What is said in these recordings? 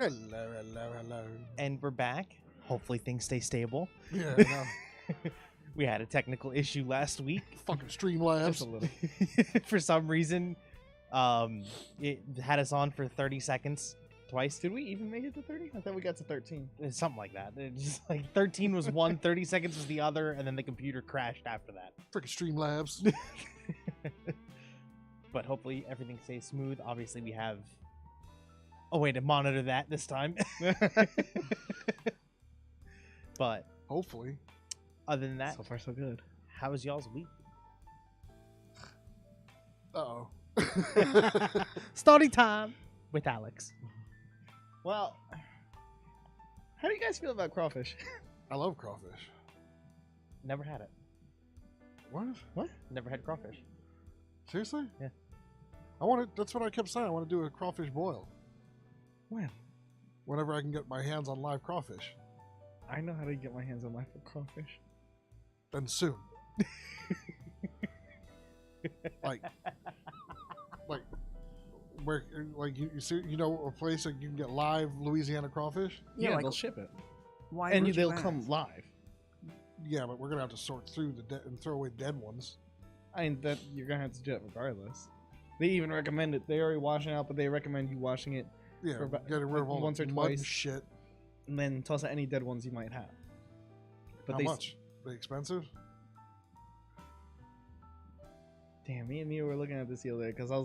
Hello. And we're back. Hopefully things stay stable. Yeah, I know. We had a technical issue last week. Fucking Streamlabs. Just a little. For some reason, it had us on for 30 seconds twice. Did we even make it to 30? I thought we got to 13. Something like that. It just like 13 was one, 30 seconds was the other, and then the computer crashed after that. Freaking Streamlabs. But hopefully everything stays smooth. Obviously, we have a way to monitor that this time. But Hopefully. other than that, So far, so good. how was y'all's week? Uh-oh. Story time with Alex. Well, how do you guys feel about crawfish? I love crawfish. Never had it. What? Never had crawfish. Seriously? Yeah. That's what I kept saying. I want to do a crawfish boil. When? Whenever I can get my hands on live crawfish. I know how to get my hands on live crawfish. Then soon. like where you see, you know, a place that you can get live Louisiana crawfish? Yeah, like, they'll ship it. why And would they'll you come ask? live. Yeah, but we're gonna have to sort through the and throw away dead ones. I mean, that you're going to have to do it regardless. They even recommend it. They already wash it out, but they recommend you washing it Yeah, For about- getting rid of all once the or mud and twice. shit. and then toss out any dead ones you might have. But How they much? They expensive? Damn, me and Mia were looking at this the other day because I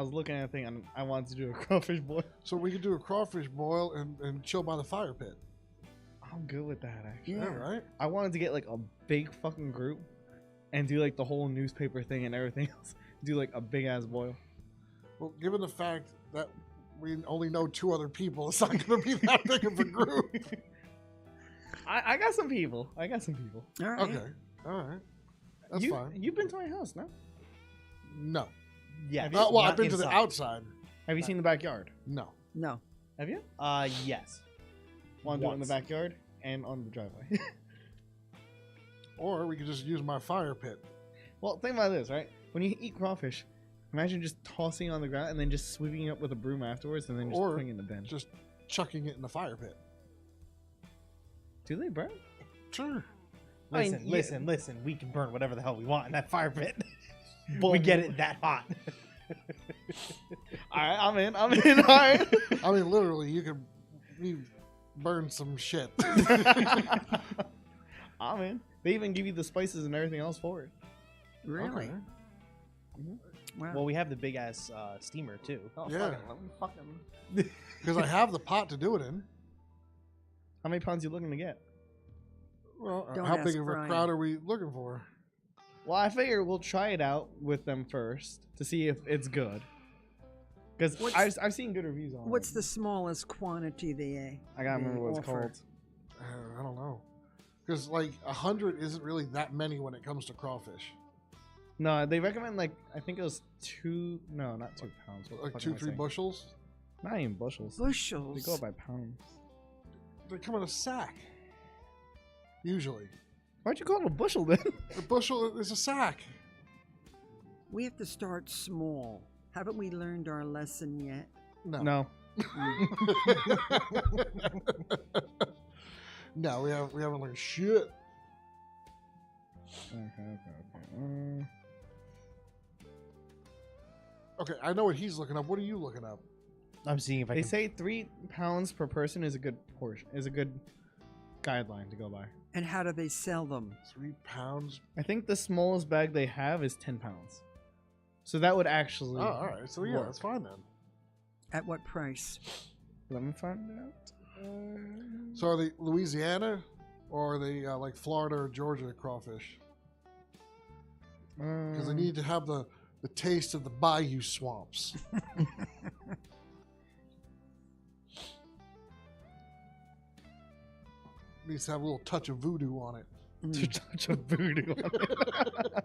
was looking at a thing and I wanted to do a crawfish boil. So we could do a crawfish boil and chill by the fire pit. I'm good with that actually. Yeah. Yeah, right? I wanted to get like a big fucking group and do like the whole newspaper thing and everything else. Do like a big ass boil. Well, given the fact that we only know 2 other people, it's not going to be that big of a group. I got some people. I got some people. All right. Okay, all right. That's fine. You've been to my house, no? No. Yeah. Well, I've been to the outside. Have you seen the backyard? No. No. Have you? Yes. Want to do it in the Once. backyard and on the driveway? Or we could just use my fire pit. Well, think about this, right? When you eat crawfish, imagine just tossing it on the ground and then just sweeping it up with a broom afterwards and then just Or putting it in the bin. Just chucking it in the fire pit. Do they burn? Sure. I mean, Listen. We can burn whatever the hell we want in that fire pit. we But- get it that hot. All right, I'm in. All right. I mean, literally, you burn some shit. I'm in. They even give you the spices and everything else for it. Really? Okay. Wow. Well, we have the big ass steamer too. Oh, Yeah. fucking. Because I have the pot to do it in. How many pounds you looking to get? Well, Don't how ask big of a Brian. crowd are we looking for? Well, I figure we'll try it out with them first to see if it's good. Because What's- I've seen good reviews on What's it. the smallest quantity they? I gotta remember what it's offer? called. I don't know. Because, like, 100 isn't really that many when it comes to crawfish. No, they recommend like I think it was 2. No, not 2 pounds. What the Like fuck 2, am I 3 saying? bushels. Not even bushels. Bushels. They go by pounds. They come in a sack. Usually. Why'd you call it a bushel then? A bushel is a sack. We have to start small. Haven't we learned our lesson yet? No. No. No, we haven't learned shit. Okay. Okay, I know what he's looking up. What are you looking up? I'm seeing if I They can. say 3 pounds per person is a good portion. Is a good guideline to go by. And how do they sell them? 3 pounds. I think the smallest bag they have is 10 pounds. So that would actually. Oh, all right. So yeah, work. that's fine then. At what price? Let me find out. So are they Louisiana, or are they like Florida or Georgia crawfish? Because they need to have the taste of the bayou swamps. Needs to have a little touch of voodoo on it. to touch a voodoo on it.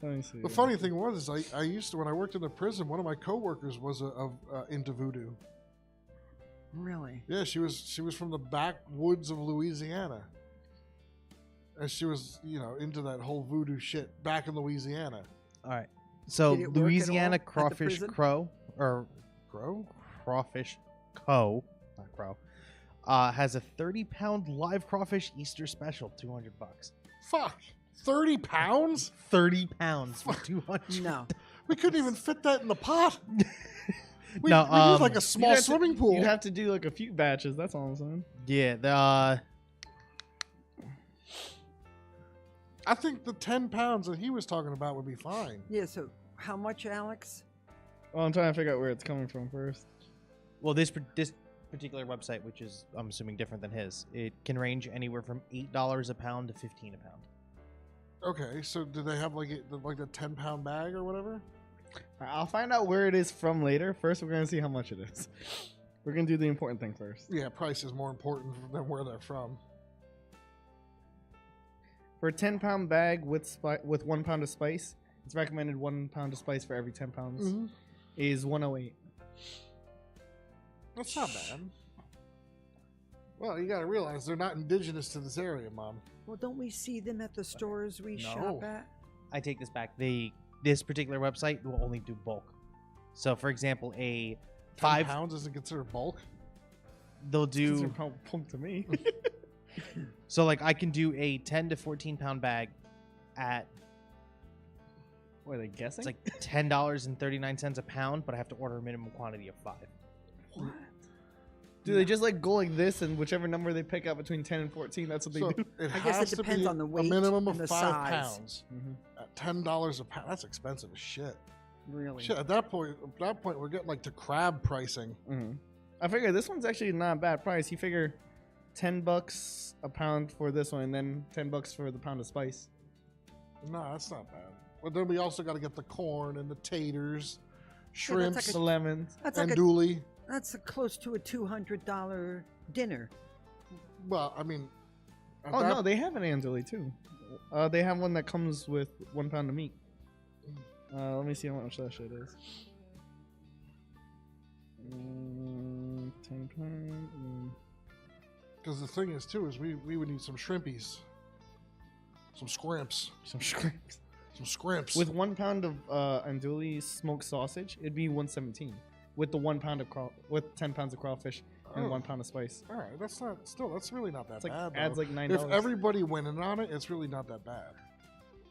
Let me see. The funny thing was, is I used to, when I worked in the prison, one of my coworkers was into voodoo. Really? Yeah, she was from the backwoods of Louisiana, and she was into that whole voodoo shit back in Louisiana. All right. So Did it work at all Louisiana at the crawfish prison? crow or Crow? Crawfish Co. Not Crow. Has a 30-pound live crawfish Easter special, $200. Fuck. 30 pounds? 30 pounds for 200. No. We couldn't even fit that in the pot. We No, need like a You'd small have to- swimming pool. You'd have to do like a few batches. That's all I'm saying. Yeah, I think the 10 pounds that he was talking about would be fine. Yeah, so how much, Alex? Well, I'm trying to figure out where it's coming from first. well, this particular website, which is I'm assuming different than his, it can range anywhere from $8 a pound to $15 a pound. Okay, so do they have like the 10-pound bag or whatever? I'll find out where it is from later. First, we're gonna see how much it is. We're gonna do the important thing first. Yeah, price is more important than where they're from. For a 10-pound bag with 1 pound of spice, it's recommended 1 pound of spice for every 10 pounds. Mm-hmm. Is 108. That's not bad. Well, you gotta realize they're not indigenous to this area, Mom. Well, don't we see them at the stores we No. shop at? I take this back. This particular website will only do bulk. So, for example, 10 5 pounds isn't considered bulk. they'll These are do punk to me. so like I can do a 10 to 14 pound bag at What are they guessing? it's like $10.39 a pound, but I have to order a minimum quantity of 5. What? Do they just like go like this, and whichever number they pick up between 10 and 14, that's what they So do? it I guess has it to depends be on the weight a minimum and of the 5 size. pounds at $10 a pound. That's expensive as shit. Really? Shit, at that point, we're getting like to crab pricing. I figure this one's actually not a bad price. You figure $10 a pound for this one, and then $10 for the pound of spice. No, that's not bad. But then we also got to get the corn and the taters, Yeah, shrimps, that's The lemons. That's like andouille. that's close to a $200 dinner. Well, I mean, at Oh that- no, they have an andouille too. They have one that comes with 1 pound of meat. Let me see how much that shit is. 10 pound. Because the thing is, too, is we would need some shrimpies, some scrimps, Some shrimps. some scrimps. With 1 pound of andouille smoked sausage, it'd be 117. With the 1 pound of with 10 pounds of crawfish and Oh. 1 pound of spice. All right, that's really not that It's like bad. adds though. like $9. If everybody went in on it, it's really not that bad.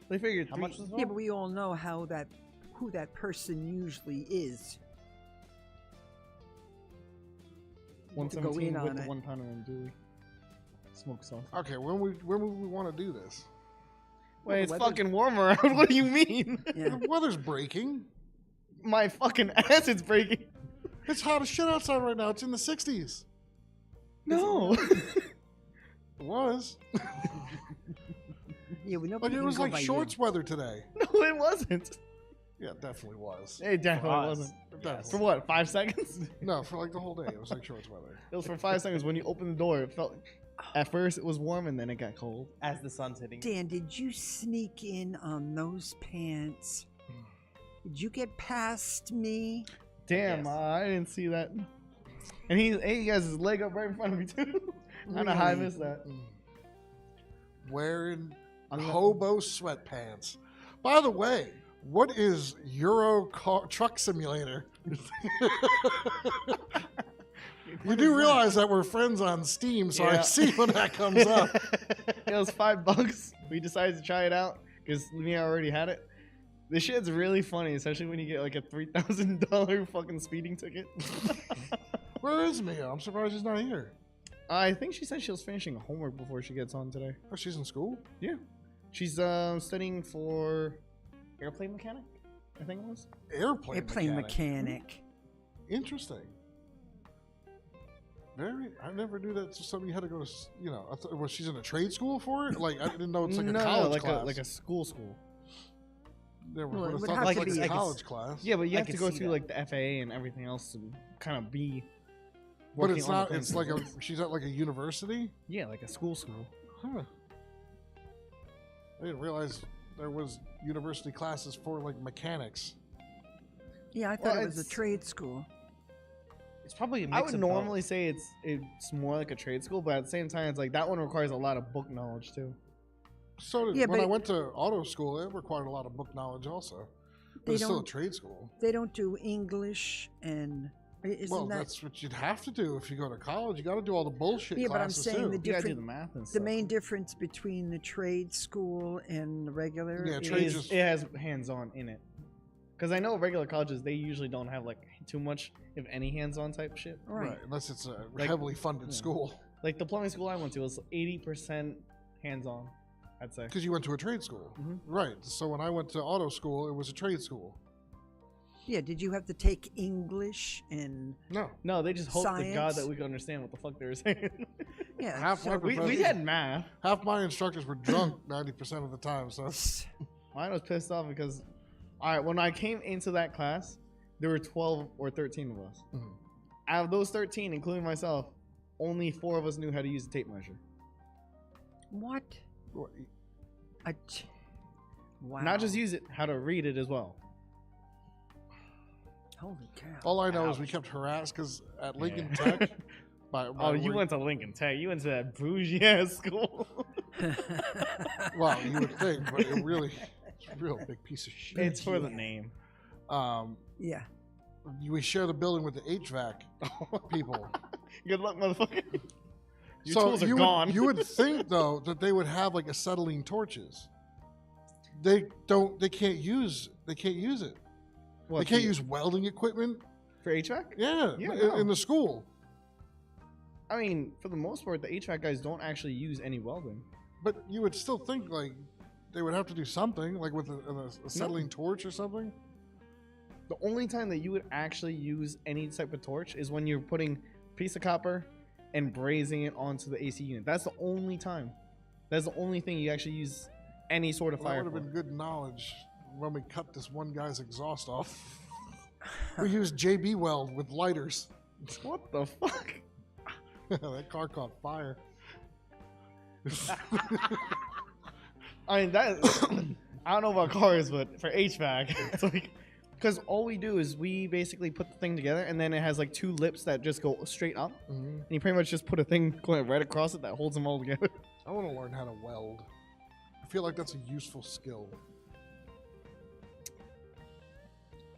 They figured How much is Yeah, but we all know who that person usually is. to go 117 in with on the it. 1 pound of andouille smoked sausage. Okay, when would we want to do this? Wait, the it's weather's- fucking warmer out. What do you mean? Yeah. The weather's breaking. My fucking ass is breaking. It's hot as shit outside right now. It's in the 60s. No. It was. Yeah, we know. Like it was like shorts weather today. No, it wasn't. Yeah, it definitely was. It definitely us. wasn't. Definitely. For what? 5 seconds? No, for like the whole day. It was like shorts weather. It was for 5 seconds. When you opened the door, it felt. At first, it was warm, and then it got cold. as the sun's hitting. Dan, did you sneak in on those pants? Did you get past me? Damn, Yes. I didn't see that. And he has his leg up right in front of me too. I don't know how I Really? missed that. Wearing I'm not- hobo sweatpants. By the way, what is Euro Truck Simulator? You do realize that we're friends on Steam, so I Yeah. see when that comes up. It was $5. We decided to try it out because Mia already had it. This shit's really funny, especially when you get like a $3,000 fucking speeding ticket. Where is Mia? I'm surprised she's not here. I think she said she was finishing homework before she gets on today. Oh, she's in school? Yeah, she's studying for airplane mechanic. I think it was. Airplane mechanic. Interesting. I never knew that something you had to go to. Was she's in a trade school for it? Like I didn't know it's like a college like class. like a school. There Well, it would would have have thought to like be a like a college class. Yeah, but you I have to could go see through that. like the FAA and everything else to kind of be. But working it's on the not. plane. It's like she's at like a university. Yeah, like a school. Huh. I didn't realize there was university classes for like mechanics. Yeah, I thought Well, it was a it's- trade school. It's probably a mix I would of normally say it's more like a trade school, but at the same time, it's like that one requires a lot of book knowledge too. So did, Yeah, when I but- went to auto school, it required a lot of book knowledge also. But They it's still a don't- trade school. They don't do English and Isn't Well, that? that's what you'd have to do if you go to college. You got to do all the bullshit Yeah, but I'm classes saying too. the You gotta do different. the math and The stuff. main difference between the trade school and the regular. Yeah, is- trade is just- it has hands-on in it. Because I know regular colleges, they usually don't have like too much, if any, hands-on type shit. Right. Unless it's a Like- heavily funded yeah. school. Like the plumbing school I went to was 80% hands-on, I'd say. Because you went to a trade school. Mhm. Right. So when I went to auto school, it was a trade school. Yeah. Did you have to take English and? No. No, they just hoped to God Science? that we could understand what the fuck they were saying. Yeah. Half my we professors- had math. half my instructors were drunk 90% of the time. So Mine was pissed off because, all right, when I came into that class, there were 12 or 13 of us. Mhm. Out of those 13, including myself, only 4 of us knew how to use a tape measure. What? Wow. Not just use it, how to read it as well. Holy cow. all I know is we kept harassed because at Lincoln Yeah. Tech. by Oh, you where- went to Lincoln Tech. You went to that bougie ass school. Well, you would think, but it really, real big piece of shit. It's for the name. Yeah. We share the building with the HVAC people. Good luck, motherfucker. Your So tools are you gone. Would, you would think though that they would have like acetylene torches. They don't. They can't use. They can't use it. What, they can't for- use welding equipment. for HVAC. Yeah, Yeah, in, no. in the school. I mean, for the most part, the HVAC guys don't actually use any welding. But you would still think like they would have to do something like with an acetylene torch or something. The only time that you would actually use any type of torch is when you're putting a piece of copper and brazing it onto the AC unit. That's the only time. That's the only thing you actually use any sort of Well, that fire would have for. been good knowledge when we cut this one guy's exhaust off. We used JB weld with lighters. What the fuck? That car caught fire. I mean, that. I don't know about cars, but for HVAC, it's like. Because all we do is we basically put the thing together, and then it has like 2 lips that just go straight up. Mhm. And you pretty much just put a thing going right across it that holds them all together. I want to learn how to weld. I feel like that's a useful skill.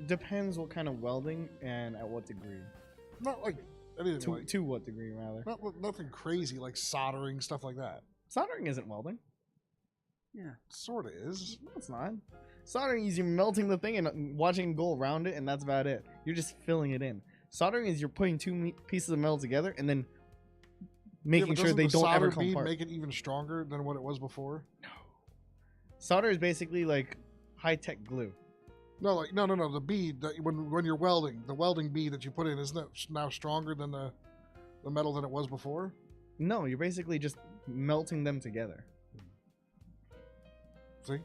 Depends what kind of welding and at what degree. Not like anything like To what degree, rather. nothing crazy like soldering stuff like that. Soldering isn't welding. Yeah. Sort of is. No, it's not. Soldering is you're melting the thing and watching it go around it, and that's about it. You're just filling it in. Soldering is you're putting 2 pieces of metal together and then making but sure doesn't they the don't ever solder come bead apart. make it even stronger than what it was before? Solder is basically like high-tech glue. No, like no. The bead that when you're welding, the welding bead that you put in, isn't that now stronger than the metal than it was before? No, you're basically just melting them together. See,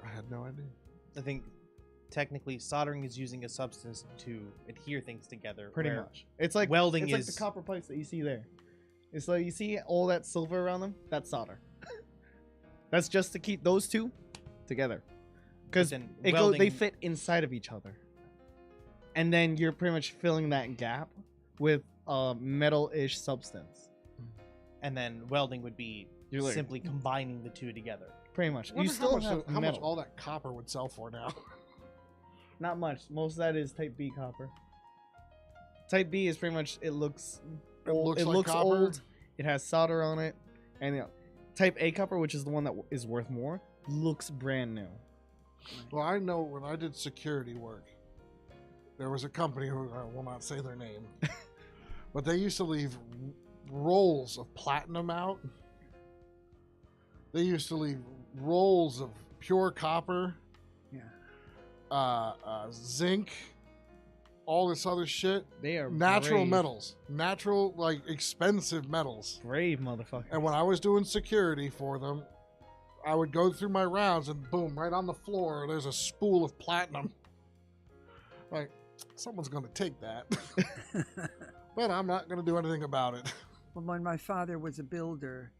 I had no idea. I think technically soldering is using a substance to adhere things together. Pretty where much. It's like welding it's like is- the copper pipes that you see there. It's like you see all that silver around them. That's solder. That's just to keep those 2 together, because then they welding- fit inside of each other, and then you're pretty much filling that gap with a metal-ish substance. And then welding would be You're like- simply combining the 2 together. Pretty much. I wonder You still how have much metal. all that copper would sell for now. Not much. Most of that is Type B copper. Type B is pretty much it looks It looks like copper? old. It has solder on it, and Type A copper, which is the one that is worth more, looks brand new. Well, I know when I did security work, there was a company who I will not say their name, but they used to leave rolls of platinum out. They used to leave rolls of pure copper, Yeah. zinc, all this other shit. They are Natural brave. metals, natural like expensive metals. Brave motherfucker. And when I was doing security for them, I would go through my rounds and boom, right on the floor, there's a spool of platinum. Like, someone's going to take that. But I'm not going to do anything about it. Well, when my father was a builder,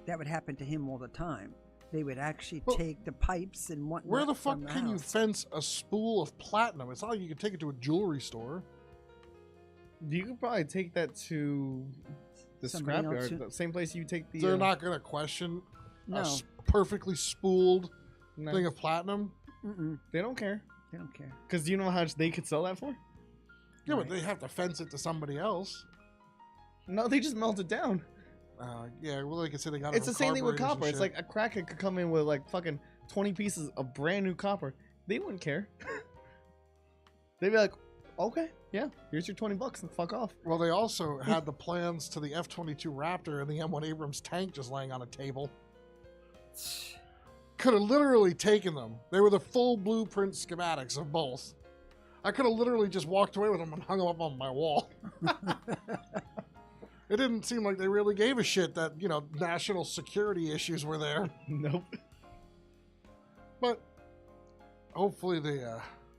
that would happen to him all the time. They would actually Well, take the pipes and whatnot. Where the fuck from can you house. fence a spool of platinum? It's not like you can take it to a jewelry store. You could probably take that to the Somebody else scrapyard, who- the same place you take the. They're not going to question No. perfectly spooled no, thing of platinum. Mm-mm. they don't care. They don't care. Because do you know how much they could sell that for? Yeah, but Right. they have to fence it to somebody else. No, they just melt it down. Yeah, well, they can say they got it It's the from same thing with carburetors and copper. It's shit. like a crackhead could come in with like fucking 20 pieces of brand new copper. They wouldn't care. They'd be like, okay, yeah, here's your $20 and fuck off. Well, they also had the plans to the F-22 Raptor and the M1 Abrams tank just laying on a table. Could have literally taken them. They were the full blueprint schematics of both. I could have literally just walked away with them and hung them up on my wall. It didn't seem like they really gave a shit that, you know, national security issues were there. Nope. But hopefully they,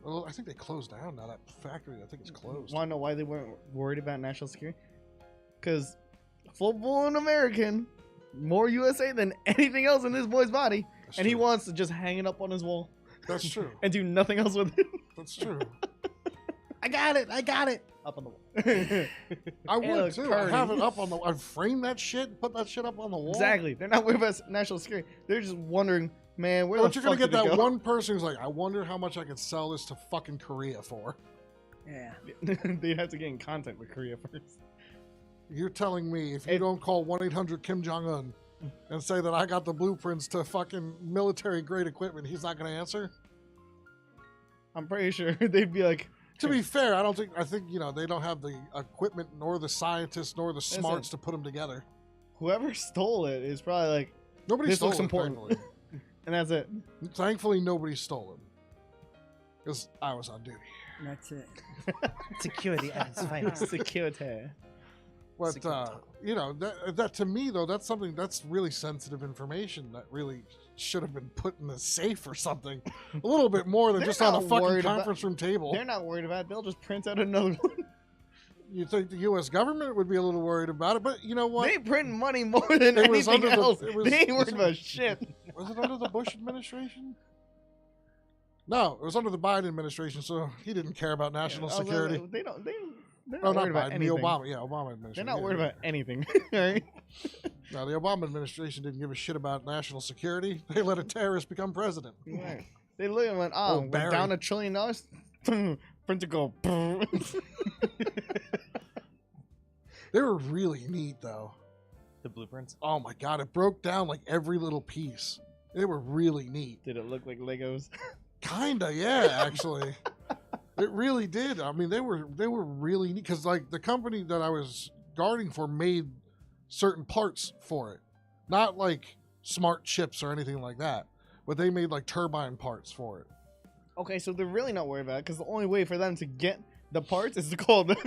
well, I think they closed down now. That factory, I think it's closed. Want to know why they weren't worried about national security? Because full-blown American, more USA than anything else in this boy's body, That's and he true. wants to just hang it up on his wall That's true. and do nothing else with it. That's true. I got it. Up on the wall. I would look, too. Purdy. I'd have it up on the. I'd frame that shit, put that shit up on the wall. Exactly. They're not worried about national security. They're just wondering, man, where But the you're gonna fuck get did it that go? one person who's like, I wonder how much I could sell this to fucking Korea for. Yeah. They'd have to get in contact with Korea first. You're telling me if you It- don't call 1-800 Kim Jong Un and say that I got the blueprints to fucking military grade equipment, he's not gonna answer. I'm pretty sure they'd be like, To be fair, I think you know they don't have the equipment nor the scientists nor the smarts to put them together. whoever stole it is probably like, Nobody This stole looks it. important. Thankfully. and that's it. Thankfully, nobody stole it because I was on duty. That's it. Security at its finest. Security. But Security. you know that to me though, that's something that's really sensitive information that really should have been put in a safe or something, a little bit more than They're just on a not fucking worried about- conference room table. They're not worried about it. They'll just print out another one. You think the U.S. government would be a little worried about it, but you know what? They print money more than It was anything under the- else. it was- they ain't was worried it- about shit. Was it under the Bush administration? No, it was under the Biden administration, so he didn't care about national I was like, security. They're Oh, not not worried about Biden, the anything. Obama, yeah, Obama administration. They're not yeah. worried about anything. All right? No, the Obama administration didn't give a shit about national security. They let a terrorist become president. Right. They literally went, Oh, went Barry. down $1 trillion. Printer go. They were really neat, though. The blueprints. Oh my god, it broke down like every little piece. They were really neat. Did it look like Legos? Kinda, yeah, actually. It really did. I mean, they were really neat because like the company that I was guarding for made certain parts for it, not like smart chips or anything like that, but they made like turbine parts for it. Okay, so they're really not worried about it because the only way for them to get the parts is to call them.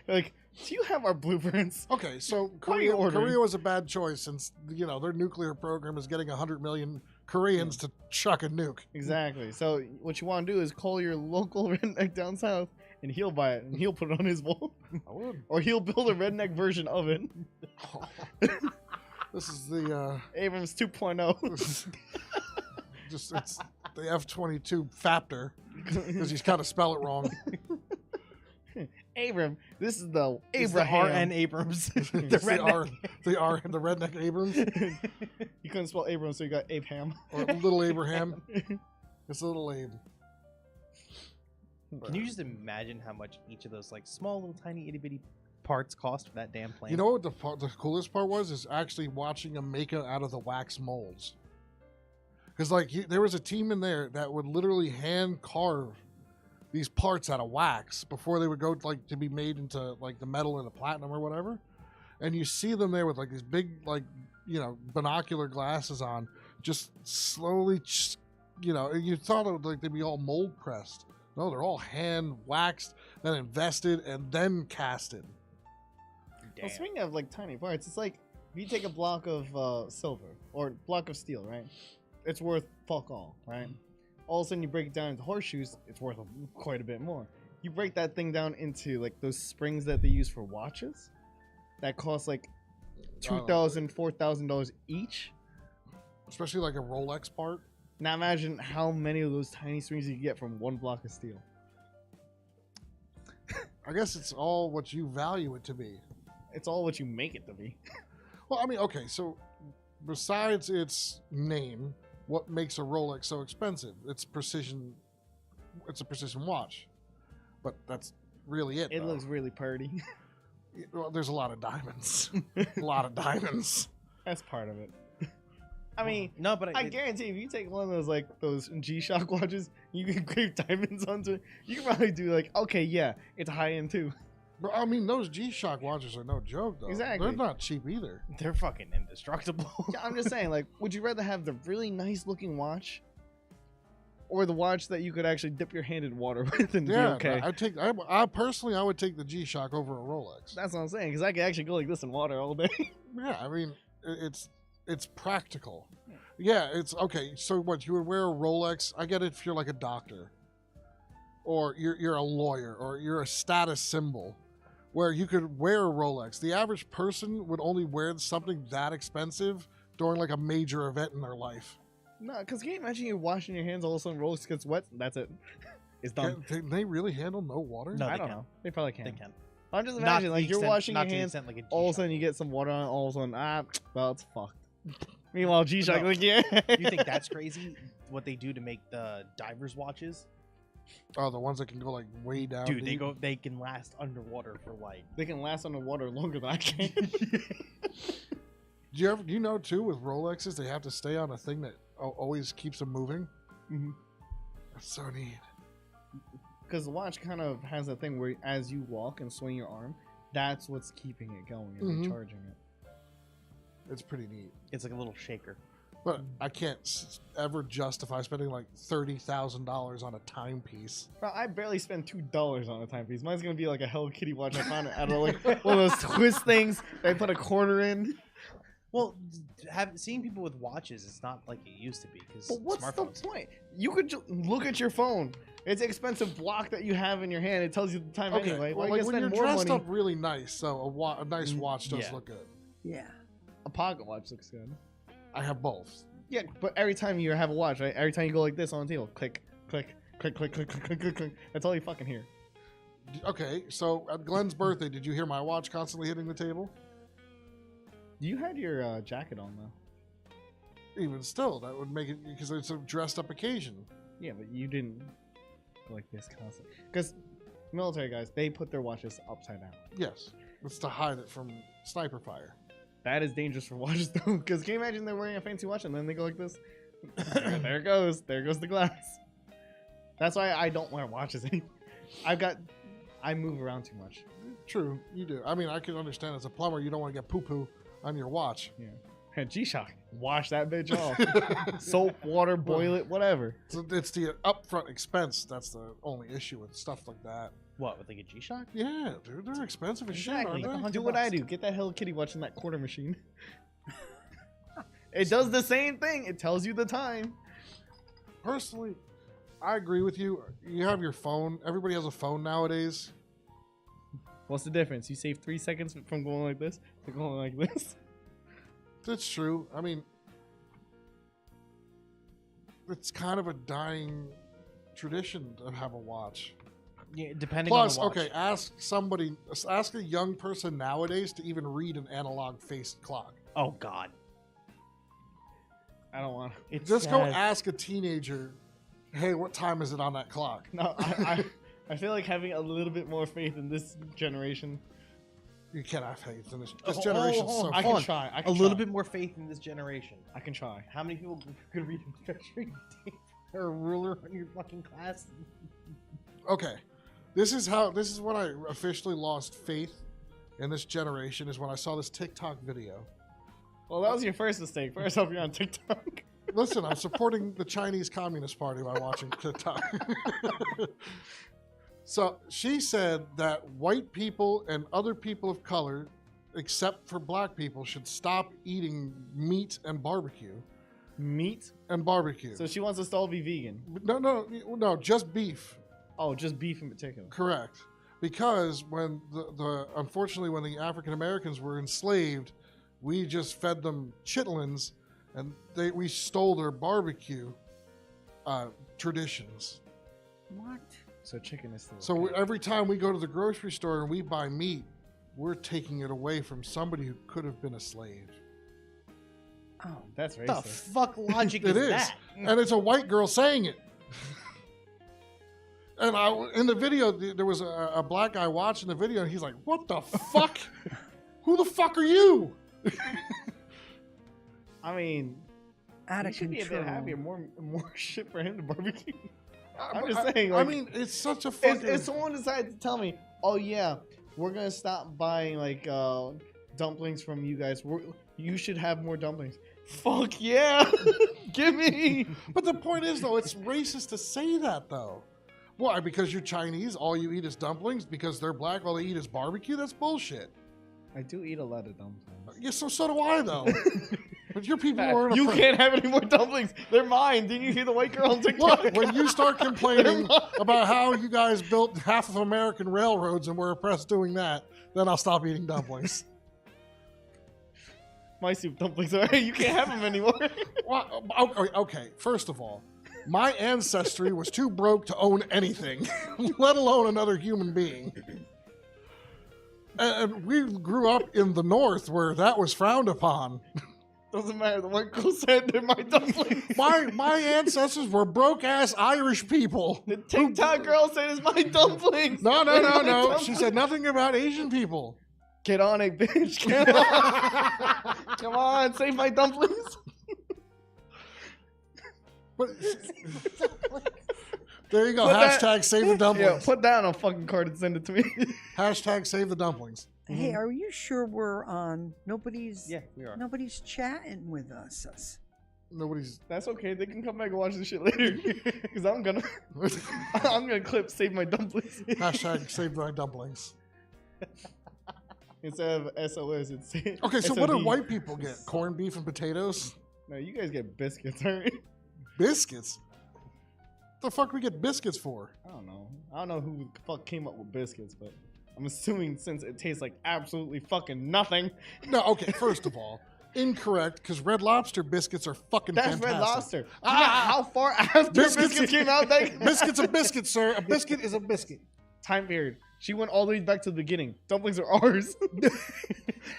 Like, do you have our blueprints? Okay, so What are you ordering? Korea was a bad choice since you know their nuclear program is getting 100 million Koreans to chuck a nuke. Exactly. So what you want to do is call your local redneck down south, and he'll buy it, and he'll put it on his wall, I would. or he'll build a redneck version of it. This is the Abrams 2.0. just it's the F-22 Faptor because he's kind of spell it wrong. Abram, this is the It's the Abraham. R.N. Abrams. It's the the redneck. the redneck Abrams You couldn't spell Abram, so you got Abraham. or little Abraham. It's little Abe. Can you just imagine how much each of those like small little tiny itty bitty parts cost for that damn plane? You know what the coolest part was is actually watching them make it out of the wax molds. Because like there was a team in there that would literally hand carve these parts out of wax before they would go like to be made into like the metal or the platinum or whatever. And you see them there with like these big like you know binocular glasses on, just slowly, you know. You thought it would like they'd be all mold pressed. No, they're all hand waxed, then invested, and then casted. Well, speaking of like tiny parts, it's like if you take a block of silver or block of steel, right? It's worth fuck all, right? All of a sudden you break it down into horseshoes, it's worth quite a bit more. You break that thing down into like those springs that they use for watches, that cost like $2,000, $4,000 each. Especially like a Rolex part. Now imagine how many of those tiny springs you get from one block of steel. I guess it's all what you value it to be. It's all what you make it to be. Well, I mean, okay, so besides its name, what makes a Rolex so expensive? It's precision. It's a precision watch, but that's really it. It though. looks really pretty. Well, there's a lot of diamonds. A lot of diamonds. That's part of it. I mean, No, but I guarantee if you take one of those like those G-Shock watches, you can grave diamonds onto it. You can probably do like, okay, yeah, it's high end too. But I mean, those G-Shock watches are no joke, though. Exactly. They're not cheap either. they're fucking indestructible. Yeah, I'm just saying, like, would you rather have the really nice looking watch, or the watch that you could actually dip your hand in water with and be okay? I personally, I would take the G-Shock over a Rolex. That's what I'm saying, because I could actually go like this in water all day. Yeah, I mean, it's practical. Yeah, it's okay. So what? You would wear a Rolex? I get it if you're like a doctor, or you're a lawyer, or you're a status symbol, where you could wear a Rolex. The average person would only wear something that expensive during like a major event in their life. No, because can you imagine you're washing your hands, all of a sudden Rolex gets wet, that's it. It's done. Can they really handle no water? No, I they don't can. know. They probably can. They can. I'm just Not imagining, to like, the you're extent- washing not your to the hands, extent like a all of a G-Shock. sudden you get some water on, all of a sudden, well, it's fucked. Meanwhile, G-Shock, No. like, yeah. You think that's crazy? What they do to make the divers' watches? Oh, the ones that can go like way down. Dude, deep. they can last underwater for like. They can last underwater longer than I can. Do you know too with Rolexes they have to stay on a thing that always keeps them moving? Mhm. That's so neat. Because the watch kind of has a thing where as you walk and swing your arm, that's what's keeping it going and Mhm. recharging it. It's pretty neat. It's like a little shaker. But I can't ever justify spending like $30,000 on a timepiece. Bro, I barely spend $2 on a timepiece. Mine's gonna be like a Hello Kitty watch I found out of like one of those twist things they put a quarter in. Well, seeing people with watches, it's not like it used to be. Because But what's smartphones. the point? You could look at your phone. It's an expensive block that you have in your hand. It tells you the time Okay, anyway. Why well, you like when spend you're more dressed money? up really nice, so a nice watch does yeah. look good. Yeah. A pocket watch looks good. I have both. Yeah, but every time you have a watch, right? Every time you go like this on the table, click, click, click, click, click, click, click, click, click. That's all you fucking hear. Okay, so at Glenn's birthday, did you hear my watch constantly hitting the table? You had your jacket on though. Even still, that would make it because it's a dressed up occasion. Yeah, but you didn't go like this constantly. Because military guys, they put their watches upside down. Yes, it's to hide it from sniper fire. That is dangerous for watches though. Because can you imagine they're wearing a fancy watch and then they go like this? There it goes. There goes the glass. That's why I don't wear watches anymore. I move around too much. True, you do. I mean, I can understand as a plumber, you don't want to get poo poo on your watch. Yeah. And G-Shock, wash that bitch off. Soap, water, boil it, whatever. So it's the upfront expense that's the only issue with stuff like that. What, with like a G-Shock? Yeah, dude, they're expensive as Exactly. shit, aren't they? Do what I do. Get that Hello Kitty watch in that quarter machine. It does the same thing. It tells you the time. Personally, I agree with you. You have your phone. Everybody has a phone nowadays. What's the difference? You save 3 seconds from going like this to going like this. That's true. I mean, it's kind of a dying tradition to have a watch. Yeah, depending Plus, on the watch. okay, ask a young person nowadays to even read an analog faced clock. Oh God. I don't want to. It's Just go sad. ask a teenager, hey, what time is it on that clock? No, I feel like having a little bit more faith in this generation. You can't have faith in this. Oh, This generation's oh, so oh, I Hold can on. try. I A can little try. bit more faith in this generation. I can try. How many people could read a measuring tape or a ruler on your fucking class? Okay, this is when I officially lost faith in this generation. Is when I saw this TikTok video. Well, that was your first mistake. First off, you're on TikTok. Listen, I'm supporting the Chinese Communist Party by watching TikTok. So she said that white people and other people of color, except for black people, should stop eating meat and barbecue. Meat. And barbecue. So she wants us to all be vegan. No, just beef. Oh, just beef in particular. Correct. Because when unfortunately when the African Americans were enslaved, we just fed them chitlins, and we stole their barbecue traditions. What? So chicken is still. So okay. every time we go to the grocery store and we buy meat, we're taking it away from somebody who could have been a slave. Oh, That's The racist. fuck logic It is is. that? And it's a white girl saying it. And in the video, there was a black guy watching the video, and he's like, "What the fuck? Who the fuck are you?" I mean, Out he of should be a control. bit happier. More shit for him to barbecue. I'm But just saying. I Like, mean, it's such a if, fucking. if someone decided to tell me, "Oh yeah, we're gonna stop buying like dumplings from you guys. You should have more dumplings." Fuck yeah, give me. But the point is, though, it's racist to say that, though. Why? Because you're Chinese, all you eat is dumplings? Because they're black, all they eat is barbecue? That's bullshit. I do eat a lot of dumplings. Yeah, so do I, though. But your people are in a You can't have any more dumplings. They're mine. Didn't you hear the white girl on TikTok? Look, when you start complaining about how you guys built half of American railroads and we're oppressed doing that, then I'll stop eating dumplings. My soup dumplings are. You can't have them anymore. Well, okay, first of all, my ancestry was too broke to own anything, let alone another human being. And we grew up in the North where that was frowned upon. Doesn't matter. The white girl said they're my dumplings. My ancestors were broke-ass Irish people. The TikTok girl said it's my dumplings. No. They're my She dumplings. said nothing about Asian people. Get on it, bitch. Come on. Come on, save my dumplings. But there you go. Put that- Hashtag save the Yeah, dumplings. put that on a fucking card and send it to me. Hashtag save the dumplings. Hey, are you sure we're on? Nobody's. Yeah, we are. Nobody's chatting with us. Nobody's. That's okay. They can come back and watch this shit later. Because I'm gonna clip save my dumplings. Hashtag save my dumplings. Instead of SOS, it's Okay, so what do SOD. white people get? Corned beef and potatoes? No, you guys get biscuits, alright? Biscuits? The fuck we get biscuits for? I don't know. I don't know who the fuck came up with biscuits, but I'm assuming since it tastes like absolutely fucking nothing. No, okay, first of all, incorrect, because Red Lobster biscuits are fucking That's fantastic. Red Lobster. Do you know how far after biscuits came out? Biscuit's a biscuit, sir. A biscuit is a biscuit. Time period. She went all the way back to the beginning. Dumplings are ours.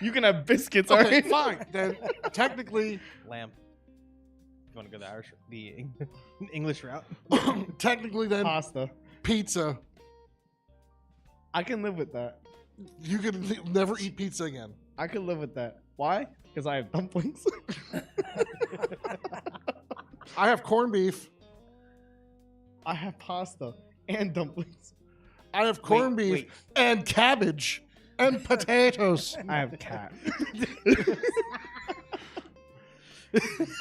You can have biscuits, Okay, alright? fine. Then technically, Lamb. If you want to go the Irish, the English route. technically then Pasta. pizza. I can live with that. You can never eat pizza again. I can live with that. Why? Because I have dumplings. I have corned beef. I have pasta and dumplings. I have corned beef wait. and cabbage and potatoes. I have cat.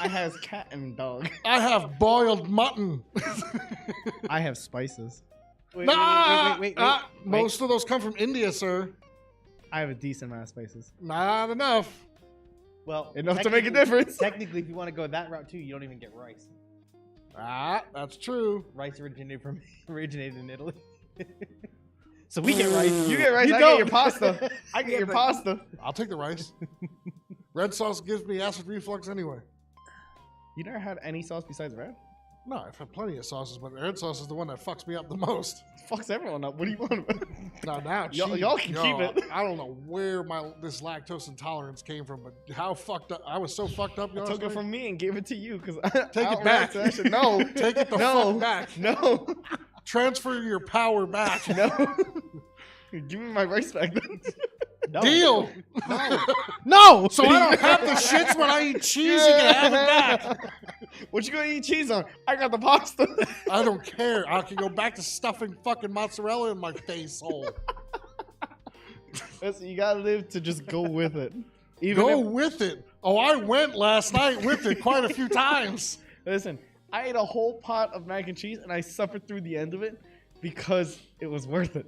I have cat and dog. I have boiled mutton. I have spices. Wait, wait. Most of those come from India, sir. I have a decent amount of spices. Not enough. Well, Enough to make a technically- difference. Technically, if you want to go that route too, you don't even get rice. That's true. Rice originated in Italy. So we get rice. You get rice, You I don't. get your pasta. I get your pasta. I'll take the rice. Red sauce gives me acid reflux anyway. You never had any sauce besides red? No, I've had plenty of sauces, but red sauce is the one that fucks me up the most. Fucks everyone up. What do you want? Now, Y'all can keep it. I don't know where this lactose intolerance came from, but how fucked up I was so fucked up. I took yesterday. it from me and gave it to you because Take it back. No, Take it the no, fuck back. No, Transfer your power back. no. Give me my rice back then. No. Deal. No. So I don't have the shits when I eat cheese. You can have it back. What you gonna eat cheese on? I got the pasta. I don't care. I can go back to stuffing fucking mozzarella in my face hole. Listen, you gotta live to just go with it. Go with it. Oh, I went last night with it quite a few times. Listen, I ate a whole pot of mac and cheese and I suffered through the end of it because it was worth it.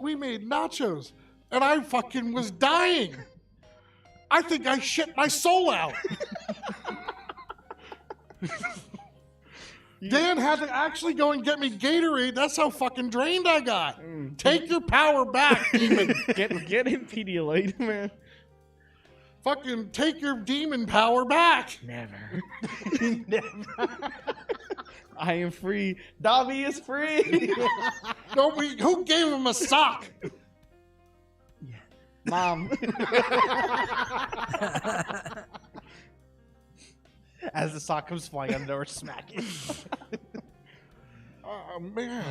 We made nachos, and I fucking was dying. I think I shit my soul out. Dan had to actually go and get me Gatorade. That's how fucking drained I got. Take your power back, demon. Get him Pedialyte, man. Fucking take your demon power back. Never. I am free. Dobby is free. Who gave him a sock? Mom. As the sock comes flying out the door, smack it. Man,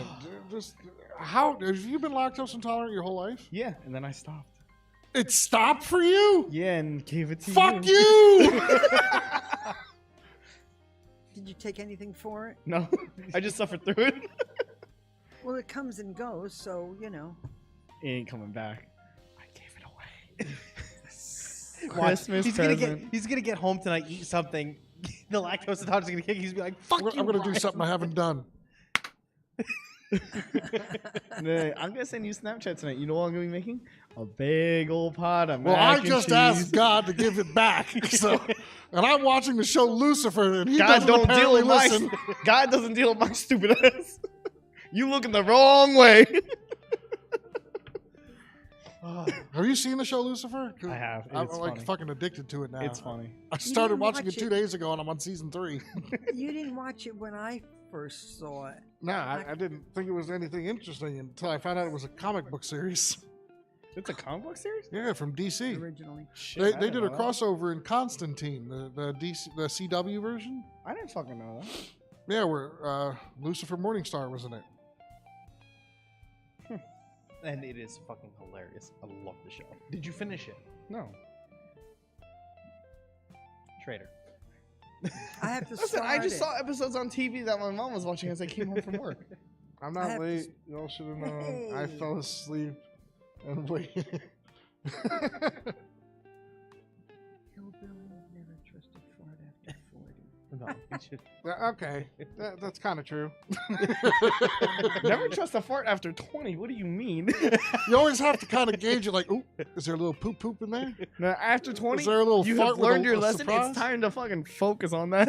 just how have you been lactose intolerant your whole life? Yeah, and then I stopped. It stopped for you? Yeah, and gave it to Fuck you. you! Did you take anything for it? No, I just suffered through it. Well, it comes and goes, so you know. It ain't coming back. I gave it away. Watch, Christmas he's present. gonna get home tonight, eat something. The lactose intolerance is gonna kick. He's gonna be like, "Fuck I'm gonna do Brian." something I haven't done. Nah, I'm gonna send you Snapchat tonight. You know what I'm gonna be making? A big old pot of Well, mac I and just cheese. asked God to give it back. So, and I'm watching the show Lucifer, and he God doesn't don't deal apparently with my. listen. God doesn't deal with my stupid ass. You looking the wrong way. Have you seen the show Lucifer? 'Cause I have. I'm It's like funny. fucking addicted to it now. It's funny. I started didn't watching watch it 2 it. days ago, and I'm on season 3. You didn't watch it when I first saw it. Nah, I didn't think it was anything interesting until I found out it was a comic book series. It's a comic book series. Yeah, from DC. Originally. Shit, They I did didn't a know that. crossover in Constantine, the CW version. I didn't fucking know that. Yeah, where Lucifer Morningstar was in it. And it is fucking hilarious. I love the show. Did you finish it? No. Traitor. I have to Listen, start I just it. saw episodes on TV that my mom was watching as I came home from work. I'm I not have to late. Y'all should have known. I Hey. fell asleep and waited. Hillbilly never trusted fart after 40. No, you should. Okay, that's kind of true. Never trust a fart after 20. What do you mean? You always have to kind of gauge it, like, ooh, is there a little poop in there? Now, after 20, Is there a little you fart have with learned a- your a lesson. surprise? It's time to fucking focus on that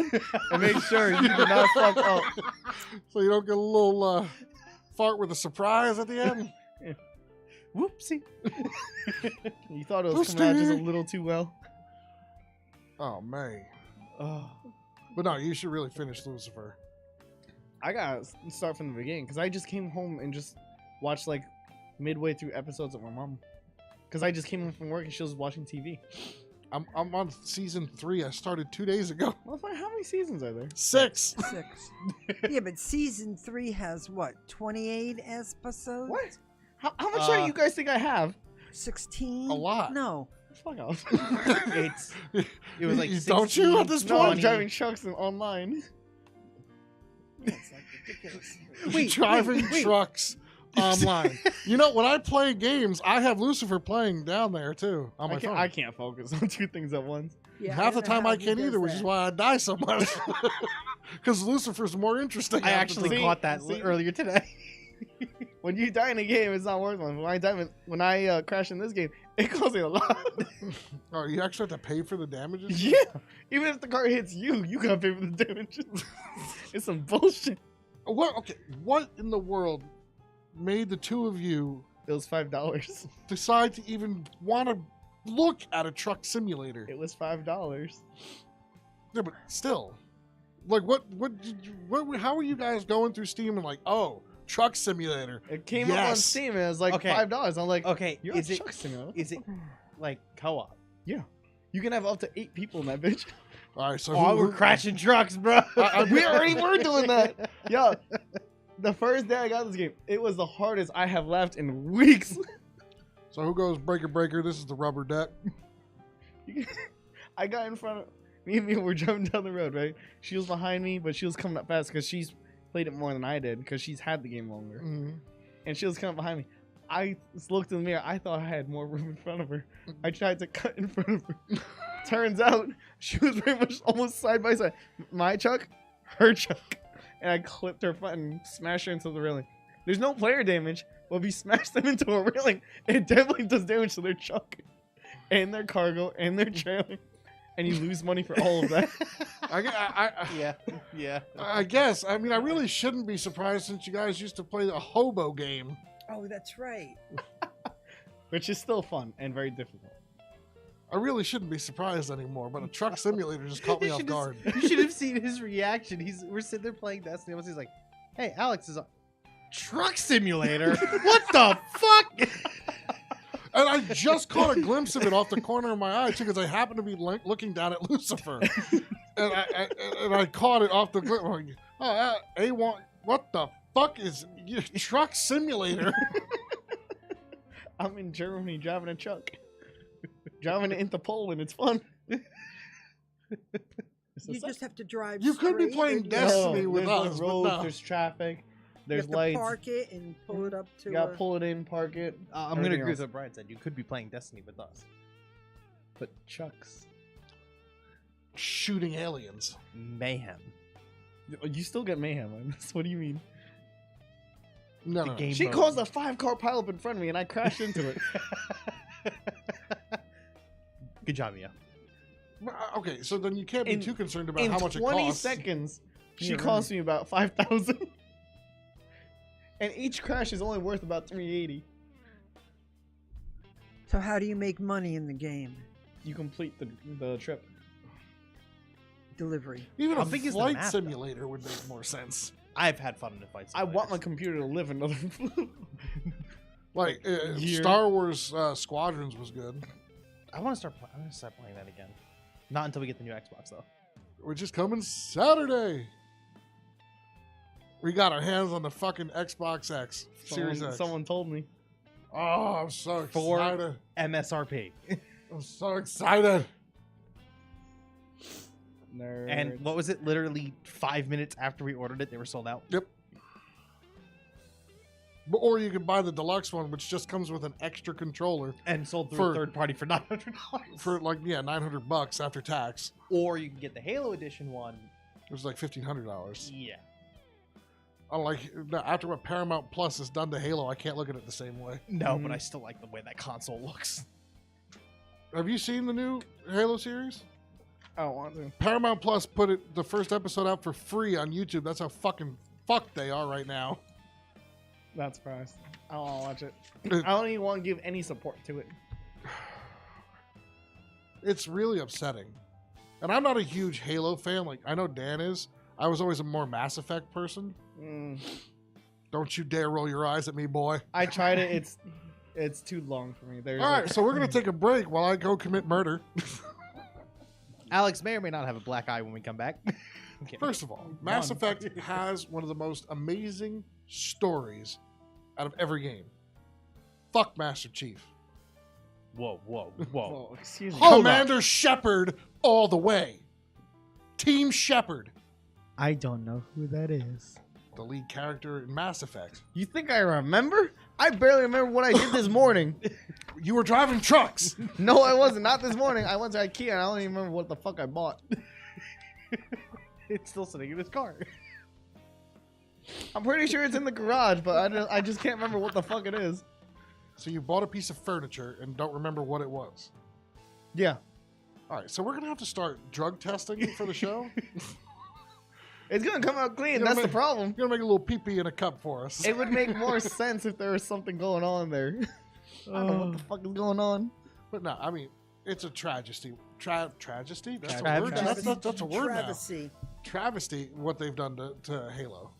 and make sure you do not fuck up. So you don't get a little fart with a surprise at the end? Whoopsie. You thought it was coming out just a Whoopsie. little too well. Oh, man. Oh. But no, you should really finish Lucifer. I gotta start from the beginning because I just came home and just watched like midway through episodes with my mom. Because I just came home from work and she was watching TV. I'm on season 3. I started 2 days ago. Motherfucker, how many seasons are there? 6. 6. Yeah, but season 3 has what? 28 episodes? What? How much time do you guys think I have? 16? A lot. No. Fuck off. It was like Don't you at this 16, No, I'm 20. driving trucks and online. It's like ridiculous. Driving trucks online. You know, when I play games, I have Lucifer playing down there too on my phone. I can't focus on 2 things at once. Yeah, Half the don't know time how I he can't does either, which is that. why I die so much. Because Lucifer's more interesting. I half the actually time. caught that See? earlier today. When you die in a game, it's not worth it. When I crash in this game, it costs me a lot. Oh, you actually have to pay for the damages? Yeah. Even if the car hits you, you gotta pay for the damages. It's some bullshit. What? Okay. What in the world made the two of you It was $5. decide to even want to look at a truck simulator? It was $5. Yeah, but still, like, what did you, what? How are you guys going through Steam and like, oh, truck simulator? It came up on Yes. Steam and it was like Okay. $5. I'm like, Okay, you're is a it truck simulator. is it like co-op? You can have up to 8 people in that bitch. All right, so Oh, we're crashing trucks, bro. We already were doing that. Yo, the first day I got this game, it was the hardest I have laughed in weeks. So who goes breaker breaker? This is the rubber deck. I got in front of me and Mia were driving down the road, right? She was behind me, but she was coming up fast because she's played it more than I did because she's had the game longer. Mhm. And she was coming behind me. I just looked in the mirror. I thought I had more room in front of her. I tried to cut in front of her. Turns out she was very much almost side by side. My truck, her truck. And I clipped her front and smashed her into the railing. There's no player damage, but if you smash them into a railing, it definitely does damage to their truck and their cargo and their trailer. And you lose money for all of that. Yeah. I guess. I mean, I really shouldn't be surprised since you guys used to play a hobo game. Oh, that's right. Which is still fun and very difficult. I really shouldn't be surprised anymore, but a truck simulator just caught me You off should guard. have- You should have seen his reaction. We're sitting there playing Destiny. He's like, "Hey, Alex is a truck simulator. What the fuck?" And I just caught a glimpse of it off the corner of my eye too, because I happened to be looking down at Lucifer, and I caught it off the glimpse. Oh, A1, what the fuck is your Truck Simulator? I'm in Germany driving a truck. Driving it into Poland. It's fun. You just have to drive. You could be straight playing and Destiny with there's us, like but roads, no. there's traffic, You there's have to lights. park it and pull it up to. You gotta pull it in, park it. I'm gonna everything agree with else. what Brian said. You could be playing Destiny with us. But trucks. Shooting aliens. Mayhem. You still get mayhem, man. What do you mean? No, The no, no. game She mode. caused a 5-car pileup in front of me, and I crashed into it. Good job, Mia. Okay, so then you can't be In- too concerned about in how much 20 it costs. seconds, she Yeah, cost me about 5,000. And each crash is only worth about 380. So how do you make money in the game? You complete the trip. Delivery. Even How a big is the flight map, though? simulator would make more sense. I've had fun in the fights. I want my computer to live another. Like year. Star Wars Squadrons was good, I want to start. I want to start playing that again. Not until we get the new Xbox, though. which is coming Saturday. We got our hands on the fucking Xbox X Series X. Someone told me. Oh, I'm so For- excited! MSRP. I'm so excited. Nerd. And what was it? Literally 5 minutes after we ordered it, they were sold out. Or you could buy the deluxe one, which just comes with an extra controller And sold through For- a third party for $900. for like $900 after tax. Or you can get the Halo Edition one. It was like $1,500. Yeah. I like after what Paramount Plus has done to Halo, I can't look at it the same way. No, Mhm. but I still like the way that console looks. Have you seen the new Halo series? I don't want to. Paramount Plus put the first episode out for free on YouTube. That's how fucking fucked they are right now. Not surprised. I don't want to watch it. It- I don't even want to give any support to it. It's really upsetting. And I'm not a huge Halo fan. Like, I know Dan is. I was always a more Mass Effect person. Mm. Don't you dare roll your eyes at me, boy. I tried it. It's too long for me. There's All right, so we're going to take a break while I go commit murder. Alex may or may not have a black eye when we come back. I'm kidding. First of all, Mass None. Effect has one of the most amazing stories out of every game. Fuck Master Chief. Whoa, whoa, whoa. Oh, excuse me. Hold Commander Shepard all the way. Team Shepard, I don't know who that is. the lead character in Mass Effect. You think I remember? I barely remember what I did this morning. You were driving trucks. No, I wasn't. Not this morning. I went to IKEA and I don't even remember what the fuck I bought. It's still sitting in his car. I'm pretty sure it's in the garage, but I just can't remember what the fuck it is. So you bought a piece of furniture and don't remember what it was. Yeah. All right, so we're gonna have to start drug testing for the show. It's gonna come out clean. You know, That's the man- problem. You're gonna make a little pee-pee in a cup for us. It would make more sense if there was something going on there. I don't know what the fuck is going on. But no, I mean, it's a tragedy. Tragedy? That's a Travesty. word. That's a word now. Travesty. Travesty. What they've done to Halo.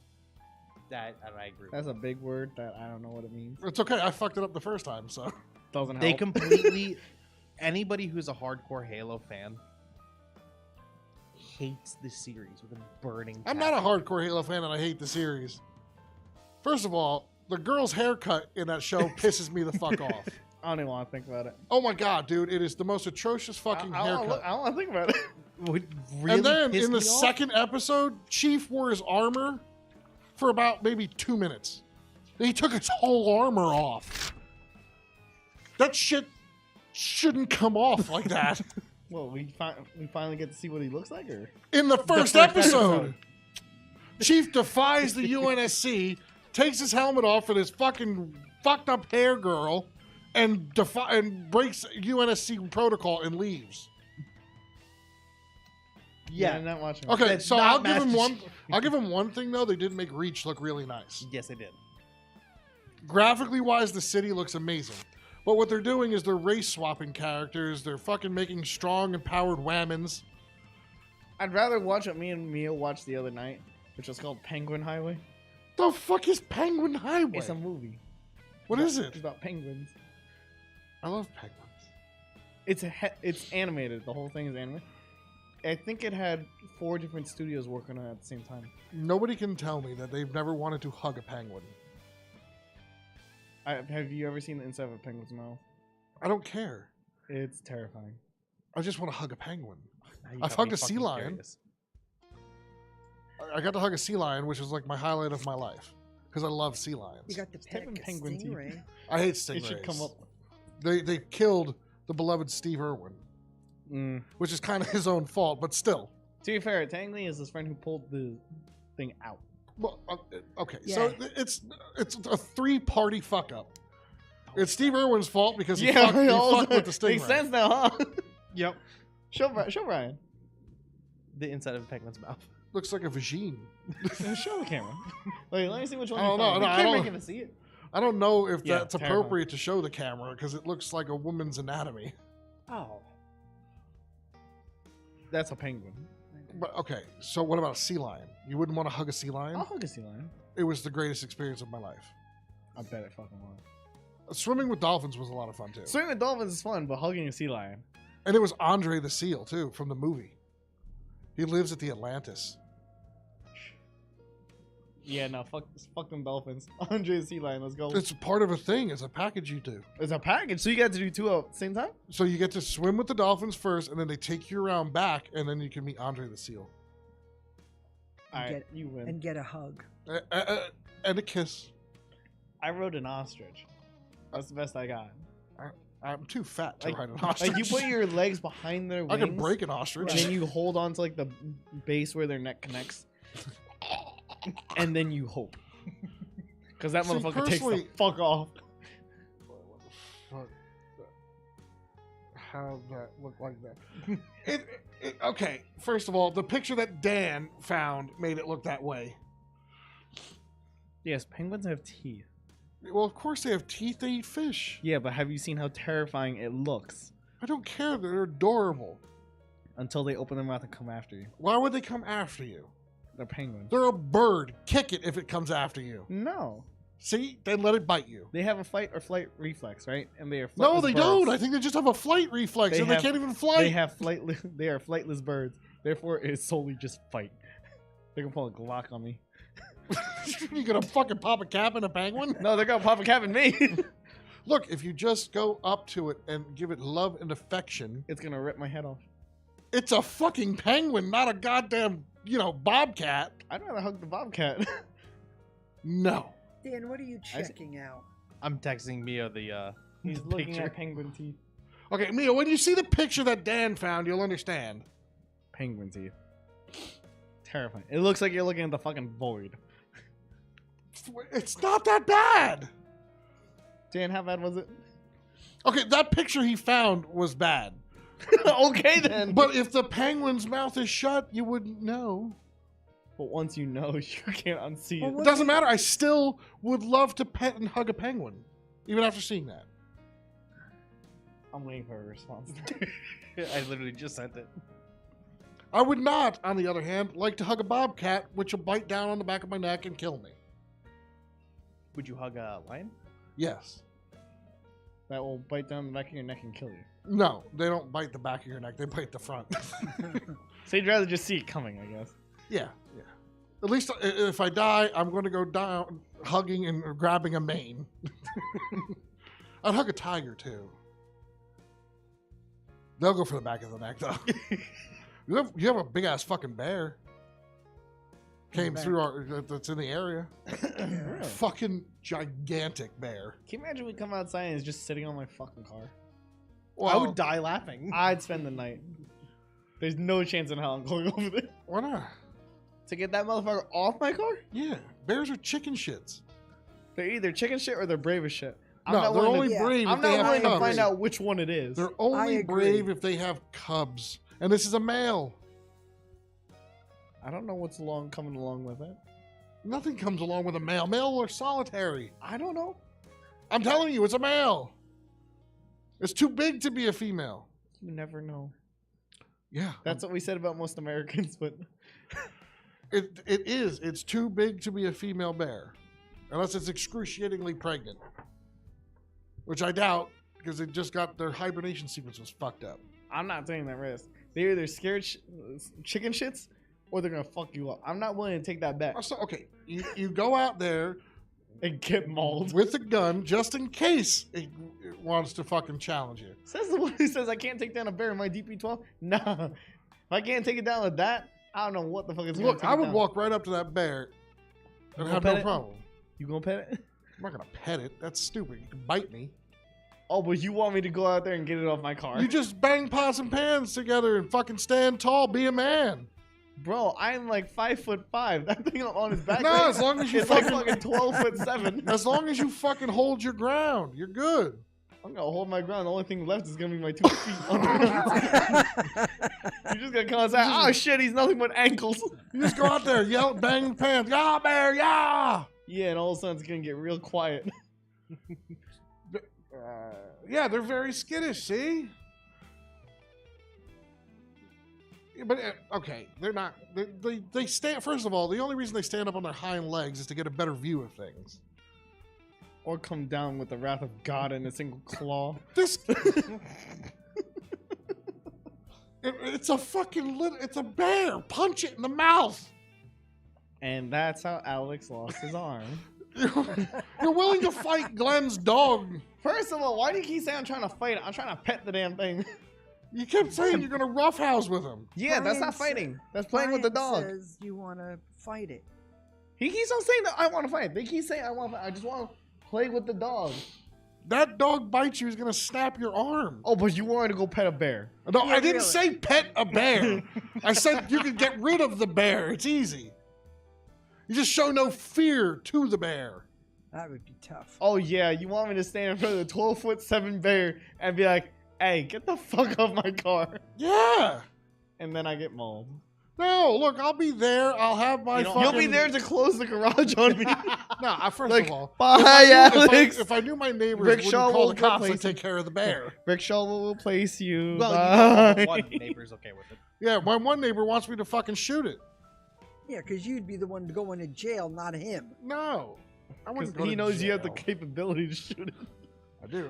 That I agree. That's a big word that I don't know what it means. It's okay. I fucked it up the first time, so Doesn't help. They completely. Anybody who's a hardcore Halo fan hates the series with a burning. I'm not a hardcore Halo fan, and I hate the series. First of all, the girl's haircut in that show pisses me the fuck off. I don't even want to think about it. Oh my god, dude! It is the most atrocious fucking I don't haircut. want to think about it. Would really And then piss in the me off? second episode, Chief wore his armor for about maybe 2 minutes. He took his whole armor off. That shit shouldn't come off like that. Well, we finally get to see what he looks like, or In the first first episode, Chief defies the UNSC, takes his helmet off for this fucking fucked up hair girl, and breaks UNSC protocol and leaves. Yeah. I'm not watching. Okay, That's so not I'll give him Master one. Chief. I'll give him one thing though. They did make Reach look really nice. Yes, they did. Graphically wise, the city looks amazing. But what they're doing is they're race swapping characters. They're fucking making strong, empowered whammons. I'd rather watch what me and Mia watched the other night, which was called Penguin Highway. The fuck is Penguin Highway? It's a movie. What is It's it? about penguins. I love penguins. It's animated. The whole thing is animated. I think it had 4 different studios working on it at the same time. Nobody can tell me that they've never wanted to hug a penguin. Have you ever seen the inside of a penguin's mouth? I don't care. It's terrifying. I just want to hug a penguin. Now you I've got me hugged a sea fucking lion. curious. I got to hug a sea lion, which was like my highlight of my life because I love sea lions. You got the Just type pet in penguin teeth. stingray. I hate It stingrays. should come up. They killed the beloved Steve Irwin, Mm. which is kind of his own fault, but still. To be fair, Tangley is his friend who pulled the thing out. Well, okay, Yeah. so it's a 3-party fuck up. It's Steve Irwin's fault because he Yeah, fucked with the stingray. makes sense now, huh? Yep. Show Brian. The inside of a penguin's mouth. Looks like a vagine. Show the camera. Wait, let me see which one. I don't you know, found. no, The I camera don't- can see it. I don't know if Yeah, that's terrifying. appropriate to show the camera because it looks like a woman's anatomy. Oh. That's a penguin. But okay, so what about a sea lion? You wouldn't want to hug a sea lion? I'll hug a sea lion. It was the greatest experience of my life. I bet it fucking was. Swimming with dolphins was a lot of fun too. Swimming with dolphins is fun, but hugging a sea lion. And it was Andre the Seal too from the movie. He lives at the Atlantis. Yeah, no, fuck them dolphins. Andre the sea lion, let's go. It's part of a thing. It's a package you do. It's a package, so you got to do 2 at the same time? So you get to swim with the dolphins first, and then they take you around back, and then you can meet Andre the Seal. Alright, Get- you win. And get a hug. And a kiss. I rode an ostrich. That's the best I got. I'm too fat to Like, ride an ostrich. like you put your legs behind their I wings. can break an ostrich. And then you hold on to like the base where their neck connects. And then you hope. Because that See, motherfucker takes the personally- fuck off. What the fuck? How that look like that? Okay, first of all, the picture that Dan found made it look that way. Yes, penguins have teeth. Well, of course they have teeth. They eat fish. Yeah, but have you seen how terrifying it looks I don't care. They're adorable. until they open their mouth and come after you? Why would they come after you? They're penguins. They're a bird. Kick it if it comes after you. No. See? Then let it bite you. They have a fight or flight reflex, right? And they are No, flightless they birds. don't. I think they just have a flight reflex They and have- they can't even fly. They have flightless. They are flightless birds. Therefore, it is solely just fight. They're gonna pull a Glock on me. You gonna fucking pop a cap in a penguin? No, they're gonna pop a cap in me. Look, if you just go up to it and give it love and affection, It's gonna rip my head off. it's a fucking penguin, not a goddamn, bobcat. I'd rather hug the bobcat. No. Dan, what are you I see- checking out? I'm texting Mia the He's the looking picture. at penguin teeth. Okay, Mia, when you see the picture that Dan found, you'll understand. Penguin teeth. Terrifying. It looks like you're looking at the fucking void. It's not that bad. Dan, how bad was it? Okay, that picture he found was bad. Okay then. But if the penguin's mouth is shut, you wouldn't know. But once you know, you can't unsee Well, it. what- It doesn't matter. I still would love to pet and hug a penguin, even after seeing that. I'm waiting for a response. I literally just sent it. I would not, on the other hand, like to hug a bobcat, which will bite down on the back of my neck and kill me. Would you hug a lion? Yes. That will bite down the back of your neck and kill you. No, they don't bite the back of your neck. They bite the front. So you'd rather just see it coming, I guess. Yeah. At least if I die, I'm going to go down hugging and grabbing a mane. I'd hug a tiger, too. They'll go for the back of the neck, though. You have a big-ass fucking bear. Came back. through that's in the area. Really? Fucking gigantic bear. Can you imagine we come outside and it's just sitting on my fucking car? I would die laughing. I'd spend the night. There's no chance in hell I'm going over there. Why not? To get that motherfucker off my car? Yeah, bears are chicken shits. They're either chicken shit or they're brave as shit. No, they're willing only to, Yeah. brave I'm if they not have willing to cubs. find out which one it is. They're only agree. brave if they have cubs. And this is a male. I don't know what's coming along with it. Nothing comes along with a male. Male are solitary. I don't know. I'm telling you, it's a male. It's too big to be a female. You never know. Yeah. That's what we said about most Americans, but It is. It's too big to be a female bear. Unless it's excruciatingly pregnant. Which I doubt, because it just got their hibernation sequence was fucked up. I'm not taking that risk. They're either scared chicken shits or they're gonna fuck you up. I'm not willing to take that bet So, okay, you go out there and get mauled. with a gun just in case it wants to fucking challenge you. Says the one who says I can't take down a bear in my DP-12. Nah, if I can't take it down with that, I don't know what the fuck is gonna Look, take I it would down. walk right up to that bear and You have gonna no pet it? problem. You gonna pet it? I'm not gonna pet it. That's stupid. You can bite me. Oh, but you want me to go out there and get it off my car? You just bang pots and pans together and fucking stand tall. Be a man. Bro, I'm like 5'5". That thing on his back. No, as long as you it's like fucking, fucking 12'7". as long as you fucking hold your ground, you're good. I'm gonna hold my ground. The only thing left is gonna be my 2 feet. You're just gonna come outside. Oh shit, he's nothing but ankles. You just go out there, yell, bang the pans, yeah, bear, yeah. Yeah, and all of a sudden it's gonna get real quiet. Yeah, they're very skittish. See. Yeah, but okay, they're not. They stand. First of all, the only reason they stand up on their hind legs is to get a better view of things. Or come down with the wrath of God in a single claw. This. It's a fucking. It's a bear. Punch it in the mouth. And that's how Alex lost his arm. You're willing to fight Glenn's dog. First of all, why do you keep saying I'm trying to fight it? I'm trying to pet the damn thing. You kept saying you're gonna roughhouse with him. Yeah, that's not Brian fighting. That's playing with the dog. Says you want to fight it. He keeps on saying that I want to fight. They keep saying I want to fight. I just want to play with the dog. That dog bites you, he's gonna snap your arm. Oh, but you wanted to go pet a bear. No, Yeah, I didn't really. say pet a bear. I said you can get rid of the bear. It's easy. You just show no fear to the bear. That would be tough. Oh yeah, you want me to stand in front of the 12'7" bear and be like, "Hey, get the fuck off my car," Yeah. and then I get mauled. No, look, I'll be there. I'll have my fucking... You'll be there to close the garage on me. No, first Like, of all, bye, if Alex. I knew my neighbors Rickshaw wouldn't call will the cops to replace take care of the bear. Rickshaw will replace you. Well, Bye. you know, one neighbor's okay with it. Yeah, my one neighbor wants me to fucking shoot it. Yeah, because you'd be the one going to jail, not him. No. I wouldn't go He to knows you have the jail. capability to shoot it. I do.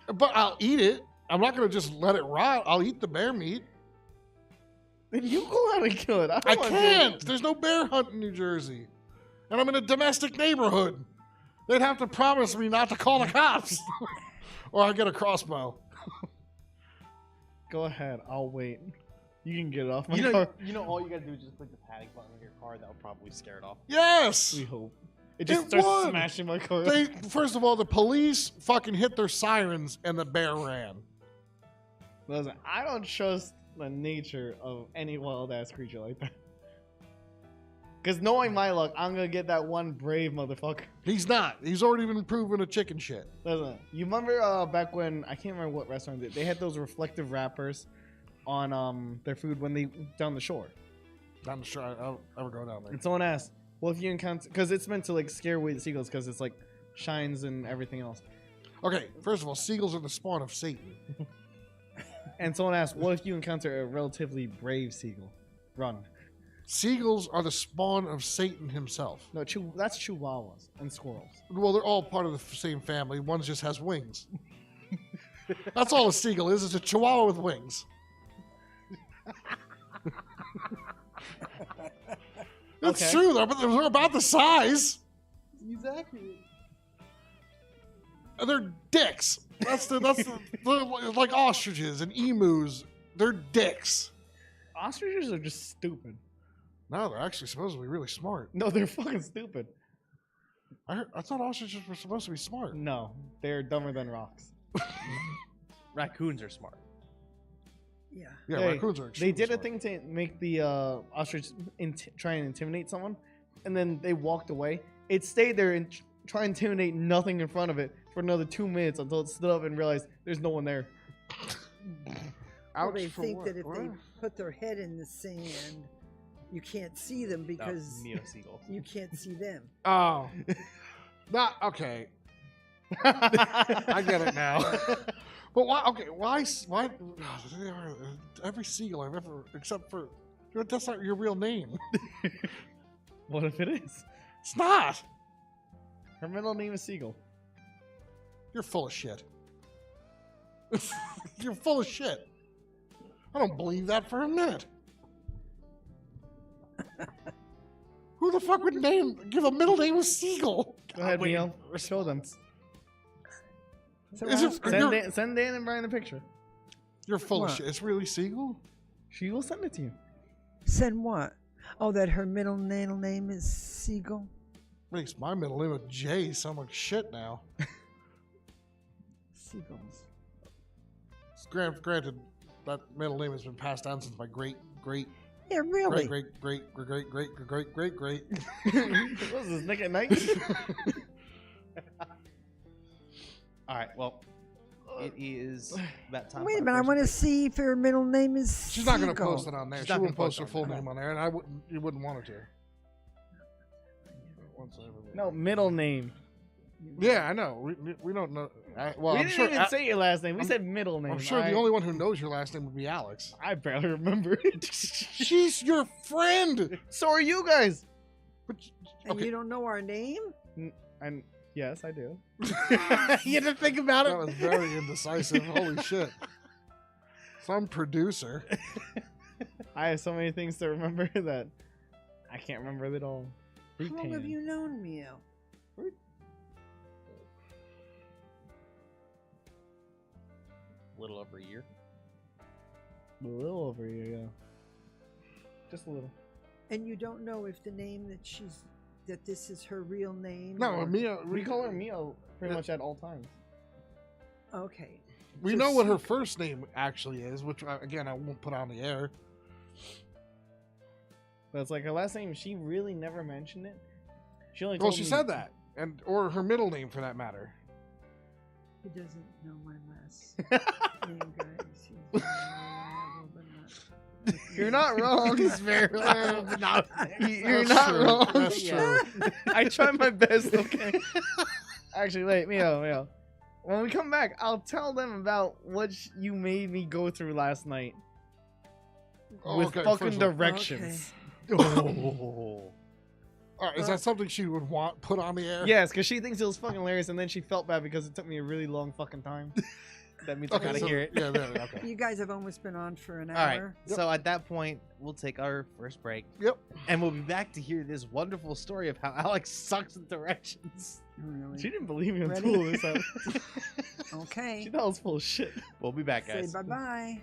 But I'll eat it. I'm not going to just let it rot. I'll eat the bear meat. Then you go out and kill it. I don't wanna do can't. it. There's no bear hunt in New Jersey. And I'm in a domestic neighborhood. They'd have to promise me not to call the cops. Or I get a crossbow. Go ahead. I'll wait. You can get it off my You know, car. all you gotta do is just click the panic button on your car. That'll probably scare it off. Yes. We hope. It just It starts would. smashing my car. They, first of all, the police fucking hit their sirens and the bear ran. Listen, I don't trust the nature of any wild ass creature like that. Because knowing my luck, I'm gonna get that one brave motherfucker. He's not. He's already been proven a chicken shit. Listen, you remember back when I can't remember what restaurant they had those reflective wrappers on their food when they down the shore. I'm sure I'll ever go down there. And someone asked, "Well, if you encounter," because it's meant to like scare away the seagulls because it's like shines and everything else. Okay, first of all, seagulls are the spawn of Satan. And someone asked, "What if you encounter a relatively brave seagull? Run." Seagulls are the spawn of Satan himself. No, that's chihuahuas and squirrels. Well, they're all part of the same family. One just has wings. That's all a seagull is. It's a chihuahua with wings. It's Okay. true, though, but they're about the size. Exactly. They're dicks. They're like ostriches and emus. They're dicks. Ostriches are just stupid. No, they're actually supposed to be really smart. No, they're fucking stupid. I thought ostriches were supposed to be smart. No, they're dumber than rocks. Raccoons are smart. Yeah. Yeah, Hey, raccoons are They extremely did a smart. thing to make the ostrich try and intimidate someone, and then they walked away. It stayed there and try and intimidate nothing in front of it for another 2 minutes until it stood up and realized there's no one there. Well, Ouch they for think what? that if they What? put their head in the sand, you can't see them because Neo seagulls. you can't see them. Oh. Not okay. I get it now. But why? Okay, why? Every seagull I've ever, except for, that's not your real name. What if it is? It's not. Her middle name is Seagull. You're full of shit. You're full of shit. I don't believe that for a minute. Who the fuck would give a middle name of Siegel? Go ahead, Neil. Show them. So Is it- ask her- You're- Send Dan and Brian the picture. You're full What? of shit. It's really Siegel? She will send it to you. send what? Oh, that her middle name is Siegel? Makes my middle name of J sound like shit now. Seagulls. Granted, that middle name has been passed down since my great. Yeah, really? Great. What was this, Nick at Night? All right. Well, it is that time. Wait for a minute, I our want to first break. see if her middle name is She's not gonna Siegel. post it on there. She's She not wouldn't gonna post her post full it on name on there, and you wouldn't want her to. No, middle name. Yeah, I know. We don't know. Well, we I'm didn't sure. even say your last name. We I'm- said middle name. I'm sure the only one who knows your last name would be Alex. I barely remember it. She's your friend. So are you guys. But, And okay, you don't know our name? And yes, I do. You had to think about that was very indecisive. Holy shit. Some producer. I have so many things to remember that I can't remember it all. How long have you known me, Al? A little over a year. A little over a year, yeah. Just a little. And you don't know if the name that this is her real name? No, or- Mia. We call her Mio pretty Yeah. much at all times. Okay. We So know what her Siegel- first name actually is, which again I won't put on the air. But it's like her last name, she really never mentioned it. She only Well, told she me- said that, or her middle name for that matter. He doesn't know my last name, guys. He's reliable, but not. You're not wrong. He's very reliable, but not. You're That's not true. wrong. That's Yeah. I try my best, okay? Actually, wait, Mio. When we come back, I'll tell them about what you made me go through last night. Oh, with okay, fucking first of all- directions. Oh. All right, is that something she would want put on the air? Yes, because she thinks it was fucking hilarious, and then she felt bad because it took me a really long fucking time. That means I Okay, gotta so, hear it. Yeah, there, okay. You guys have almost been on for an All right. hour. Yep. So at that point, we'll take our first break. Yep. And we'll be back to hear this wonderful story of how Alex sucks at directions. Really? She didn't believe me Ready? until this out. Okay. She thought I was full of shit. We'll be back, Say guys. bye-bye.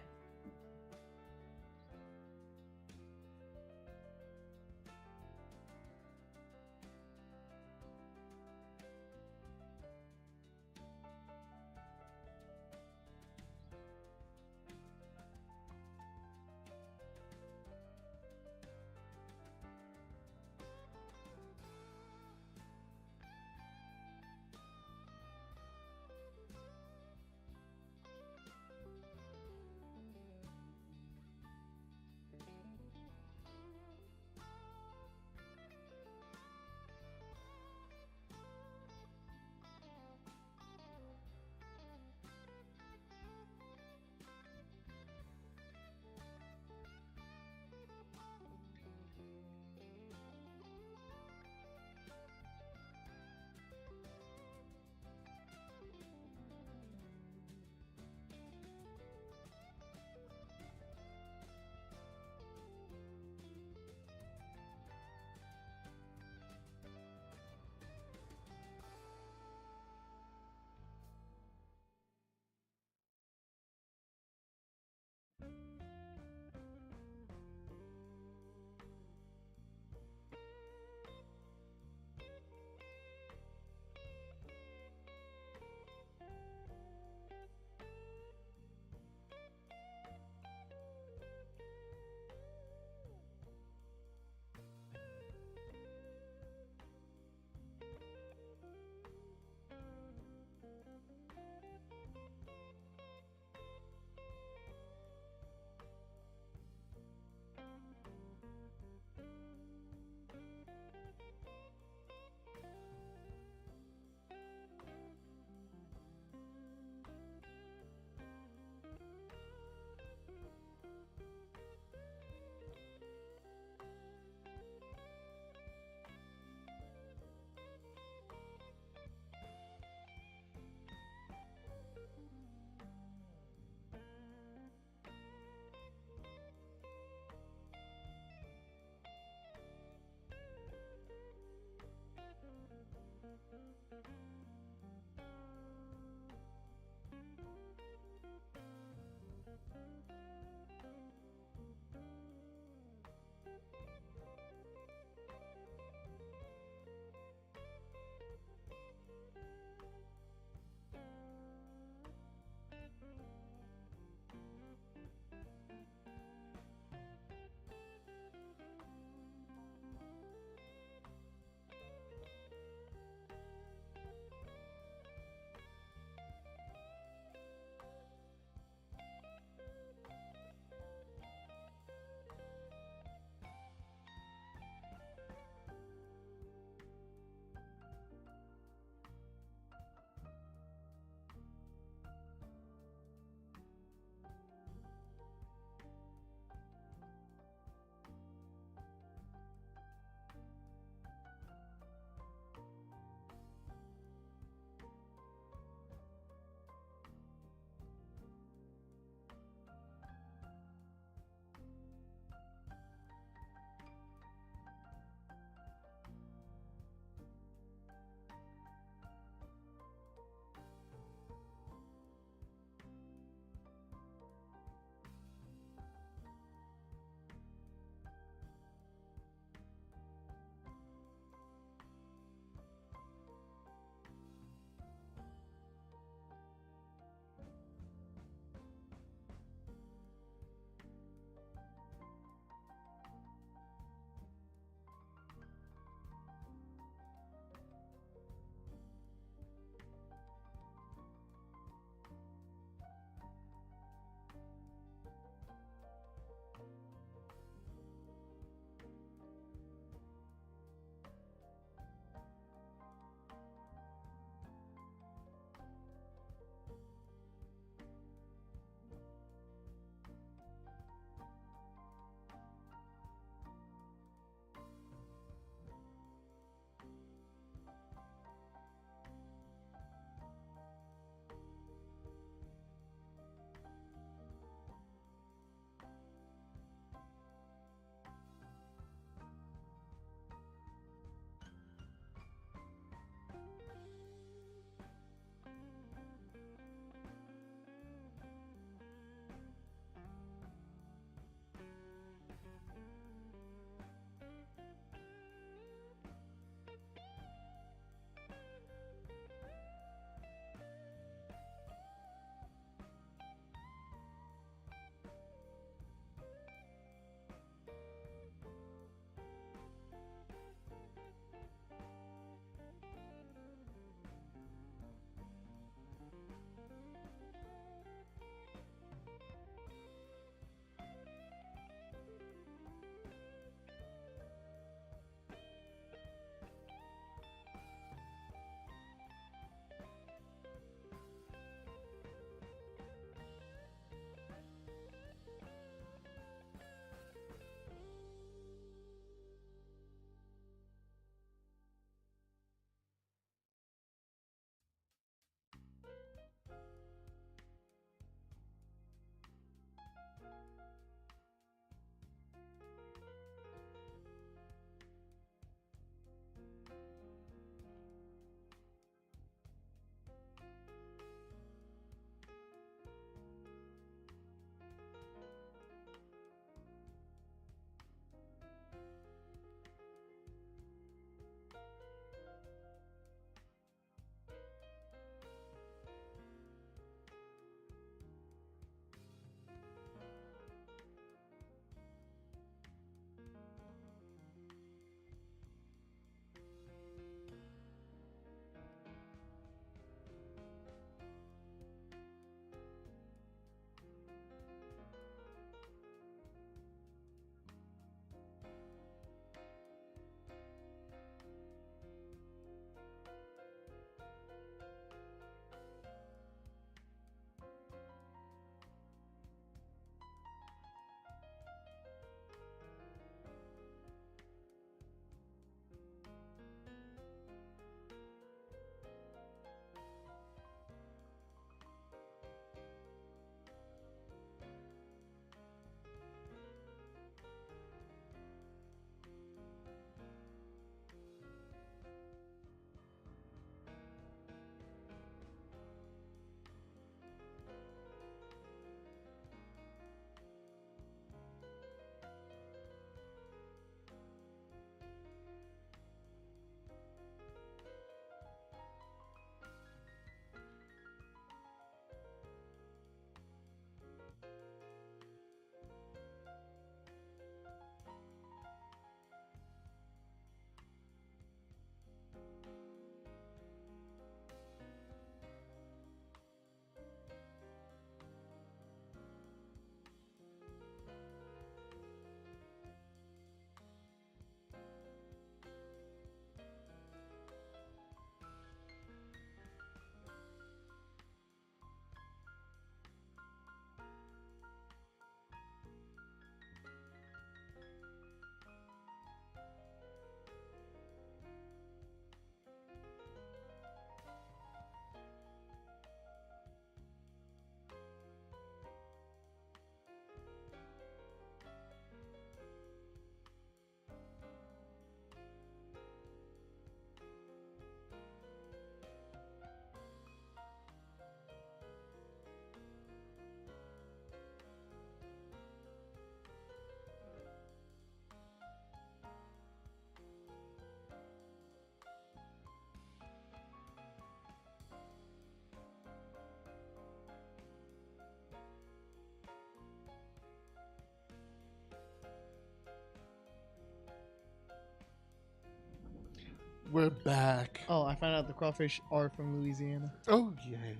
We're back. Oh, I found out the crawfish are from Louisiana. Oh, yay.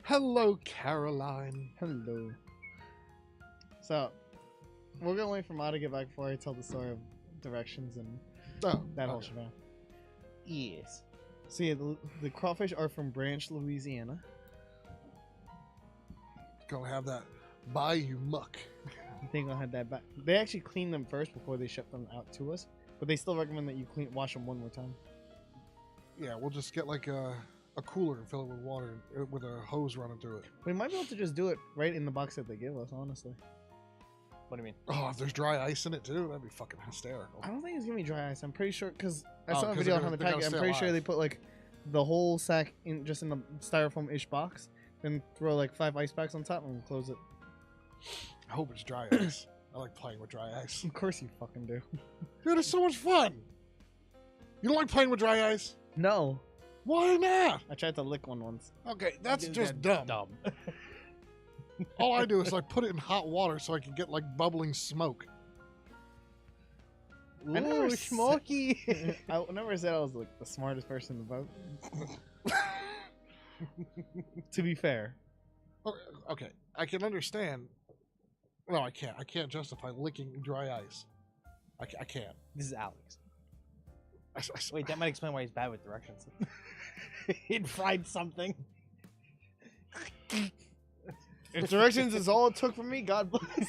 Hello, Caroline. Hello. So, we're gonna wait for Ma to get back before I tell the story of directions and Oh, that whole okay. shebang. Yes. So yeah, the crawfish are from Branch, Louisiana. Gonna have that bayou muck. They gonna have that back. They actually clean them first before they ship them out to us, but they still recommend that you wash them one more time. Yeah, we'll just get like a cooler and fill it with water with a hose running through it. We might be able to just do it right in the box that they give us, honestly. What do you mean? Oh, if there's dry ice in it too, that'd be fucking hysterical. I don't think it's gonna be dry ice. I'm pretty sure because I Oh, saw a 'cause video they're on the gonna packet. I'm stay pretty sure they alive. put like the whole sack in just in the styrofoam-ish box, then throw like 5 ice packs on top and close it. I hope it's dry ice. I like playing with dry ice. Of course you fucking do. Dude, it's so much fun. You don't like playing with dry ice? No, Why not? I tried to lick one once. Okay, that's Dude, just that's dumb. Dumb. All I do is like put it in hot water so I can get like bubbling smoke. I never Ooh, said- smoky. I never said I was like the smartest person in the boat. To be fair, Okay, I can understand. No, I can't. I can't justify licking dry ice. I can't. This is Alex. I, Wait, that might explain why he's bad with directions. He'd fried something. if directions is all it took from me, God bless.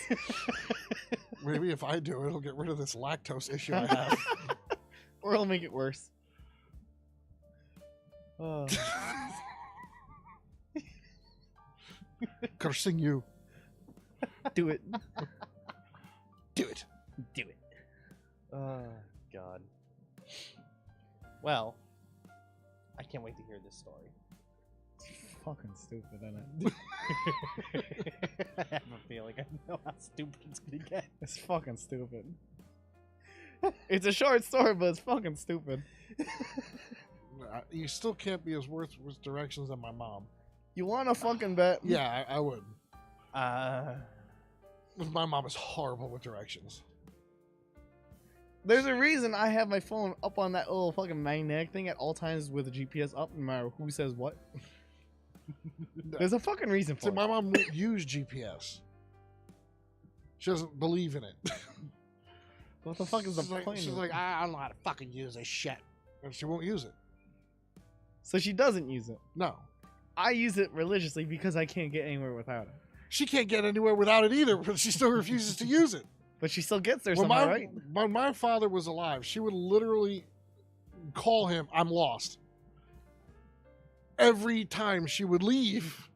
maybe if I do it, it'll get rid of this lactose issue I have. Or it'll make it worse. Oh. Cursing you. Do it. Do it. Do it. Oh, God. Well, I can't wait to hear this story. Fucking stupid, isn't it? I have a feeling I know how stupid it's gonna get. It's fucking stupid. It's a short story, but it's fucking stupid. You still can't be as worth with directions as my mom. You want a fucking bet? Yeah, I would. Uh, My mom is horrible with directions. There's a reason I have my phone up on that little fucking magnetic thing at all times with the GPS up, no matter who says what. There's a fucking reason for See, it. my mom won't use GPS. She doesn't believe in it. What the fuck is the She's like, point? she's of like, it? I don't know how to fucking use this shit. And she won't use it. So she doesn't use it. No. I use it religiously because I can't get anywhere without it. She can't get anywhere without it either, but she still refuses to use it. But she still gets there When somehow, my, right? when my father was alive, she would literally call him, I'm lost. Every time she would leave.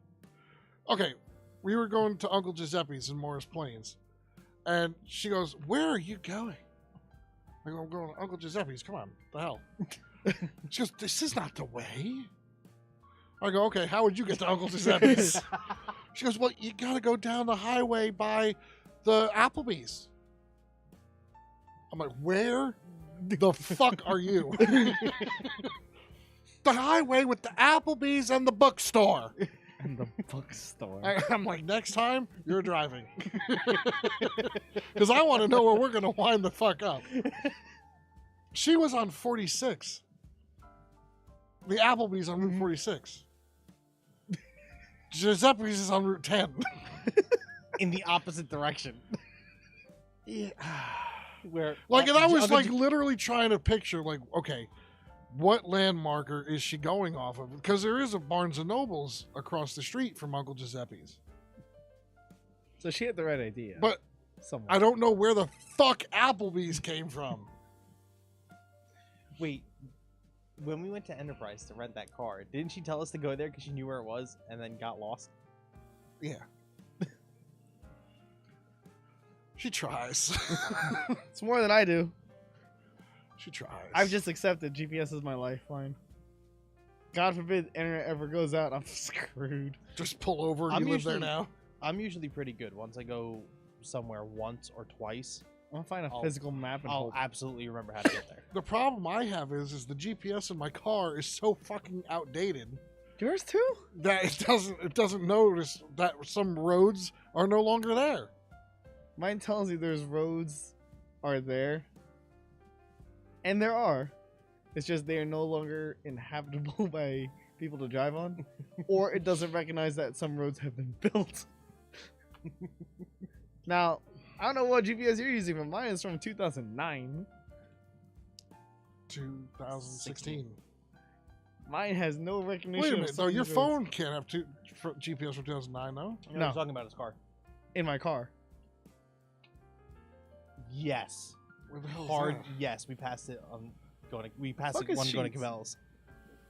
Okay, we were going to Uncle Giuseppe's in Morris Plains. And she goes, where are you going? I go, I'm going to Uncle Giuseppe's. Come on, what the hell? She goes, this is not the way. I go, okay, how would you get to Uncle Giuseppe's? She goes, well, you got to go down the highway by the Applebee's. I'm like, where the fuck are you? The highway with the Applebee's and the bookstore. In the bookstore. I'm like, next time you're driving. Because I want to know where we're going to wind the fuck up. She was on 46. The Applebee's on Route 46. Giuseppe's is on Route 10. in the opposite direction. Yeah. Where Like, and I was Uncle like literally trying to picture, like, okay, what landmarker is she going off of? Because there is a Barnes and Nobles across the street from Uncle Giuseppe's. So she had the right idea. But Somewhat. I don't know where the fuck Applebee's came from. Wait, when we went to Enterprise to rent that car, didn't she tell us to go there because she knew where it was and then got lost? Yeah. She tries. It's more than I do. She tries. I've just accepted GPS is my lifeline. God forbid internet ever goes out, I'm screwed. just pull over. I'm You live there usually- now. I'm usually pretty good. Once I go somewhere once or twice, I'm gonna find a I'll- physical map and I'll hope. absolutely remember how to get there. The problem I have is the GPS in my car is so fucking outdated Yours too? that it doesn't notice that some roads are no longer there. Mine tells you there's roads are there. And there are. It's just they are no longer inhabitable by people to drive on, or it doesn't recognize that some roads have been built. Now, I don't know what GPS you're using, but mine is from 2009. 2016. Mine has no recognition. Wait a of minute, some though. Your of these roads. phone can't have GPS from 2009, though. You know No. what I'm talking about his car. In my car. Yes. Where the hell is Hard. that? Yes, we passed it on going. We passed Fuck it is one going to Sheetz? Cabela's.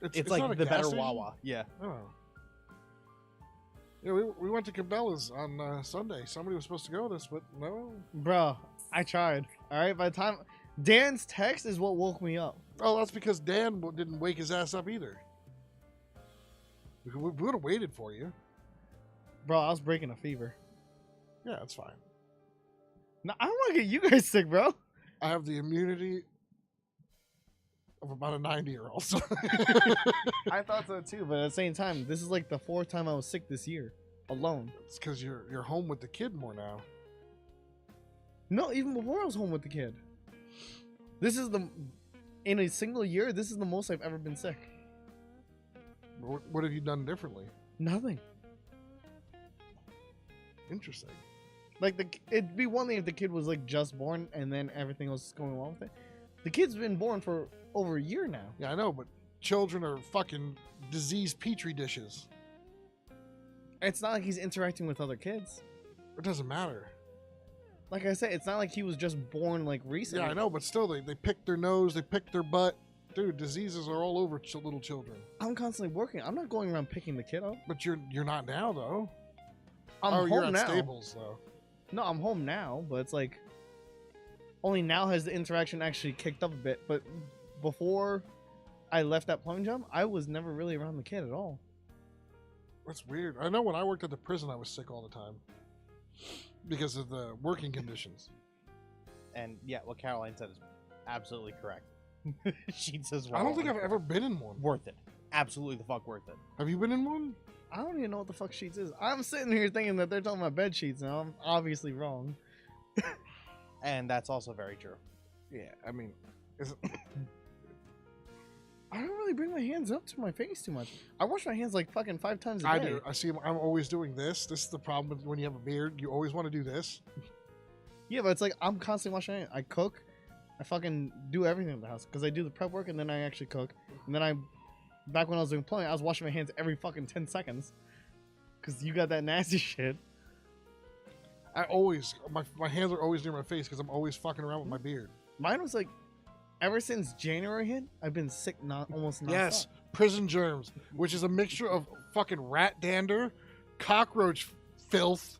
not It's like a the gas better station? Wawa. Yeah. Oh. Yeah, we went to Cabela's on Sunday. Somebody was supposed to go with us, but no. Bro, I tried. All right, by the time Dan's text is what woke me up. Oh, that's because Dan didn't wake his ass up either. We would have waited for you. Bro, I was breaking a fever. Yeah, that's fine. No, I don't want to get you guys sick, bro. I have the immunity of about a 90-year-old. So. I thought so too, but at the same time, this is like the 4th time I was sick this year, alone. It's because you're home with the kid more now. No, even before I was home with the kid. This is in a single year, this is the most I've ever been sick. What have you done differently? Nothing. Interesting. Like it'd be one thing if the kid was like just born and then everything was going along with it. The kid's been born for over a year now. Yeah, I know, but children are fucking disease petri dishes. It's not like he's interacting with other kids. It doesn't matter. Like I said, it's not like he was just born like recently. Yeah, I know, but still, they pick their nose, they pick their butt. Dude, diseases are all over little children. I'm constantly working. I'm not going around picking the kid up. But you're not now, though. I'm you're home at now. Stables, though. No, I'm home now, but it's like only now has the interaction actually kicked up a bit. But before I left that plumbing job, I was never really around the kid at all. That's weird. I know when I worked at the prison, I was sick all the time because of the working conditions. And yeah, what Caroline said is absolutely correct. She says, I don't think I've ever been in one. worth it. Absolutely the fuck worth it. Have you been in one? I don't even know what the fuck sheets is. I'm sitting here thinking that they're talking about bed sheets, and I'm obviously wrong. And that's also very true. Yeah, I mean, I don't really bring my hands up to my face too much. I wash my hands like fucking 5 times a day. I do. I see. I'm always doing this. This is the problem with when you have a beard. You always want to do this. Yeah, but it's like I'm constantly washing my hands. I cook. I fucking do everything in the house because I do the prep work and then I actually cook. And then back when I was doing plumbing, I was washing my hands every fucking 10 seconds because you got that nasty shit. I always my hands are always near my face because I'm always fucking around with my beard. Mine was like, ever since January hit, I've been sick almost nonstop. Yes, prison germs, which is a mixture of fucking rat dander, cockroach filth,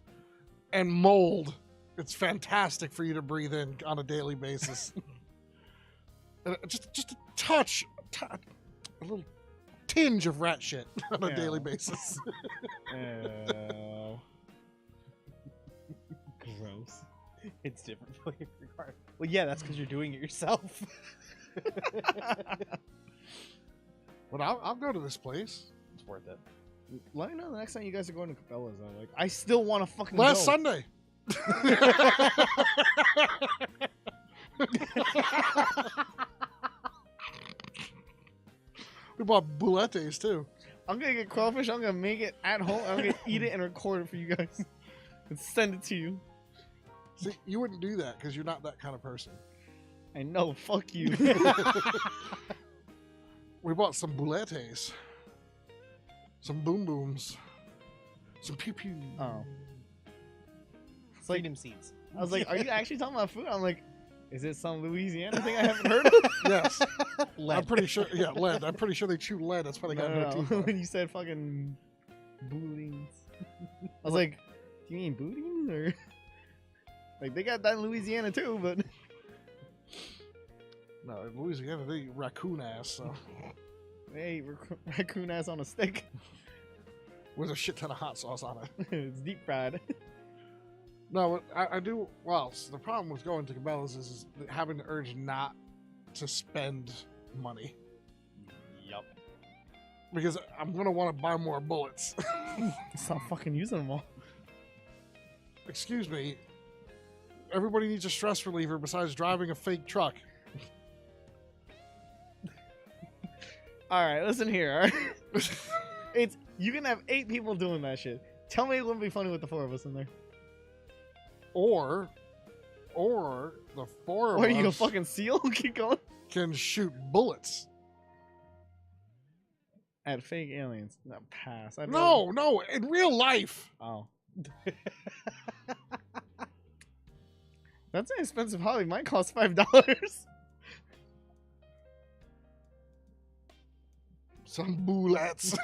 and mold. It's fantastic for you to breathe in on a daily basis. just a touch, a little tinge of rat shit on a Yeah. daily basis. Gross. It's different for you. Well, yeah, that's because you're doing it yourself. But I'll go to this place. It's worth it. Let me know the next time you guys are going to Cabela's. Like, I still want to fucking Last go. Sunday. We bought boulettes too. I'm gonna get crawfish. I'm gonna make it at home. I'm gonna eat it and record it for you guys and send it to you. See, you wouldn't do that because you're not that kind of person. I know. Fuck you. We bought some boulettes, some boom booms, some pew pew. Oh. It's like, Freedom seeds. I was like, are you actually talking about food? I'm like, is it some Louisiana thing I haven't heard of? Yes, Lead. I'm pretty sure. Yeah, lead. I'm pretty sure they chew lead. That's why they got no teeth. When you said fucking bootings, I was like, do you mean booting or like they got that in Louisiana too? But No, in Louisiana they eat raccoon ass. So hey, raccoon ass on a stick. with a shit ton of hot sauce on it. It's deep fried. No, but I do. Well, so the problem with going to Cabela's is having the urge not to spend money Yup. because I'm gonna want to buy more bullets. Stop fucking using them all. Excuse me. Everybody needs a stress reliever besides driving a fake truck. All right, listen here. All right? It's you can have 8 people doing that shit. Tell me it wouldn't be funny with the 4 of us in there. Or the 4 of Or you a us fucking seal? Keep going. can shoot bullets. At fake aliens. No, pass. I'd No, in real life. rather- Oh. That's an expensive hobby. Mine costs $5. Some bullets.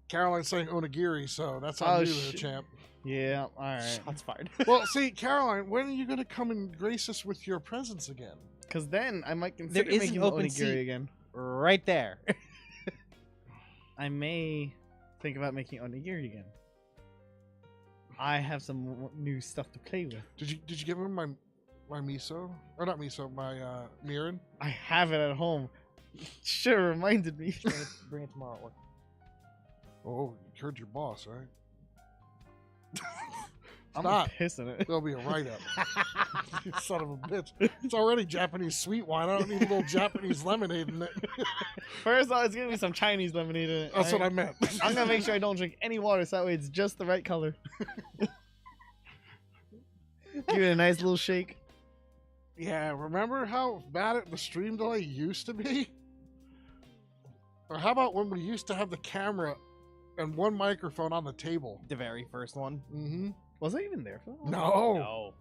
Caroline's saying onigiri, so that's on Oh, you there, shit. champ. Yeah, all right. Shots fired. Well, see, Caroline, when are you going to come and grace us with your presence again? Because then I might consider is an making open onigiri seat. again. Right there. I may think about making onigiri again. I have some new stuff to play with. Did you give him my miso? Or not miso, my mirin? I have it at home. Should have reminded me. Bring it tomorrow at work. Oh, you heard your boss, right? I'm Stop. pissing it. There'll be a write-up. You son of a bitch. It's already Japanese sweet wine. I don't need a little Japanese lemonade in it. First off, it's gonna be some Chinese lemonade in it. That's what I meant. I'm gonna make sure I don't drink any water so that way it's just the right color. Give it a nice little shake. Yeah, remember how bad the stream delay used to be? Or how about when we used to have the camera and one microphone on the table? The very first one. Mm-hmm. Was I even there for that one? No. No.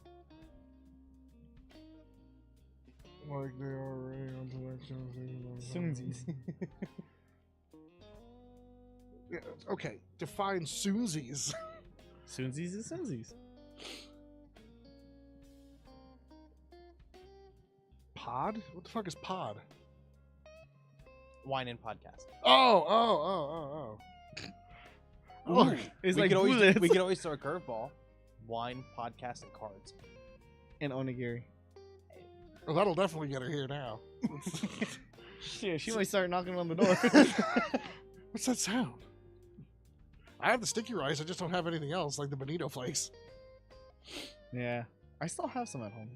Like they are already on Soonsies. Yeah, okay, define Soonsies. Soonsies is Soonsies. Pod? What the fuck is pod? Wine and podcast. Oh. Oh, it's we like could always bullets. we could always throw a curveball. Wine, podcast, and cards. and onigiri. Oh, that'll definitely get her here now. Shit, she might start knocking on the door. What's that sound? I have the sticky rice, I just don't have anything else, like the bonito flakes. Yeah, I still have some at home.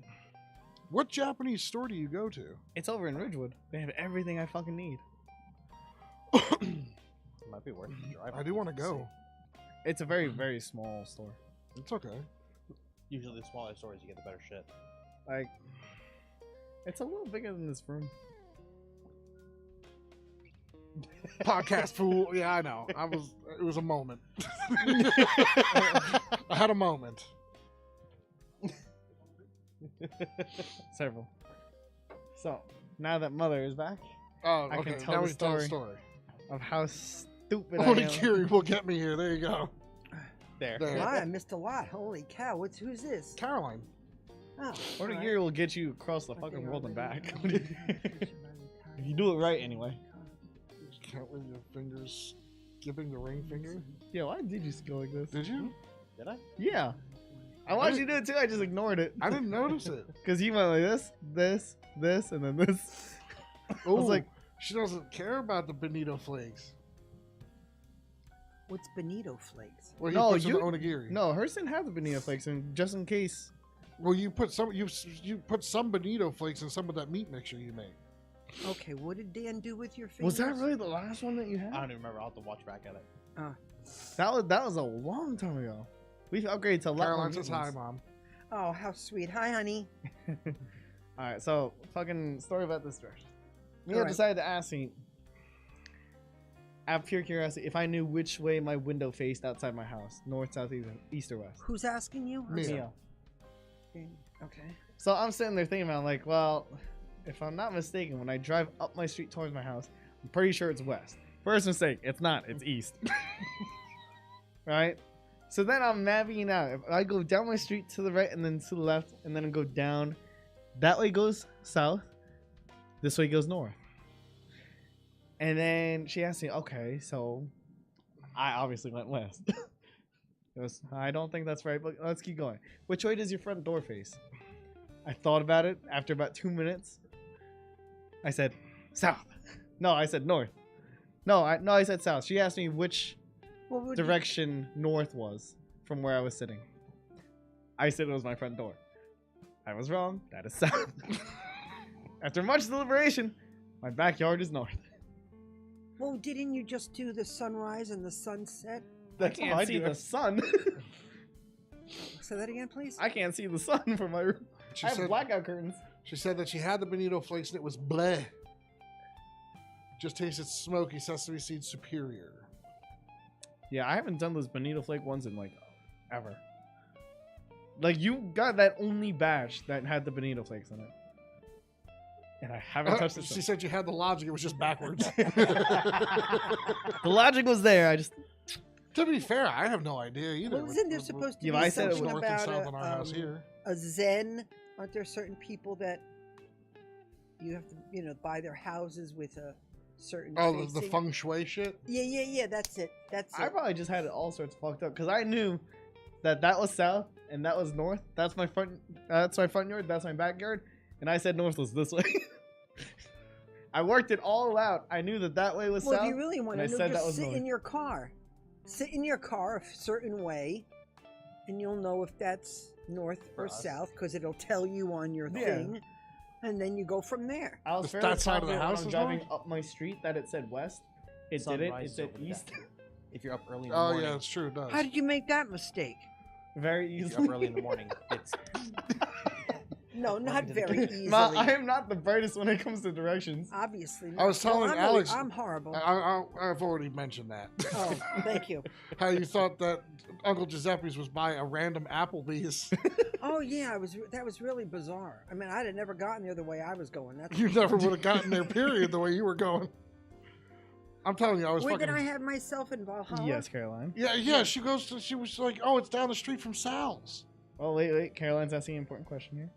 What Japanese store do you go to? It's over in Ridgewood. They have everything I fucking need. Might be worth a drive. I do want to go. It's a very, very small store. It's okay. Usually, the smaller stores you get the better shit. Like, it's a little bigger than this room. Podcast fool. Yeah, I know. It was a moment. I had a moment. Several. So, now that Mother is back, Oh, I okay. can tell now the we tell the story. story. of how stupid I am. Onigiri will get me here. There you go. There. There. Wow, I missed a lot. Holy cow! Who's this? Caroline. Oh, Onigiri will get you across the fucking world and back. If If you do it right, anyway. Count with your fingers, skipping the ring finger. Yeah, why did you go like this? Did you? Did I? Yeah. I watched you do it too, I just ignored it. I didn't notice it. Because you went like this, and then this. Oh, was like- she doesn't care about the bonito flakes. What's bonito flakes? Well, No, puts in you- the onigiri. No, hers didn't have the bonito flakes, and just in case. Well, you put some bonito flakes in some of that meat mixture you made. Okay, what did Dan do with your fingers? Was that really the last one that you I had? don't even remember. I'll have to watch back at it. That was a long time ago. We've upgraded to a lot more Caroline says hi, mutants. Mom. Oh, how sweet. Hi, honey. Alright, so fucking story about this direction. Mia Alright. decided to ask me, out of pure curiosity, if I knew which way my window faced outside my house, north, south, east, or west. Who's asking you? Me. Mia. Okay. So I'm sitting there thinking about, like, well, if I'm not mistaken, when I drive up my street towards my house, I'm pretty sure it's west. First mistake, it's not, it's east. Right? So then I'm mapping it out. If I go down my street to the right and then to the left, and then go down, that way goes south, this way goes north. And then she asked me, okay, so I obviously went west. It was, I don't think that's right, but let's keep going. Which way does your front door face? I thought about it after about 2 minutes. I said, south. No, I said north. No, I said south. She asked me which What would direction north was from where I was sitting. I said it was my front door. I was wrong. That is south. After much deliberation, My backyard is north. Well, didn't you just do the sunrise and the sunset? I can't see the sun. Say that again, please. I can't see the sun from my room. She I have said, blackout curtains. she said that she had the bonito flakes and it was bleh. Just tasted smoky sesame seed superior. Yeah, I haven't done those bonito flake ones in like ever. Like you got that only batch that had the bonito flakes in it, and I haven't touched it. She since. said you had the logic, it was just backwards. The logic was there. I just To be fair, I have no idea either. Well, isn't there supposed to Yeah, be but I said it something north and about south in our house here. a Zen? Aren't there certain people that you have to, buy their houses with a certain Oh, the facing? feng shui shit? Yeah, that's it. That's I it. probably just had it all sorts of fucked up because I knew that was south and that was north. That's my front. That's my front yard. That's my backyard. And I said north was this way. I worked it all out. I knew that way was Well, south. if you really want to and I know, said that just was sit north. in your car. Sit in your car a certain way, and you'll know if that's north or us. south because it'll tell you on your Yeah. thing, and then you go from there. I was If fairly that side of the confident when house I'm is driving north? up my street that it said west. It Sun didn't. It rises said over the east. back. If you're up early in the Oh, morning, yeah, it's true. It does. How did you make that mistake? Very if easily. you're up early in the morning, it's No, not into the very kitchen. easily. Ma, I am not the brightest when it comes to directions. Obviously. I was not. telling I'm Alex- I'm horrible. I've already mentioned that. Oh, thank you. How you thought that Uncle Giuseppe's was by a random Applebee's. Oh yeah, that was really bizarre. I mean, I'd have never gotten there the way I was going. That's You never would have gotten there, period, the way you were going. I'm telling you, I was Where fucking... did I have myself in Valhalla? Yes, Caroline. Yeah, she was like, oh, it's down the street from Sal's. Oh, wait. Caroline's asking an important question here.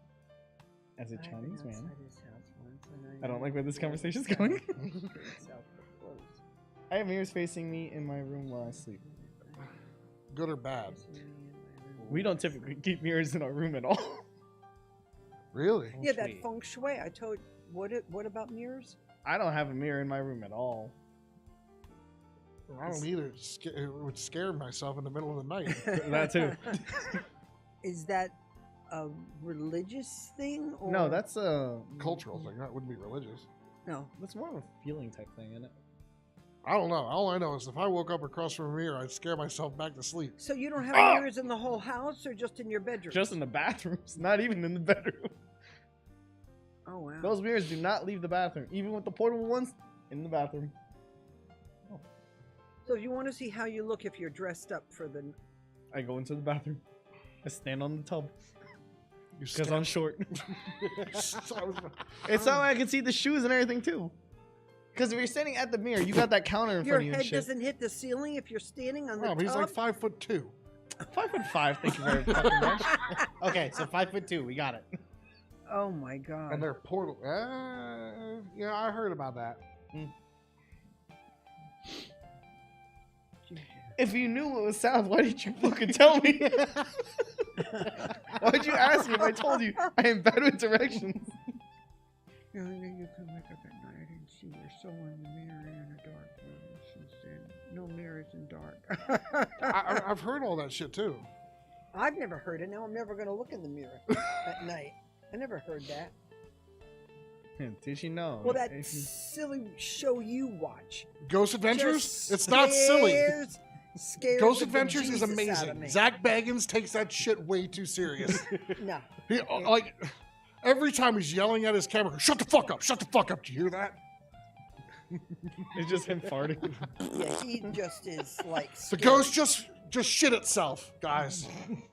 As a I've been Chinese man, outside his house once, and I don't like where this know conversation's that going. itself closed. I have mirrors facing me in my room while I sleep. Good or bad? We don't typically keep mirrors in our room at all. Really? Yeah, that Sweet. feng shui. I told. What about mirrors? I don't have a mirror in my room at all. I don't either. It would scare myself in the middle of the night. That too. Is that a religious thing? Or No, that's a Cultural thing. That wouldn't be religious. no. That's more of a feeling type thing, isn't it? I don't know. All I know is if I woke up across from a mirror, I'd scare myself back to sleep. So you don't have Ah! mirrors in the whole house, or just in your bedroom? Just in the bathrooms, not even in the bedroom. Oh wow. Those mirrors do not leave the bathroom, even with the portable ones in the bathroom. So if you want to see how you look if you're dressed up for the. I go into the bathroom. I stand on the tub You because I'm short. scare- It's how I can see the shoes and everything too. Because if you're standing at the mirror, you got that counter in Your front of you and head shit. doesn't hit the ceiling if you're standing on the Oh, tub. but he's like 5'2". 5'5". Thank you very fucking much. okay. So 5'2", we got it. Oh my god. And they're portal. Yeah, I heard about that. If you knew it was south, why didn't you fucking tell me? Why'd you ask me if I told you I am bad with directions? You know, then you come wake up at night and see yourself in the mirror in a dark room. She said, "No mirrors in dark." I've heard all that shit too. I've never heard it. Now I'm never going to look in the mirror at night. I never heard that. Did she know? Well, that If you- silly show you watch. Ghost Adventures? just It's not silly. Scares Ghost the Adventures is bejesus out of amazing. me. Zach Baggins takes that shit way too serious. No. He, like, every time he's yelling at his camera, shut the fuck up, shut the fuck up. Do you hear that? It's just him farting. Yeah, he just is like. The Scary. ghost just shit itself, guys.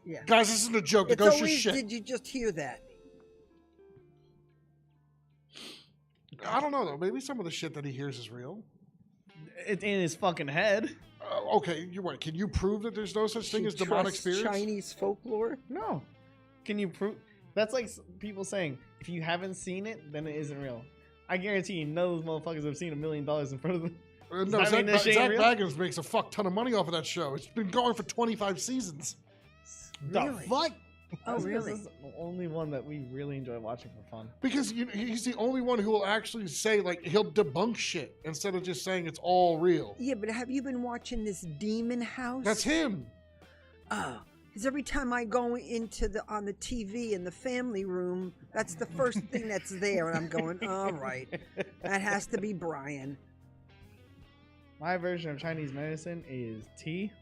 Yeah. Guys, this isn't a joke. The It's ghost always. just shit. Did you just hear that? I don't know, though. Maybe some of the shit that he hears is real. It's in his fucking head. Okay, you're right. Can you prove that there's no such thing She as demonic trusts spirits? Chinese folklore. No. Can you prove? That's like people saying, if you haven't seen it, then it isn't real. I guarantee you, none of those motherfuckers have seen $1 million in front of them. No, Does that Zach, mean this shit ain't Zach real? Baggins makes a fuck ton of money off of that show. It's been going for 25 seasons. The Really? fuck? Oh, That's 'cause really? This is the only one that we really enjoy watching for fun. Because he's the only one who will actually say, like, he'll debunk shit instead of just saying it's all real. Yeah, but have you been watching this Demon House? That's him. Oh, Because every time I go into on the TV in the family room, that's the first thing that's there, and I'm going, all right, that has to be Brian. My version of Chinese medicine is tea,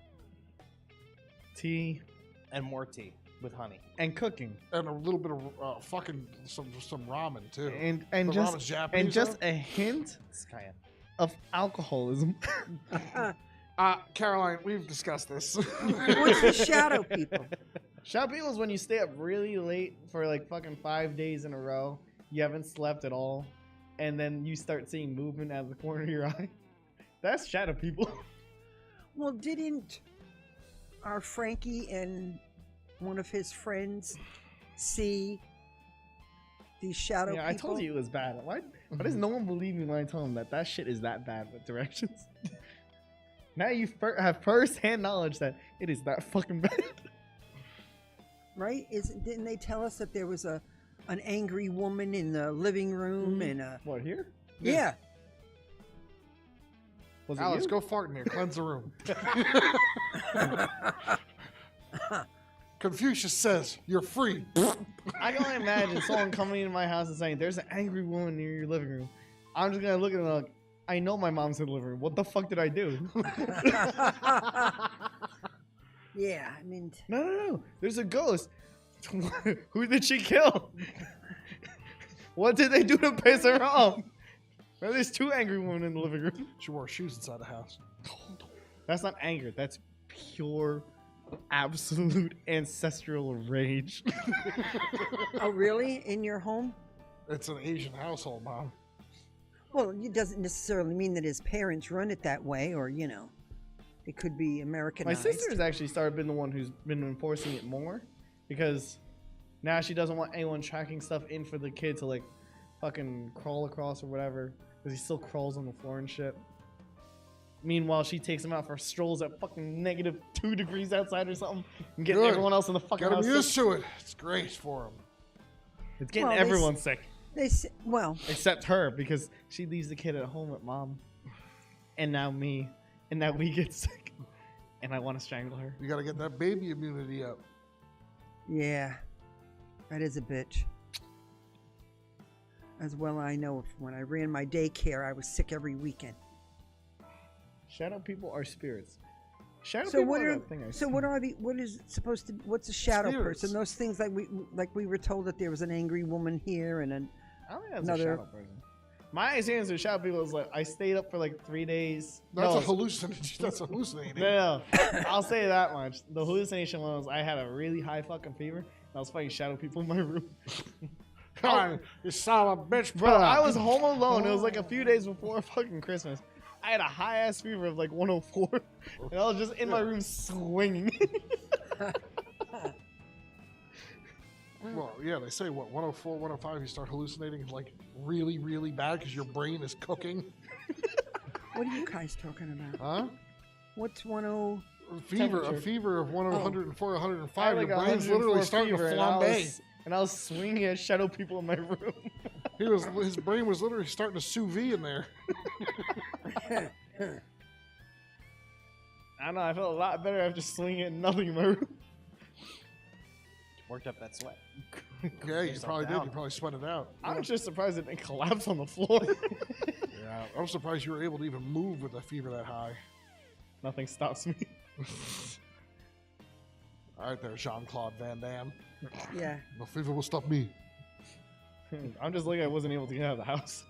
And more tea with honey. and cooking, And a little bit of fucking some ramen too. and The just ramen's Japanese, and just though? a hint It's Cayenne. of alcoholism. Caroline, we've discussed this. What's the shadow people? Shadow people is when you stay up really late for like fucking 5 days in a row. You haven't slept at all, and then you start seeing movement out of the corner of your eye. That's shadow people. Well, didn't our Frankie and one of his friends see these shadow Yeah, people? I told you it was bad. Why does no one believe me when I tell them that shit is that bad with directions? Now you have first-hand knowledge that it is that fucking bad. Right? Didn't they tell us that there was an angry woman in the living room and a What, here? yeah. Was it Alex, you? go fart in here. Cleanse the room. Confucius says you're free. I can only imagine someone coming into my house and saying, "There's an angry woman near your living room." I'm just gonna look at them like, "I know my mom's in the living room. What the fuck did I do?" Yeah, I mean, No. There's a ghost. Who did she kill? What did they do to piss her off? Well, there's 2 angry women in the living room. She wore shoes inside the house. That's not anger. That's pure, absolute ancestral rage. oh really? In your home? It's an Asian household, Mom. Well, it doesn't necessarily mean that his parents run it that way, or it could be My Americanized. sister's actually been the one who's been enforcing it more, because now she doesn't want anyone tracking stuff in for the kid to like fucking crawl across or whatever, because he still crawls on the floor and shit. Meanwhile, she takes him out for strolls at fucking -2 degrees outside or something, and getting Good. everyone else in the fucking Got him house used sick. to it. It's great for him. It's getting Well, they everyone sick, Well, except her, because she leaves the kid at home with mom, and now me, and now we get sick, and I want to strangle her. You got to get that baby immunity up. yeah, that is a bitch. As well, I know when I ran my daycare, I was sick every weekend. Shadow people are spirits. Shadow So people what are are that thing I so see. what are the what is it supposed to? What's a shadow Spirits. person? Those things like we were told that there was an angry woman here and an I don't think that's another- a shadow person. My experience with shadow people is like I stayed up for like 3 days. That's no, a hallucination. That's hallucinating. no. I'll say that much. The hallucination one was I had a really high fucking fever. And I was fighting shadow people in my room. Come on, you son of a bitch. Bro, I was home alone. It was like a few days before fucking Christmas. I had a high ass fever of like 104, and I was just in my room swinging. Well, yeah, they say what 104, 105. You start hallucinating like really, really bad because your brain is cooking. what are you guys talking about? Huh? What's 10? Fever, a Temperature. fever of 104, I 105. had like Your brain's 104 literally starting to fever, flambe. and I was swinging at shadow people in my room. His brain was literally starting to sous vide in there. I don't know. I felt a lot better after swinging at nothing in my room. Worked up that sweat. Yeah, you Yourself probably did. down. You probably sweated out. I'm just surprised it didn't collapse on the floor. Yeah, I'm surprised you were able to even move with a fever that high. Nothing stops me. All right, there, Jean-Claude Van Damme. Yeah. No fever will stop me. I'm just lucky I wasn't able to get out of the house.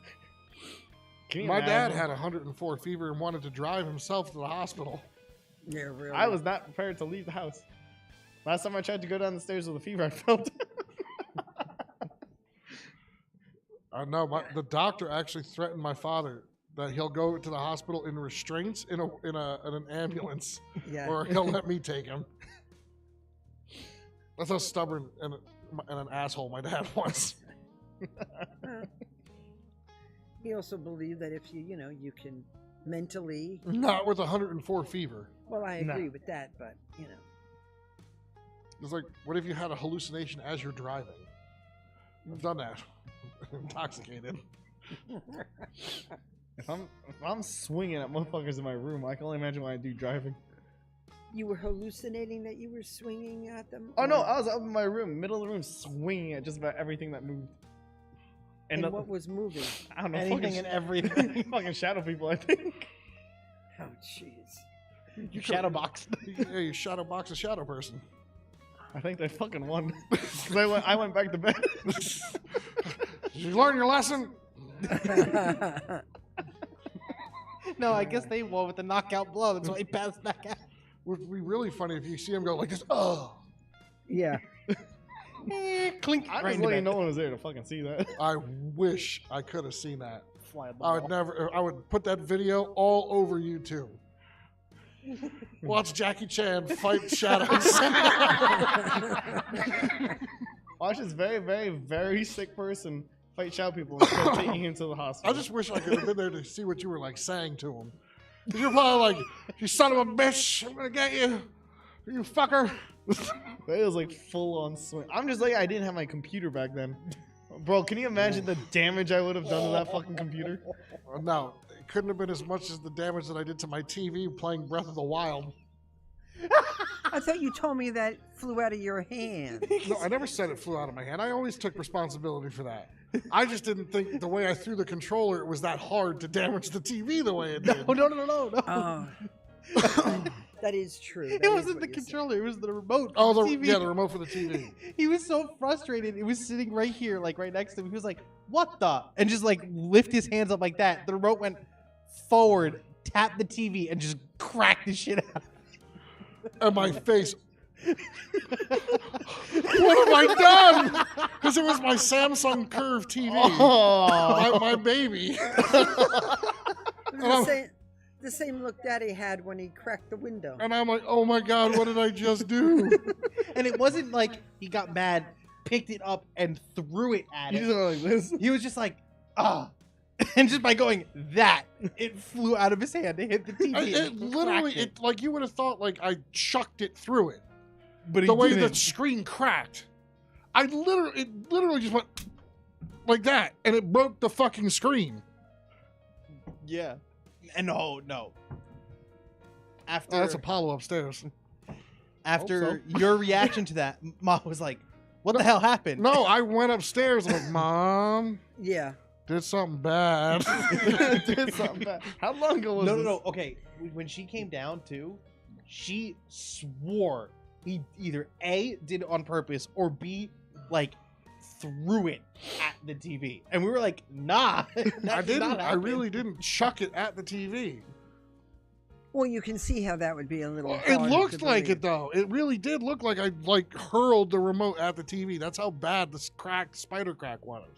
Can you My dad imagine? had 104 fever and wanted to drive himself to the hospital. Yeah, really. I was not prepared to leave the house. Last time I tried to go down the stairs with a fever, I felt. I know. The doctor actually threatened my father that he'll go to the hospital in restraints in an ambulance, Yeah. or he'll let me take him. That's how stubborn and an asshole my dad was. He also believed that if you can mentally. Not with 104 fever. Well, I No. agree with that, but It's like, what if you had a hallucination as you're driving? I've done that. Intoxicated. If I'm swinging at motherfuckers in my room, I can only imagine what I do driving. You were hallucinating that you were swinging at them? Oh no, or- I was up in my room, middle of the room, swinging at just about everything that moved. And the- what was moving? I don't know, Anything fucking, and everything. fucking shadow people, I think. Oh, jeez. You shadow box. Yeah, you shadow box a shadow person. I think they fucking won. 'Cause I went back to bed. Did you learn your lesson? No, I guess they won with the knockout blow. That's why he passed back out. Would be really funny if you see him go like this. Oh, Yeah. Clink. I Right just into letting bed. no one was there to fucking see that. I wish I could have seen that. Fly on the I would wall. never. I would put that video all over YouTube. Watch Jackie Chan fight shadows. Watch this very, very, very sick person fight shadow people instead of taking him to the hospital. I just wish I could have been there to see what you were like saying to him. You're probably like, "You son of a bitch! I'm gonna get you, you fucker!" It was like full on swing. I'm just like, I didn't have my computer back then. Bro, can you imagine the damage I would have done to that fucking computer? No, it couldn't have been as much as the damage that I did to my TV playing Breath of the Wild. I thought you told me that flew out of your hand. No, I never said it flew out of my hand. I always took responsibility for that. I just didn't think the way I threw the controller, it was that hard to damage the TV the way it did. No. Oh. That is true. That It is wasn't what the you said. controller. It was the remote. Oh, for the TV. yeah, the remote for the TV. He was so frustrated. It was sitting right here, like right next to him. He was like, "What the?" And just like lift his hands up like that. The remote went forward, tapped the TV, and just cracked the shit out. And my face. What have I done? Because it was my Samsung Curve TV, Oh, my baby. The same look Daddy had when he cracked the window. And I'm like, oh my God, what did I just do? And it wasn't like he got mad, picked it up, and threw it at you it. just went like this. He was just like, ah. And just by going that, it flew out of his hand to hit the TV. It and literally, cracked it like you would have thought like I chucked it through it. But The way the screen cracked. It literally just went like that, and it broke the fucking screen. Yeah. And no. After Oh, that's Apollo upstairs. after your reaction to that, Mom was like, "What the hell happened?" No, I went upstairs and like, Mom, Yeah. did something bad. Did something bad. How long ago was this? No. Okay, when she came down too, she swore he either A, did it on purpose, or B, like threw it at the TV, and we were like, "Nah, that I did not didn't. I happen." really didn't chuck it at the TV. Well, you can see how that would be a little. It hard looked to like believe. it though. It really did look like I like hurled the remote at the TV. That's how bad this cracked spider crack was.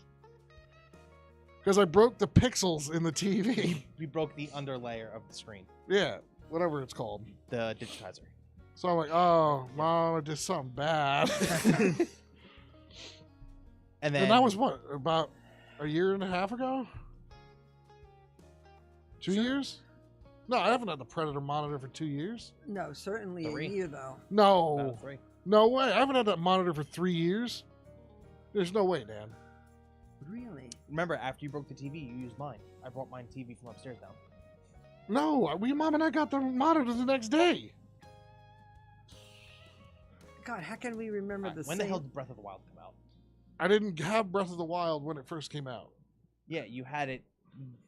Because I broke the pixels in the TV. We broke the underlayer of the screen, Yeah, whatever it's called. the digitizer. So I'm like, oh, Mom, I did something bad. And then And that was what, about a year and a half ago? 2 years? No, I haven't had the Predator monitor for 2 years. No, certainly 3. a year though. No, 3. no way. I haven't had that monitor for 3 years. There's no way, Dan. Really? Remember, after you broke the TV, you used mine. I brought mine TV from upstairs now. No, Mom and I got the monitor the next day. God, how can we remember Alright, the when same? the hell did Breath of the Wild come out? I didn't have Breath of the Wild when it first came out. Yeah, you had it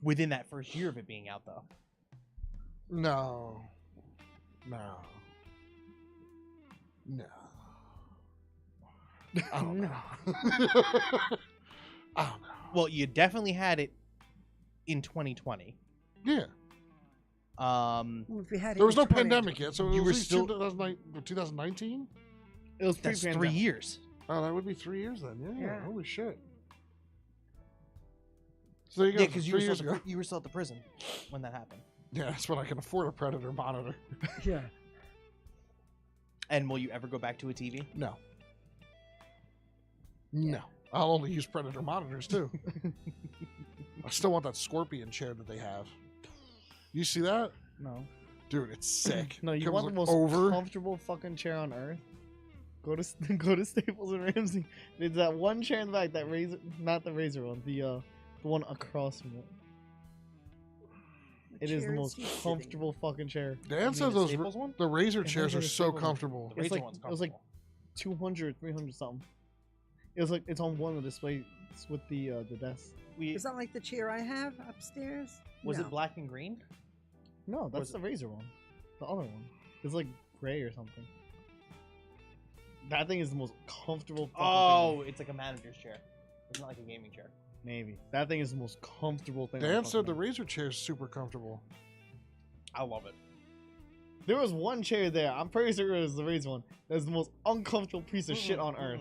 within that first year of it being out, though. No. No. No. I don't know. I don't know. Well, you definitely had it in 2020. Yeah. Um, Well, if we had it There was in no 20 pandemic yet, so it You was were at least still- 2019? It was that's 3 pre-pandemic. years. Oh, that would be 3 years then. Yeah. Yeah. Holy shit. So there you go. Yeah, because 3 years ago. you were still at the prison when that happened. Yeah, that's when I can afford a Predator monitor. Yeah. And will you ever go back to a TV? No. No. I'll only use Predator monitors too. I still want that Scorpion chair that they have. You see that? No. Dude, it's sick. No, you Comes want the with most over. comfortable fucking chair on earth? Go to go to Staples and Ramsey. There's that one chair in the back, that razor, not the razor one, the one across from it. It is the chair most is he sitting in? comfortable fucking chair. Dan says the those Staples one? the razor It chairs has are like a so Staples one. comfortable. The Razor like- one's it was like comfortable. 200, 300 something. It was like it's on one of the displays with the desk. Is that like the chair I have upstairs? Was No. it black and green? No, Was that's it- the razor one. The other one. It's like gray or something. That thing is the most comfortable. Fucking Oh, thing. it's like a manager's chair. It's not like a gaming chair. Maybe that thing is the most comfortable thing. Dan I've said the fucking razor chair is super comfortable. I love it. had. There was one chair there. I'm pretty sure it was the razor one. That's the most uncomfortable piece of shit on earth.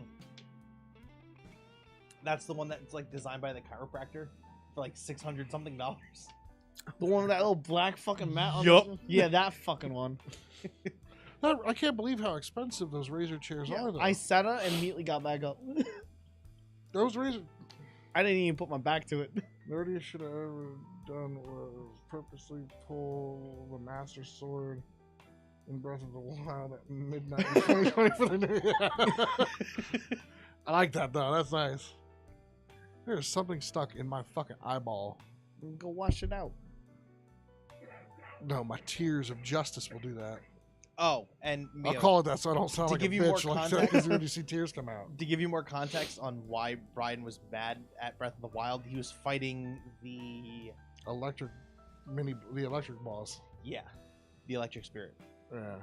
That's the one that's like designed by the chiropractor for like $600 something. The one with that little black fucking mat on. Yup. the- Yeah, that fucking one. I can't believe how expensive those razor chairs Yeah, are. Though. I sat on it and immediately got back up. Those razor. I didn't even put my back to it. The dirtiest shit I ever done was purposely pull the Master Sword in Breath of the Wild at midnight in 2020 for the new year. I like that though. That's nice. There's something stuck in my fucking eyeball. Go wash it out. No, my tears of justice will do that. Oh, and I'll Mio, call it that so I don't sound To like give a you more bitch like that context- because when you see tears come out. to give you more context on why Brian was bad at Breath of the Wild, he was fighting the The electric boss. the electric spirit. Yeah.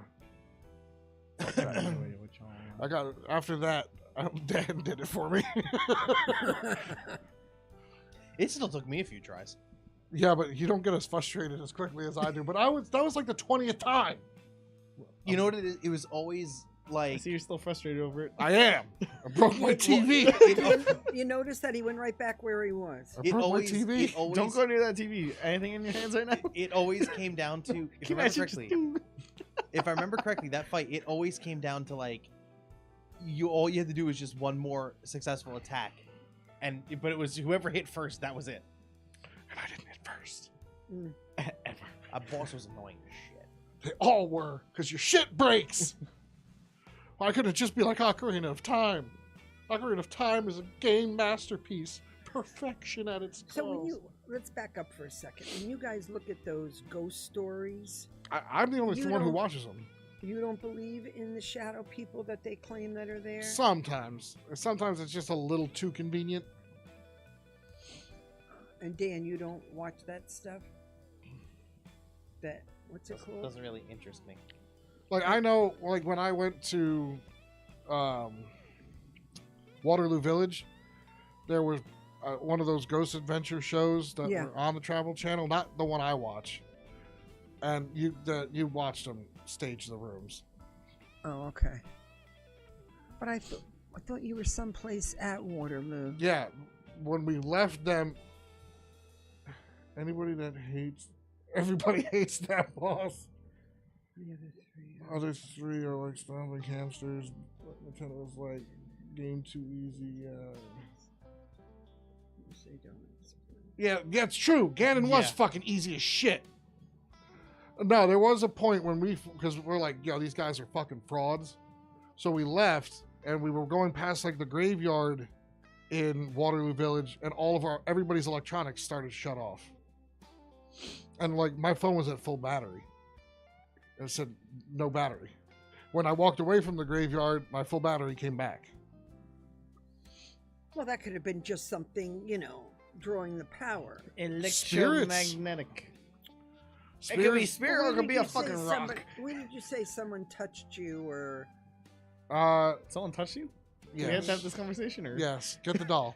I got after that. Dan did it for me. It still took me a few tries. Yeah, but you don't get as frustrated as quickly as I do. But that was like the 20th time. You know what it is? It was always I like see you're still frustrated over it. I am. I broke my TV. You notice that he went right back where he was. I broke my TV. It always, Don't go near that TV. Anything in your hands right now? It always came down to, if I remember correctly, that fight, it always came down to like, all you had to do was just one more successful attack, but it was whoever hit first, that was it. And I didn't hit first. Ever. Our boss was annoying as shit. They all were, because your shit breaks. Why couldn't it just be like Ocarina of Time? Ocarina of Time is a game masterpiece. Perfection at its So when close. let's back up for a second. When you guys look at those ghost stories, I'm the only You one who don't- watches them. you don't believe in the shadow people that they claim that are there? Sometimes. Sometimes it's just a little too convenient. And Dan, you don't watch that stuff? What's it called? Doesn't really interest me. Like, I know, like, when I went to Waterloo Village, there was one of those ghost adventure shows that Yeah. were on the Travel Channel, not the one I watch. And you watched them stage the rooms. Oh, okay. But I thought you were someplace at Waterloo. Yeah, when we left them, everybody hates that boss. The other three. Other three are like stumbling hamsters. Nintendo was like, game too easy. You say don't. Yeah, that's true. Ganon was Yeah. fucking easy as shit. No, there was a point when because we're like, yo, these guys are fucking frauds. So we left, and we were going past like the graveyard in Waterloo Village, and everybody's electronics started to shut off. And like my phone was at full battery. It said no battery. When I walked away from the graveyard, my full battery came back. Well, that could have been just something, drawing the power. Electromagnetic. It could be spirit or When it could did be you a say fucking rock. somebody- When did you say someone touched you or? Someone touched you? Do we have Yes. to have this conversation or? Yes, get the doll.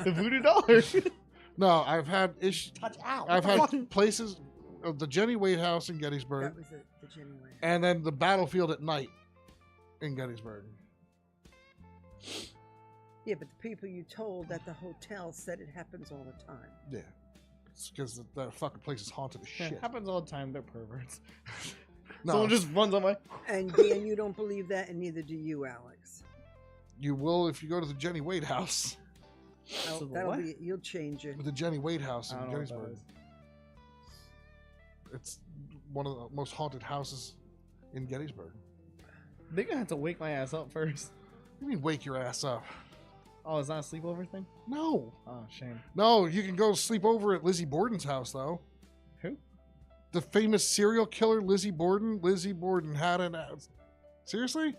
The voodoo doll? Or- No, I've had issues. Touch out. I've had places, the Jenny Wade House in That Gettysburg, was it, the Jenny Way. and then the battlefield at night in Gettysburg. Yeah, but the people you told at the hotel said it happens all the time. Yeah, it's because that fucking place is haunted as Yeah, shit. happens all the time. They're perverts. No, Someone just runs on my. And Dan, you don't believe that, and neither do you, Alex. you will if you go to the Jenny Wade House. So the That'll what? be. You'll change it. The Jenny Wade House I in don't know what that Gettysburg. is. It's one of the most haunted houses in Gettysburg. They're gonna have to wake my ass up first. What do you mean wake your ass up? Oh, is that a sleepover thing? No. Oh, shame. No, you can go sleep over at Lizzie Borden's house, though. Who? The famous serial killer Lizzie Borden. Lizzie Borden had an... Seriously?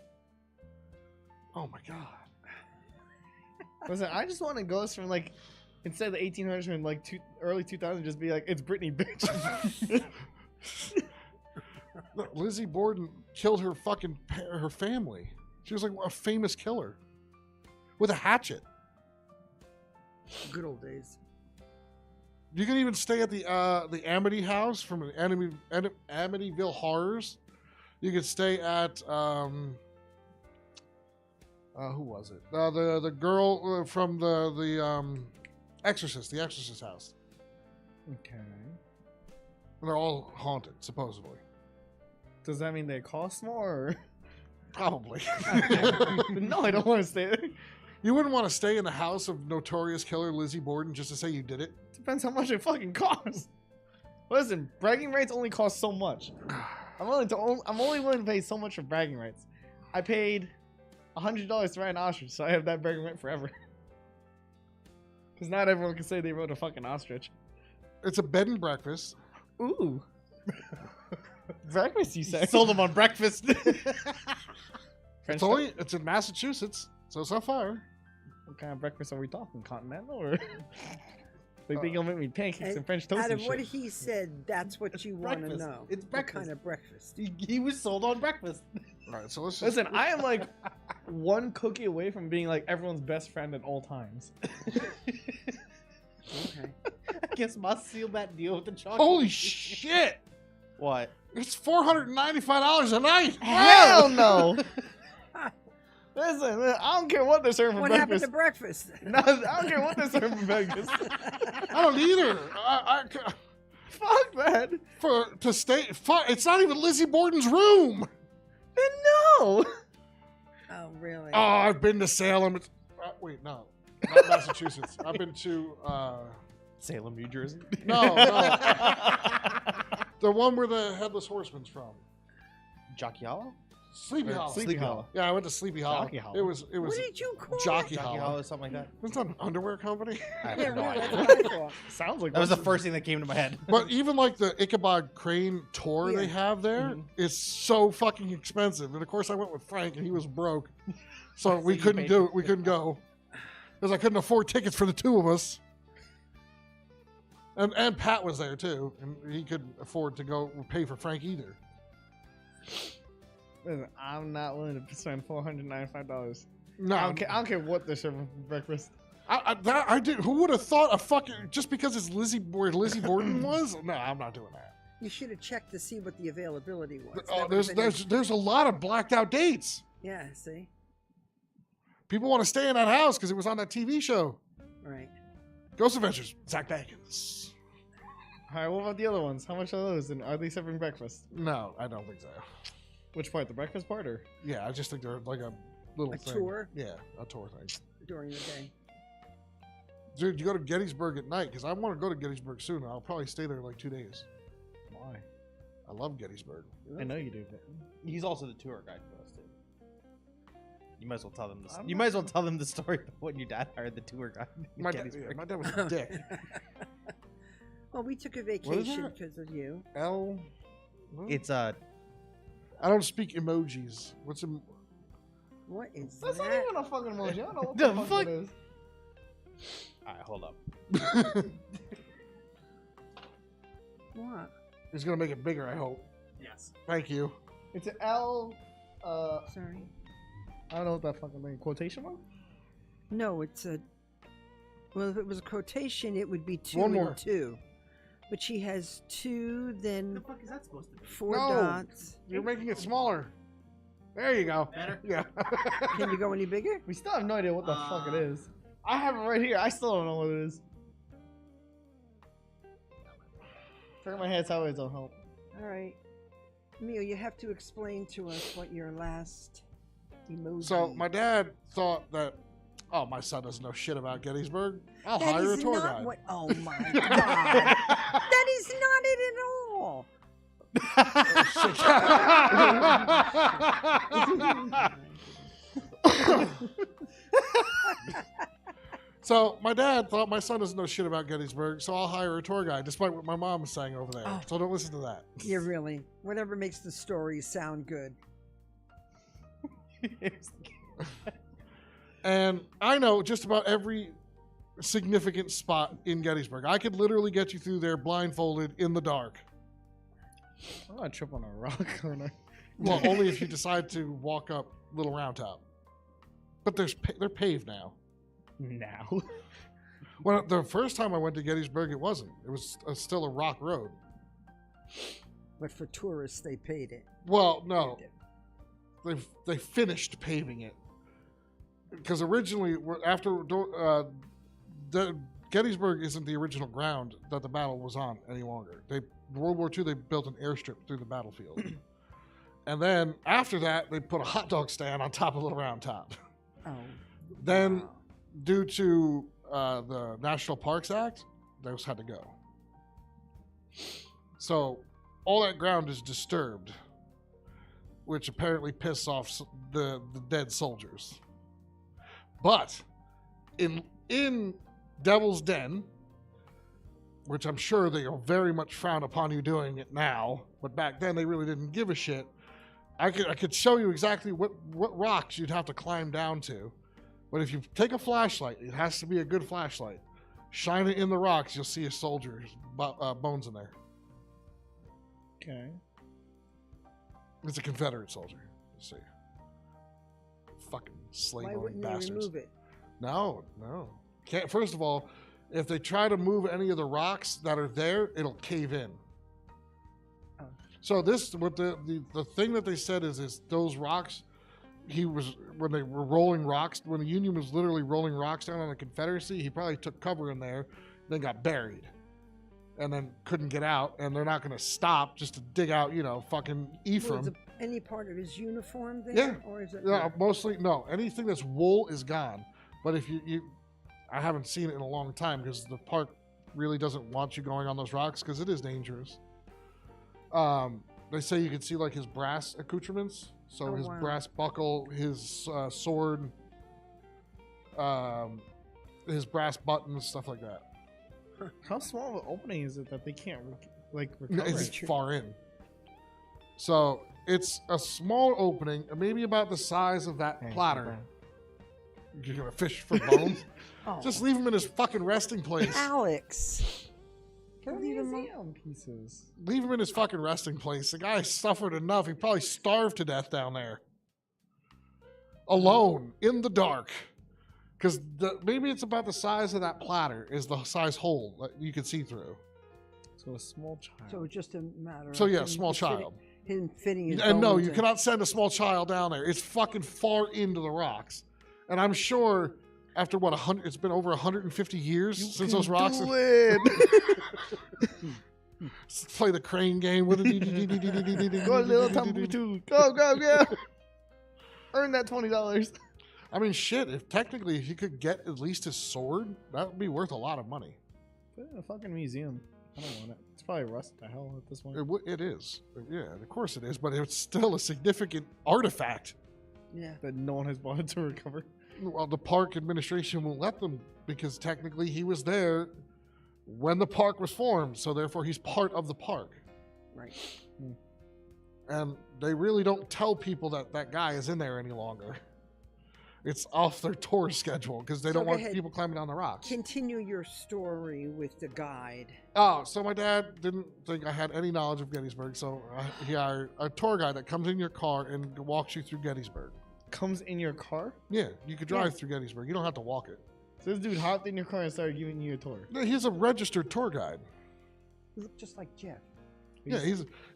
Oh, my God. Listen, I just want to go from like, instead of the 1800s and like early 2000s, just be like, it's Britney, bitch. Look, Lizzie Borden killed her fucking her family. She was like a famous killer with a hatchet. Good old days. You can even stay at the Amity house from Amityville Horrors. You can stay at who was it? The girl from the Exorcist, the Exorcist house. Okay. And they're all haunted, supposedly. Does that mean they cost more? Or? Probably. No, I don't want to stay there. You wouldn't want to stay in the house of notorious killer Lizzie Borden just to say you did it. Depends how much it fucking costs. Listen, bragging rights only cost so much. I'm only willing to pay so much for bragging rights. I paid $100 to ride an ostrich, so I have that bragging right forever. Because not everyone can say they rode a fucking ostrich. It's a bed and breakfast. Ooh. Breakfast, you say? Sold them on breakfast. French It's in Massachusetts, so it's not far. What kind of breakfast are we talking? Continental or? They think you'll make me pancakes and French toast Out and of what shit. he said, that's what you want to Breakfast. know. It's What breakfast. kind of breakfast? He was sold on breakfast. All right, so let's just... Listen, I am like one cookie away from being like everyone's best friend at all times. Okay. I guess must seal that deal with the chocolate. Holy shit! What? It's $495 a night. Hell no! Listen, I don't care what they're serving for What happened breakfast. to breakfast? No, I don't care what they're serving for breakfast. I don't either. Fuck that. To stay, it's not even Lizzie Borden's room. Then no. Oh, really? Oh, I've been to Salem. Wait, no, not Massachusetts. I've been to Salem, New Jersey. no, the one where the Headless Horseman's from. Jockey Hollow? Sleepy Hollow. Sleepy Hollow. Yeah, I went to Sleepy Hollow. Jockey Hollow. It was What did you call Jockey Jockey Hollow. Hollow, something like that. It's not an underwear company. I have Yeah, no really, idea. that's what I thought. Sounds like That was the first thing that came to my head. But even like the Ichabod Crane tour they Yeah. have there is so fucking expensive. And of course, I went with Frank, and he was broke, so we you couldn't paid do for it. We couldn't go because I couldn't afford tickets for the two of us. And Pat was there too, and he couldn't afford to go pay for Frank either. Listen, I'm not willing to spend $495. No, I don't care what they're serving for breakfast. I did. Who would have thought a fucking just because it's where Lizzie Borden was? No, I'm not doing that. You should have checked to see what the availability was. Oh, That would've been there's a lot of blacked out dates. Yeah, see? People want to stay in that house because it was on that TV show, Right. Ghost Adventures. Zach Baggins. All right, what about the other ones? How much are those? And are they serving breakfast? No, I don't think so. Which part? The breakfast part or? Yeah, I just think they're like a little A thing. tour? Yeah, a tour thing. During the day. Dude, you go to Gettysburg at night because I want to go to Gettysburg soon. I'll probably stay there like 2 days. Why? I love Gettysburg. I know you do, but He's also the tour guide for us too. You might as well tell them this. I'm You not- might as well tell them the story of when your dad hired the tour guide. in My dad Gettysburg. was a dick. Well, we took a What is vacation that? because of you. L. It's I don't speak emojis. What's What is that's not that? even a fucking emoji. I don't know what The the fuck fuck? that is. all right. Hold up. What? He's gonna make it bigger. I hope. Yes. Thank you. It's an L. Sorry. I don't know what that fucking thing. Quotation mark? No, it's a. Well, if it was a quotation, it would be two One more. and two. But she has two, then fuck is that supposed to be? four No. dots. You're making it smaller. There you go. Better? Yeah. Can you go any bigger? We still have no idea what the fuck it is. I have it right here. I still don't know what it is. Turn my head sideways don't help. All right. Mio, you have to explain to us what your last emoji. So my dad thought that, oh, my son doesn't know shit about Gettysburg. I'll That hire a is tour not guide. what. Oh my god. That is not it at all. So my dad thought my son doesn't know shit about Gettysburg, so I'll hire a tour guide, despite what my mom is saying over there. Oh. So don't listen to that. Yeah, really. Whatever makes the story sound good. And I know just about every significant spot in Gettysburg. I could literally get you through there blindfolded in the dark. I'm gonna trip on a rock corner. Well, only if you decide to walk up Little Round Top. But they're paved now. Now. Well, the first time I went to Gettysburg, it wasn't. It was still a rock road. But for tourists, they paid it. Well, no, they finished paving it because originally, after Gettysburg isn't the original ground that the battle was on any longer. World War II, they built an airstrip through the battlefield, and then after that, they put a hot dog stand on top of Little Round Top. Oh. Then, wow. due to the National Parks Act, those had to go. So all that ground is disturbed, which apparently pisses off the dead soldiers. But in Devil's Den, which I'm sure they are very much frown upon you doing it now, but back then they really didn't give a shit. I could show you exactly what rocks you'd have to climb down to. But if you take a flashlight, it has to be a good flashlight. Shine it in the rocks, you'll see a soldier's bones in there. Okay. It's a Confederate soldier. Let's see. Fucking slave Why owning wouldn't they bastards. remove it? No. Can't. First of all, if they try to move any of the rocks that are there, it'll cave in. Oh. So the thing that they said is those rocks. When they were rolling rocks, when the Union was literally rolling rocks down on the Confederacy, he probably took cover in there, then got buried, and then couldn't get out. And they're not going to stop just to dig out, fucking Ephraim. Was any part of his uniform there? Yeah. Or is it? Mostly no. Anything that's wool is gone. But if I haven't seen it in a long time because the park really doesn't want you going on those rocks because it is dangerous. They say you can see like his brass accoutrements. So Oh, his wow. brass buckle, his sword, his brass buttons, stuff like that. How small of an opening is it that they can't recover? It's it? far in. So it's a small opening, maybe about the size of that Hey, platter. You're gonna fish for bones? Oh. Just leave him in his fucking resting place. Alex. They're Leave him museum pieces. Leave him in his fucking resting place. The guy suffered enough. He probably starved to death down there. Alone, in the dark. Because maybe it's about the size of that platter, is the size hole that you can see through. So a small child. So it's just a matter So of yeah, him small just fitting- child. him fitting his And no, bones you in. cannot send a small child down there. It's fucking far into the rocks. And I'm sure after it's been over 150 years since those rocks. Do it. Play the crane game with it. Go little Timbuktu. Go. Earn that $20. I mean, shit. If he could get at least his sword, that would be worth a lot of money. Put it in a fucking museum. I don't want it. It's probably rusted to hell at this point. It is. Yeah, of course it is. But it's still a significant artifact. Yeah. That no one has bought to recover. Well, the park administration won't let them because technically he was there when the park was formed. So therefore, he's part of the park. Right. And they really don't tell people that guy is in there any longer. It's off their tour schedule because they So don't go want ahead. people climbing down the rocks. Continue your story with the guide. Oh, so my dad didn't think I had any knowledge of Gettysburg, so he hired a tour guide that comes in your car and walks you through Gettysburg. Comes in your car? Yeah, you could drive Yeah. through Gettysburg. You don't have to walk it. So this dude hopped in your car and started giving you a tour. No, he's a registered tour guide. You look just like Jeff. Yeah,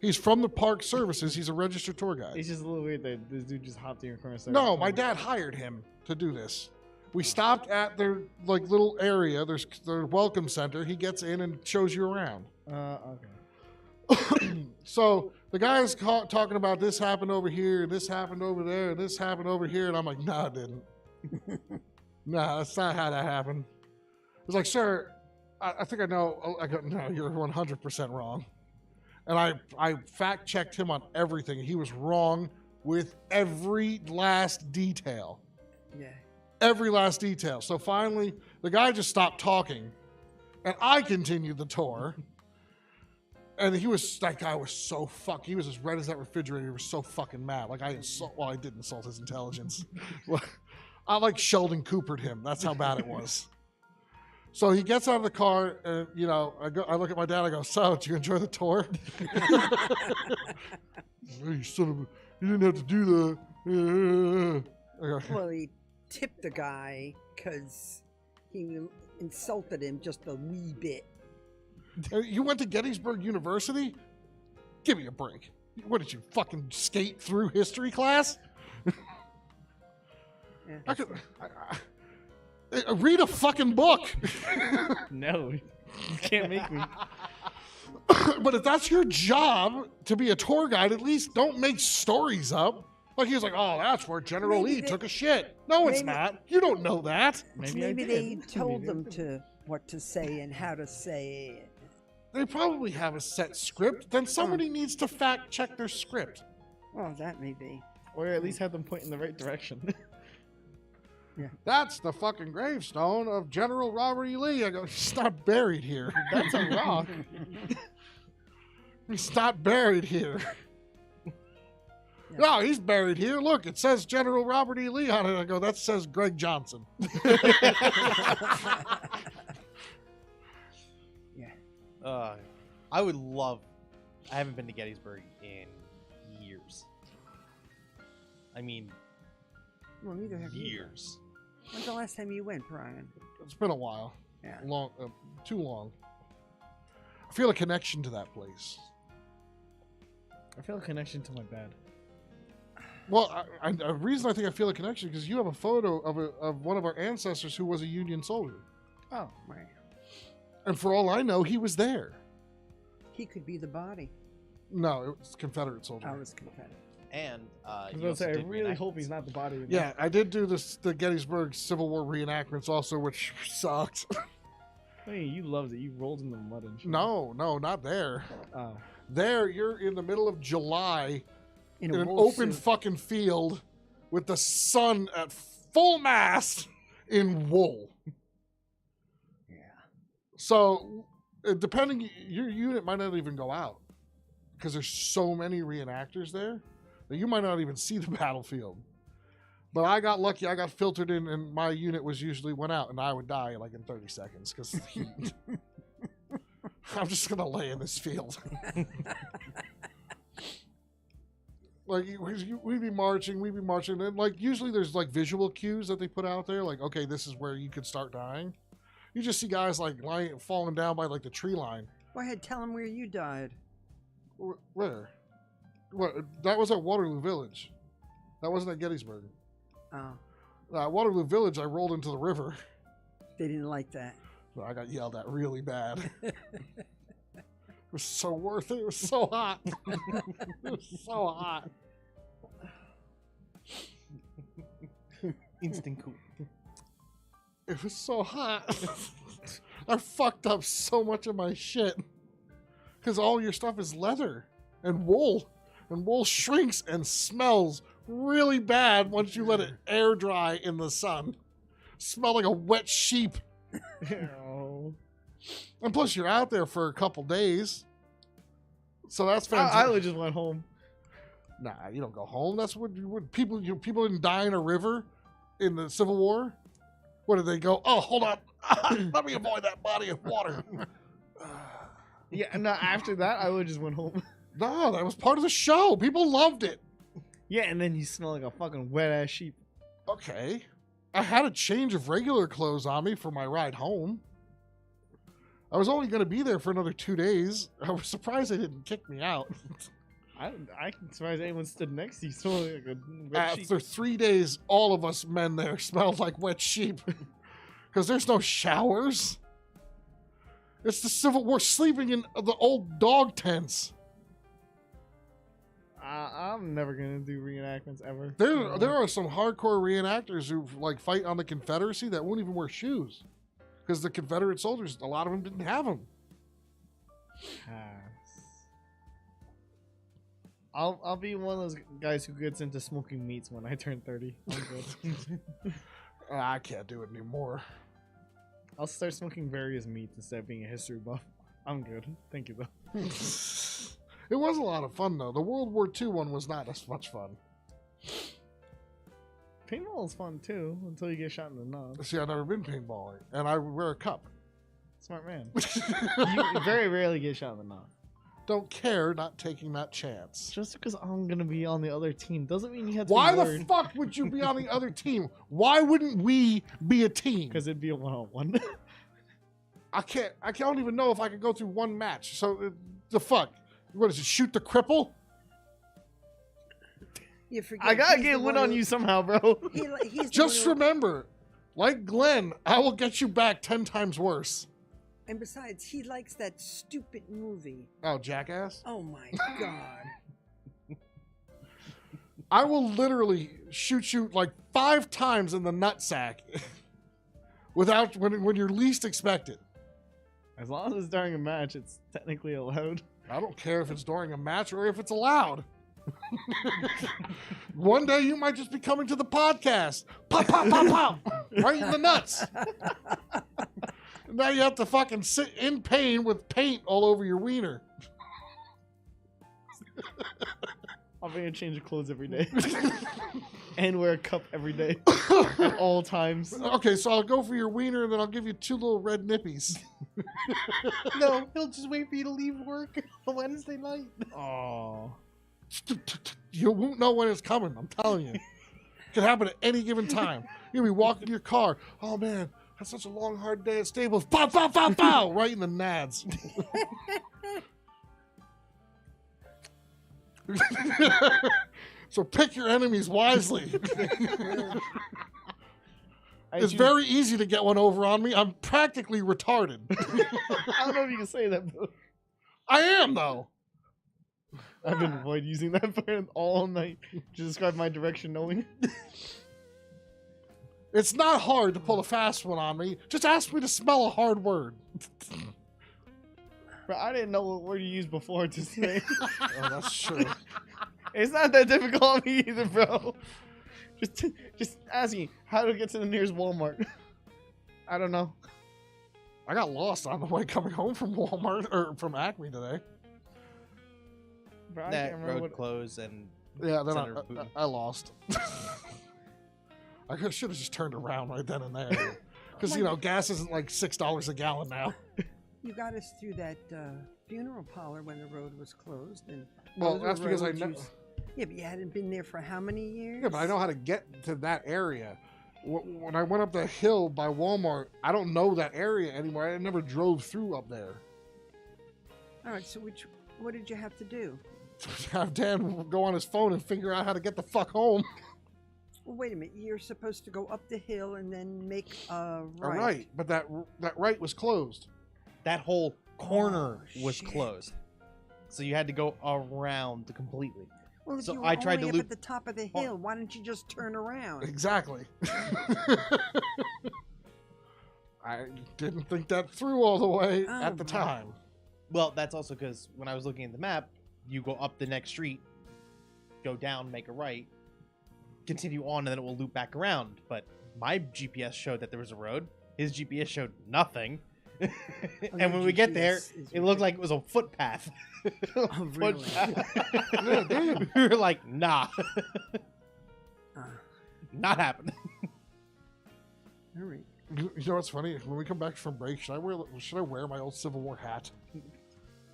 he's from the park services. He's a registered tour guide. It's just a little weird that this dude just hopped in your car and started. No, my dad hired him to do this. We stopped at their little area. There's their welcome center. He gets in and shows you around. Okay. So the guy's talking about this happened over here, this happened over there, and this happened over here, and I'm like, no, it didn't. No, that's not how that happened. It's like, sir, I think I know. I go, no, you're 100% wrong. And I fact checked him on everything. He was wrong with every last detail. Yeah. every last detail. So finally, the guy just stopped talking, and I continued the tour. And that guy was so he was as red as that refrigerator. He was so fucking mad. Like I did insult his intelligence. I like Sheldon Coopered him. That's how bad it was. So he gets out of the car, and I look at my dad. I go, "So, did you enjoy the tour?" You son of a, you didn't have to do that. I go, Well, he tipped the guy because he insulted him just a wee bit. You went to Gettysburg University? Give me a break. What did you fucking skate through history class? Yeah. Read a fucking book. No, you can't make me. But if that's your job to be a tour guide, at least don't make stories up. Like he was like, "Oh, that's where General Maybe Lee they- took a shit." No, it's maybe- not. You don't know that. Maybe, I Maybe did. they told them what to say and how to say it. They probably have a set script. Then somebody needs to fact check their script. Well, that may be. Or at least have them point in the right direction. That's the fucking gravestone of General Robert E. Lee. I go, he's not buried here. That's a rock. He's not buried here. No, he's buried here. Look, it says General Robert E. Lee on it. I go, that says Greg Johnson. I would love. I haven't been to Gettysburg in years. I mean, Well, neither have you. years. When's the last time you went, Brian? It's been a while. Yeah. Too long. I feel a connection to that place. I feel a connection to my dad. Well, a reason I think I feel a connection because you have a photo of one of our ancestors who was a Union soldier, Oh, right. and for all I know, he was there. He could be the body. No, it was Confederate soldier. I was Confederate. And I was you gonna also say, I did really hope reenactments. he's not the body. of the Yeah, I did do the Gettysburg Civil War reenactments also, which sucked. Hey, you loved it. You rolled in the mud and shit. No, not there. Oh. There, you're in the middle of July In in a an wool open suit. fucking field with the sun at full mast in wool. Yeah. So, depending, your unit might not even go out because there's so many reenactors there that you might not even see the battlefield. But I got lucky. I got filtered in, and my unit went out, and I would die like in 30 seconds because heat. I'm just gonna lay in this field. Like we'd be marching, and like usually there's like visual cues that they put out there, like okay, this is where you could start dying. You just see guys like falling down by like the tree line. Go ahead, tell him where you died. Where? What? That was at Waterloo Village. That wasn't at Gettysburg. Oh, Waterloo Village, I rolled into the river. they didn't like that. So I got yelled at really bad. It was so worth it. It was so hot. It was so hot. Instant cool. It was so hot. I fucked up so much of my shit. Because all your stuff is leather and wool. And wool shrinks and smells really bad once you let it air dry in the sun. Smell like a wet sheep. Oh. And plus, you're out there for a couple days. So that's I fantastic. would just went home. Nah, you don't go home. That's what people didn't die in a river in the Civil War. What did they go? Oh, hold on. Let me avoid that body of water. Yeah, and after that, I would just went home. No, that was part of the show. People loved it. Yeah, and then you smell like a fucking wet ass sheep. Okay. I had a change of regular clothes on me for my ride home. I was only going to be there for another 2 days. I was surprised they didn't kick me out. I'm surprised anyone stood next to you smelling like a wet sheep. After 3 days, all of us men there smelled like wet sheep. Because there's no showers. It's the Civil War, sleeping in the old dog tents. I'm never gonna do reenactments ever. There are some hardcore reenactors who like fight on the Confederacy that won't even wear shoes. Because the Confederate soldiers, a lot of them didn't have them. I'll be one of those guys who gets into smoking meats when I turn 30. I'm good. I can't do it anymore. I'll start smoking various meats instead of being a history buff. I'm good. Thank you, though. It was a lot of fun though. The World War II one was not as much fun. Paintball is fun too until you get shot in the nuts. See, I've never been paintballing, and I wear a cup. Smart man. You very rarely get shot in the nuts. Don't care, not taking that chance. Just because I'm gonna be on the other team doesn't mean you have to. Why be the worried. fuck would you be on the other team? Why wouldn't we be a team? Because it'd be a one-on-one. I don't even know if I could go through one match. So the fuck? What is it? Shoot the cripple? You forget I gotta he's get the win one on who- you somehow, bro. He's the Just one who- remember, like Glenn, I will get you back 10 times worse. And besides, he likes that stupid movie. Oh, jackass! Oh my god. I will literally shoot you like 5 times in the nutsack without when you're least expected. As long as it's during a match, it's technically allowed. I don't care if it's during a match or if it's allowed. One day you might just be coming to the podcast. Pop, pop, pop, pop. Right in the nuts. Now you have to fucking sit in pain with paint all over your wiener. I'm gonna change of clothes every day. And wear a cup every day. At all times. Okay, so I'll go for your wiener and then I'll give you 2 little red nippies. No, he'll just wait for you to leave work on Wednesday night. Oh. You won't know when it's coming, I'm telling you. It could happen at any given time. You'll be walking your car. Oh man, that's such a long, hard day at Staples. Pow, pow, pow, pow! Right in the nads. So pick your enemies wisely. It's very easy to get one over on me. I'm practically retarded. I don't know if you can say that, but I am, though. I've been avoid using that for all night to describe my direction knowing. It's not hard to pull a fast one on me. Just ask me to spell a hard word. But I didn't know what word you used before to say. Oh, that's true. It's not that difficult on me either, bro. Just asking how to get to the nearest Walmart. I don't know. I got lost on the way coming home from Walmart or from Acme today. Bro, I That can't remember road what. closed and Yeah, then Senator Putin. I lost. I should have just turned around right then and there. Because, you know, gas isn't like $6 a gallon now. You got us through that funeral parlor when the road was closed, and Well, those were that's because I roads know. Yeah, but you hadn't been there for how many years? Yeah, but I know how to get to that area. When I went up the hill by Walmart, I don't know that area anymore. I never drove through up there. All right, so what did you have to do? Have Dan go on his phone and figure out how to get the fuck home. Well, wait a minute. You're supposed to go up the hill and then make a All right. right, but that right was closed. that whole corner Oh, was shit. closed. So you had to go around completely. Well, if So you were I tried only to up loop- at the top of the hill, why don't you just turn around? Exactly. I didn't think that through all the way Oh, at the my. time. Well, that's also because when I was looking at the map, you go up the next street, go down, make a right, continue on, and then it will loop back around. But my GPS showed that there was a road. His GPS showed nothing. Oh, And your when we get there, GPS is it looked like it was a footpath. Oh, really? Yeah, it did. We were like, nah, Ah, not happening. all right. You know what's funny? When we come back from break, should I wear my old Civil War hat?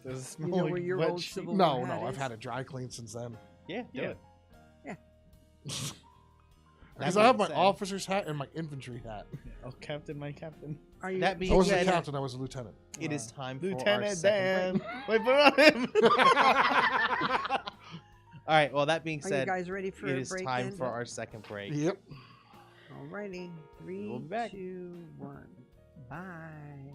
Does it You smell know like where your wet old sheep? Civil No, War hat I've is? had it dry cleaned since then. Yeah, do Yeah. it. Because That I have being my said- officer's hat and my infantry hat. Oh, Captain, my Captain. Are you? That being I wasn't a said, captain, I was a lieutenant. it is time for our Lieutenant second Dan. break. Wait, put it on him. All right. Well, that being Are you said, guys ready for it a is break? time then? for our second break. Yep. Alrighty. 3, We'll be back. 2, 1. Bye.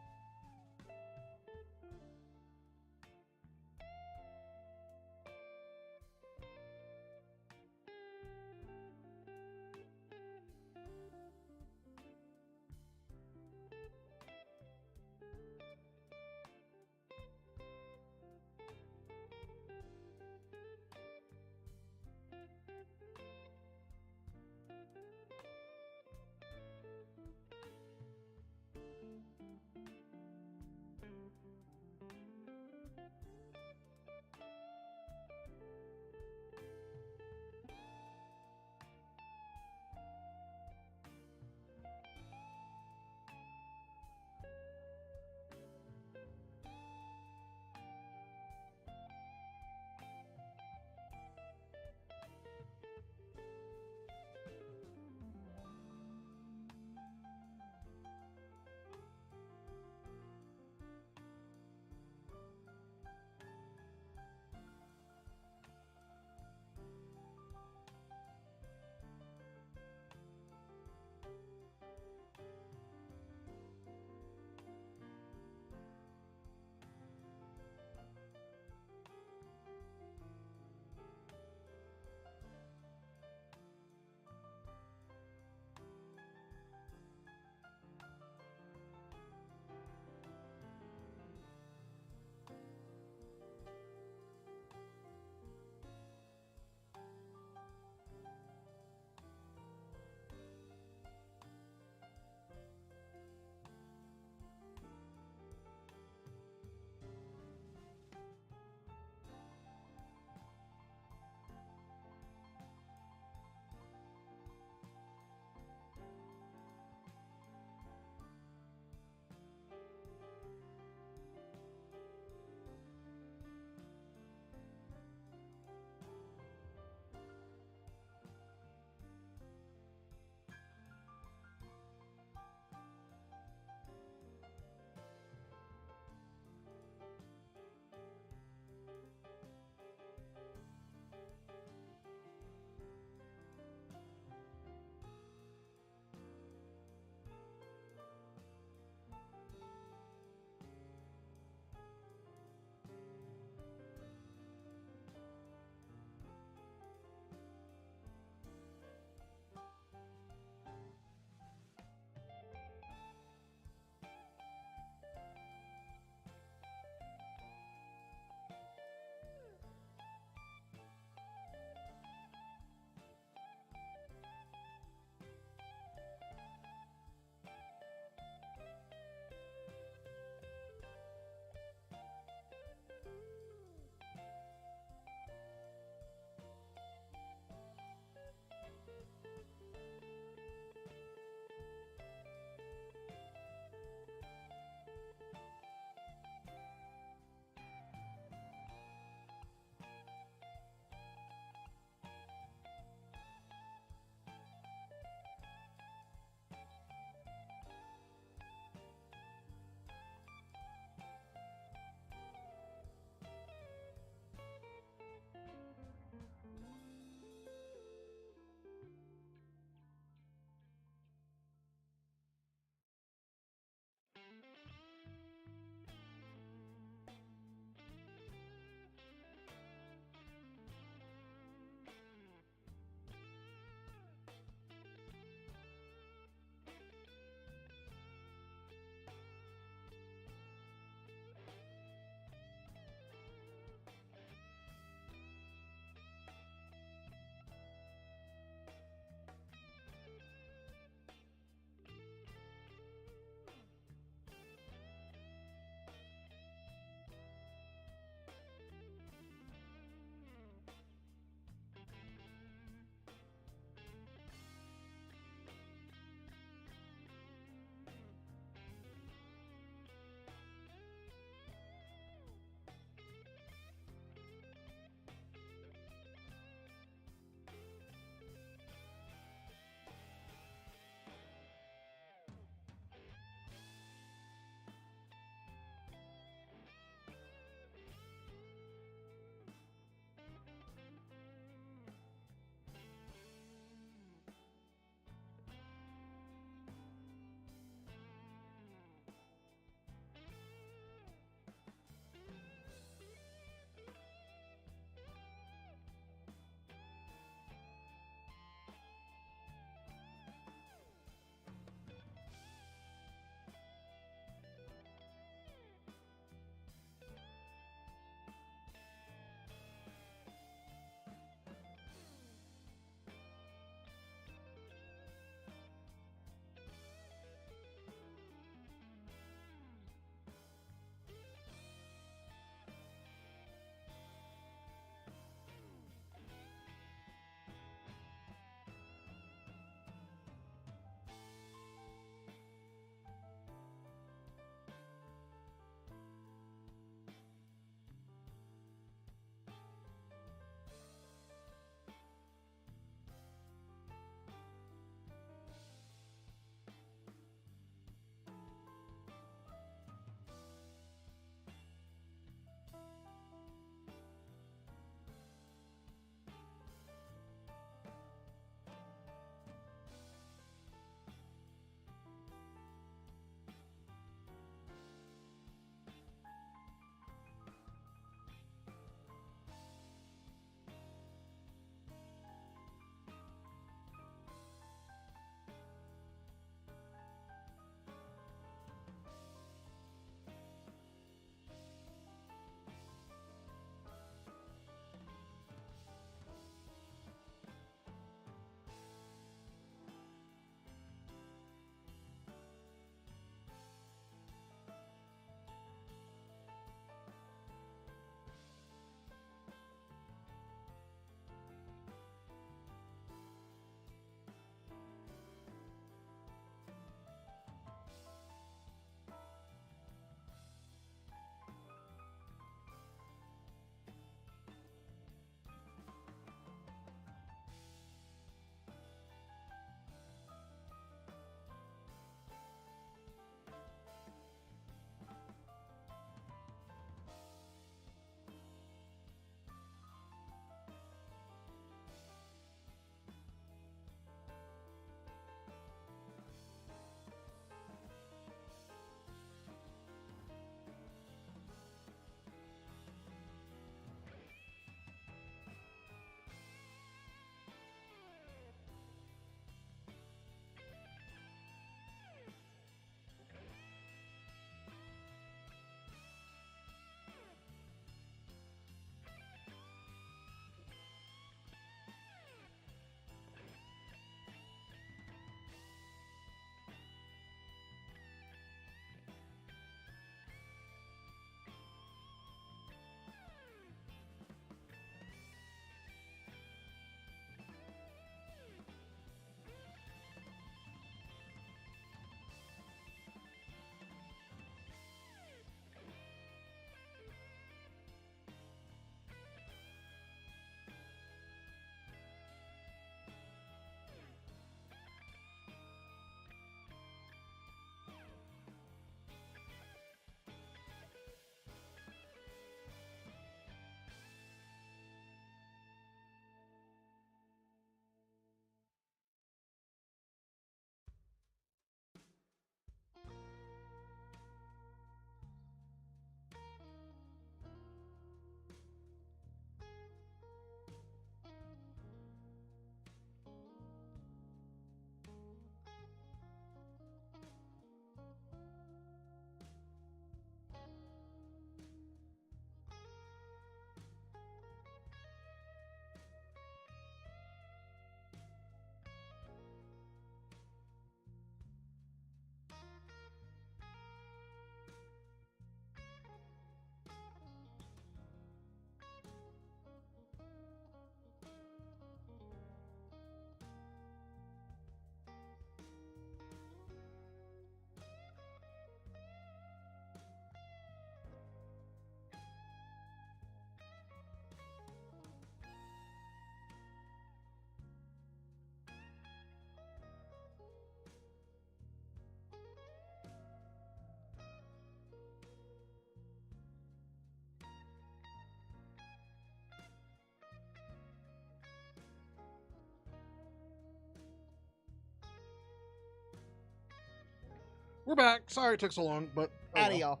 We're back. Sorry it took so long, but oh Out of well. y'all.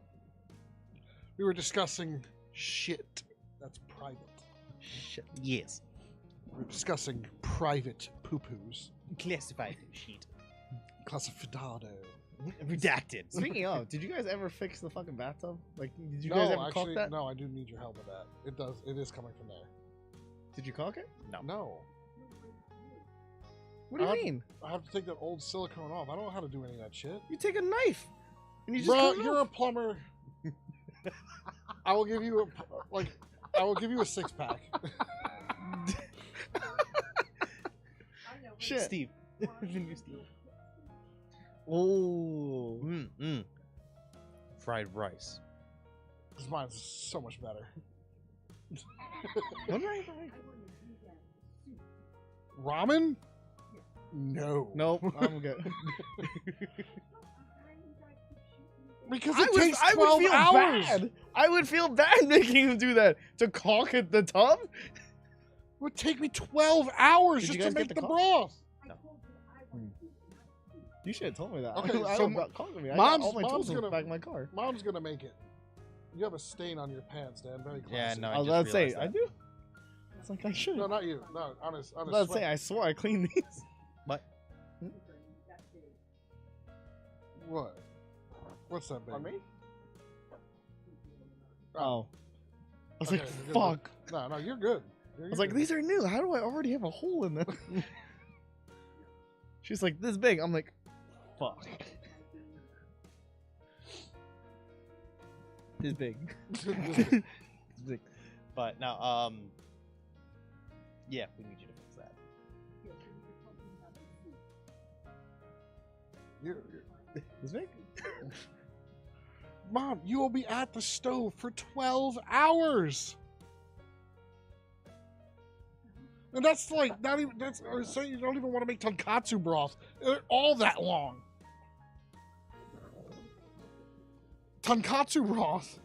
We were discussing shit. That's private. Shit. Yes. We were discussing private poo-poos. Classified sheet. Classificado. Redacted. Speaking of, did you guys ever fix the fucking bathtub? Like, did you No, guys ever actually, caulk that? no, I do need your help with that. It does. It is coming from there. Did you caulk it? No. What do you I'll- mean? I have to take that old silicone off. I don't know how to do any of that shit. You take a knife and you just Bro, cut it you're a off. plumber. I will give you I will give you a 6-pack. Shit. Steve. The new Steve. Oh. Fried rice. Because mine's so much better. Ramen? No. Nope, I'm good. Because it takes 12 hours. bad. I would feel bad making him do that to caulk at the tub. It would take me 12 hours Did you just to guys get make the the caulk? broth. You should have told me that. Okay, I so would not caulk me. I mom's- got all my mom's tools in the gonna- back of my car. Mom's gonna make it. You have a stain on your pants, Dan. Very classy. Yeah, no, I was just about to say, realized I that. do. It's like I should. No, not you. No, honest. I was about to say, I swore I cleaned these. What? What's that, baby? On me? Oh. I was Okay, like, you're good. fuck. No, you're good. I was like, these are new. How do I already have a hole in them? She's like, this big. I'm like, fuck. This big. This big. But now, yeah, we need you to fix that. This big? Mom, you will be at the stove for 12 hours. And that's like not even that's or say you don't even want to make tonkatsu broth. They're all that long. Tonkatsu broth.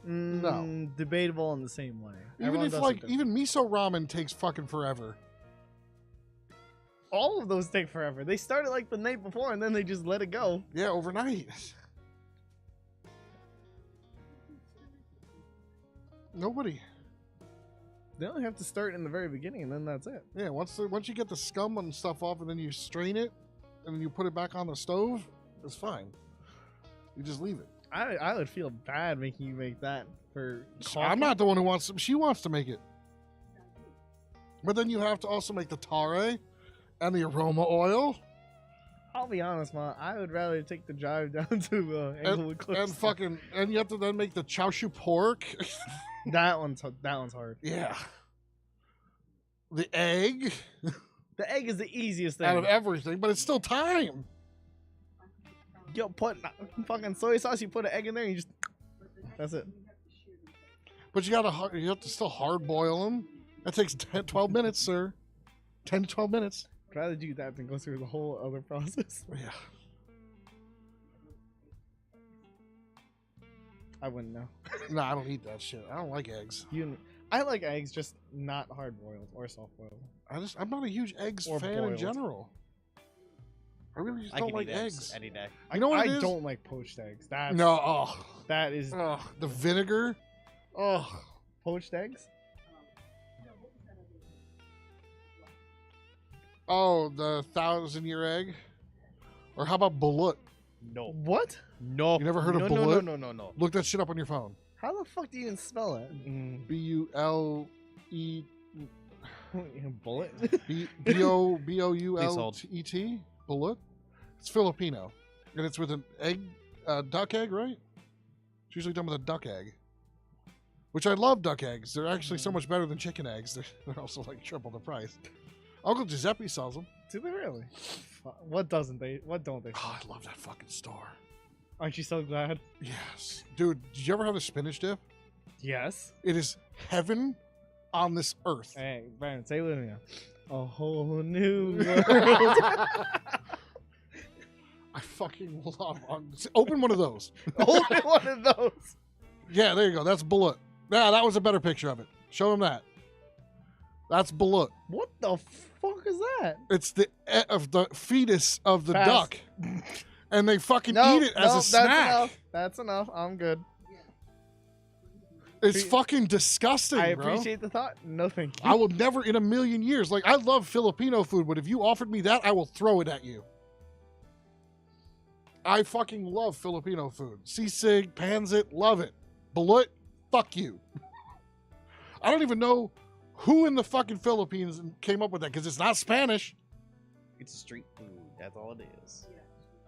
No. Debatable in the same way. Even Everyone if does like it even miso ramen takes fucking forever. all of those take forever. They started like the night before and then they just let it go. Yeah, overnight. Nobody. They only have to start in the very beginning and then that's it. Yeah, once you get the scum and stuff off, and then you strain it, and then you put it back on the stove, it's fine. You just leave it. I would feel bad making you make that for. I'm not the one who wants. She wants to make it, but then you have to also make the tare and the aroma oil I'll be honest, man. I would rather take the drive down to Englewood Cliffs. and fucking and you have to then make the chowshu pork. that one's hard. Yeah. The egg The egg is the easiest thing. out of everything, but it's still time. Yo, put fucking soy sauce. You put an egg in there. And you just. That's it. But you have to still hard boil them. That takes 10, 12 minutes, sir. 10 to 12 minutes. I'd rather do that than go through the whole other process. Yeah. I wouldn't know. No, I don't eat that shit. I don't like eggs. I like eggs, just not hard boiled or soft boiled. I'm not a huge eggs Or fan in boiled. general. I really just I don't can like eat eggs. any day. You know what I it is? don't like poached eggs. That's No, oh, that is the vinegar. Oh, poached eggs. oh, the 1,000-year egg. Or how about balut? No. What? No. You never heard of no, bullet? No. Look that shit up on your phone. How the fuck do you even spell it? BULE Bullet. BOULET. Balut. It's Filipino, and it's with an egg, duck egg, right? It's usually done with a duck egg. Which I love duck eggs. They're actually so much better than chicken eggs. They're also like triple the price. Uncle Giuseppe sells them. Do they really? What doesn't they? What don't they? Oh, I love that fucking store. Aren't you so glad? Yes. Dude, did you ever have the spinach dip? Yes. It is heaven on this earth. Hey, Baron, say it with me. A whole new world. I fucking love open one of those. Only one of those. Yeah, there you go. That's bullet. Yeah, that was a better picture of it. Show him that. That's bullet. What the fuck is that? It's the of the fetus of the Pass. duck, and they fucking Nope, eat it as a nope, snack. That's enough. That's enough. I'm good. It's fucking disgusting, I bro. appreciate the thought. No, thank you. I will never in a million years. Like, I love Filipino food, but if you offered me that, I will throw it at you. I fucking love Filipino food. Sisig, Pansit, love it. Balut, fuck you. I don't even know who in the fucking Philippines came up with that, because it's not Spanish. It's street food. That's all it is.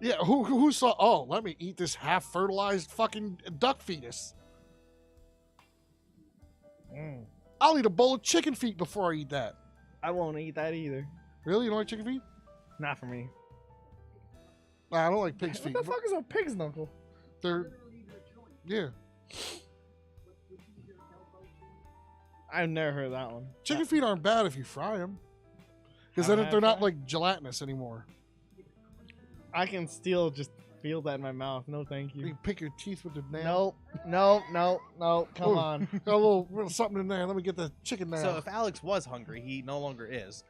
Yeah, who saw, oh, let me eat this half-fertilized fucking duck fetus. I'll eat a bowl of chicken feet before I eat that. I won't eat that either. Really? You don't like chicken feet? Not for me. Nah, I don't like pig's What feet. the fuck is a pig's knuckle? They're, yeah. I've never heard of that one. Chicken feet aren't bad if you fry them. Because Haven't then had they're not fry? like gelatinous anymore. I can still just feel that in my mouth. No, thank You you. can pick your teeth with the nail. No. Come Ooh. on. Got a little something in there. Let me get the chicken nail. So if Alex was hungry, he no longer is.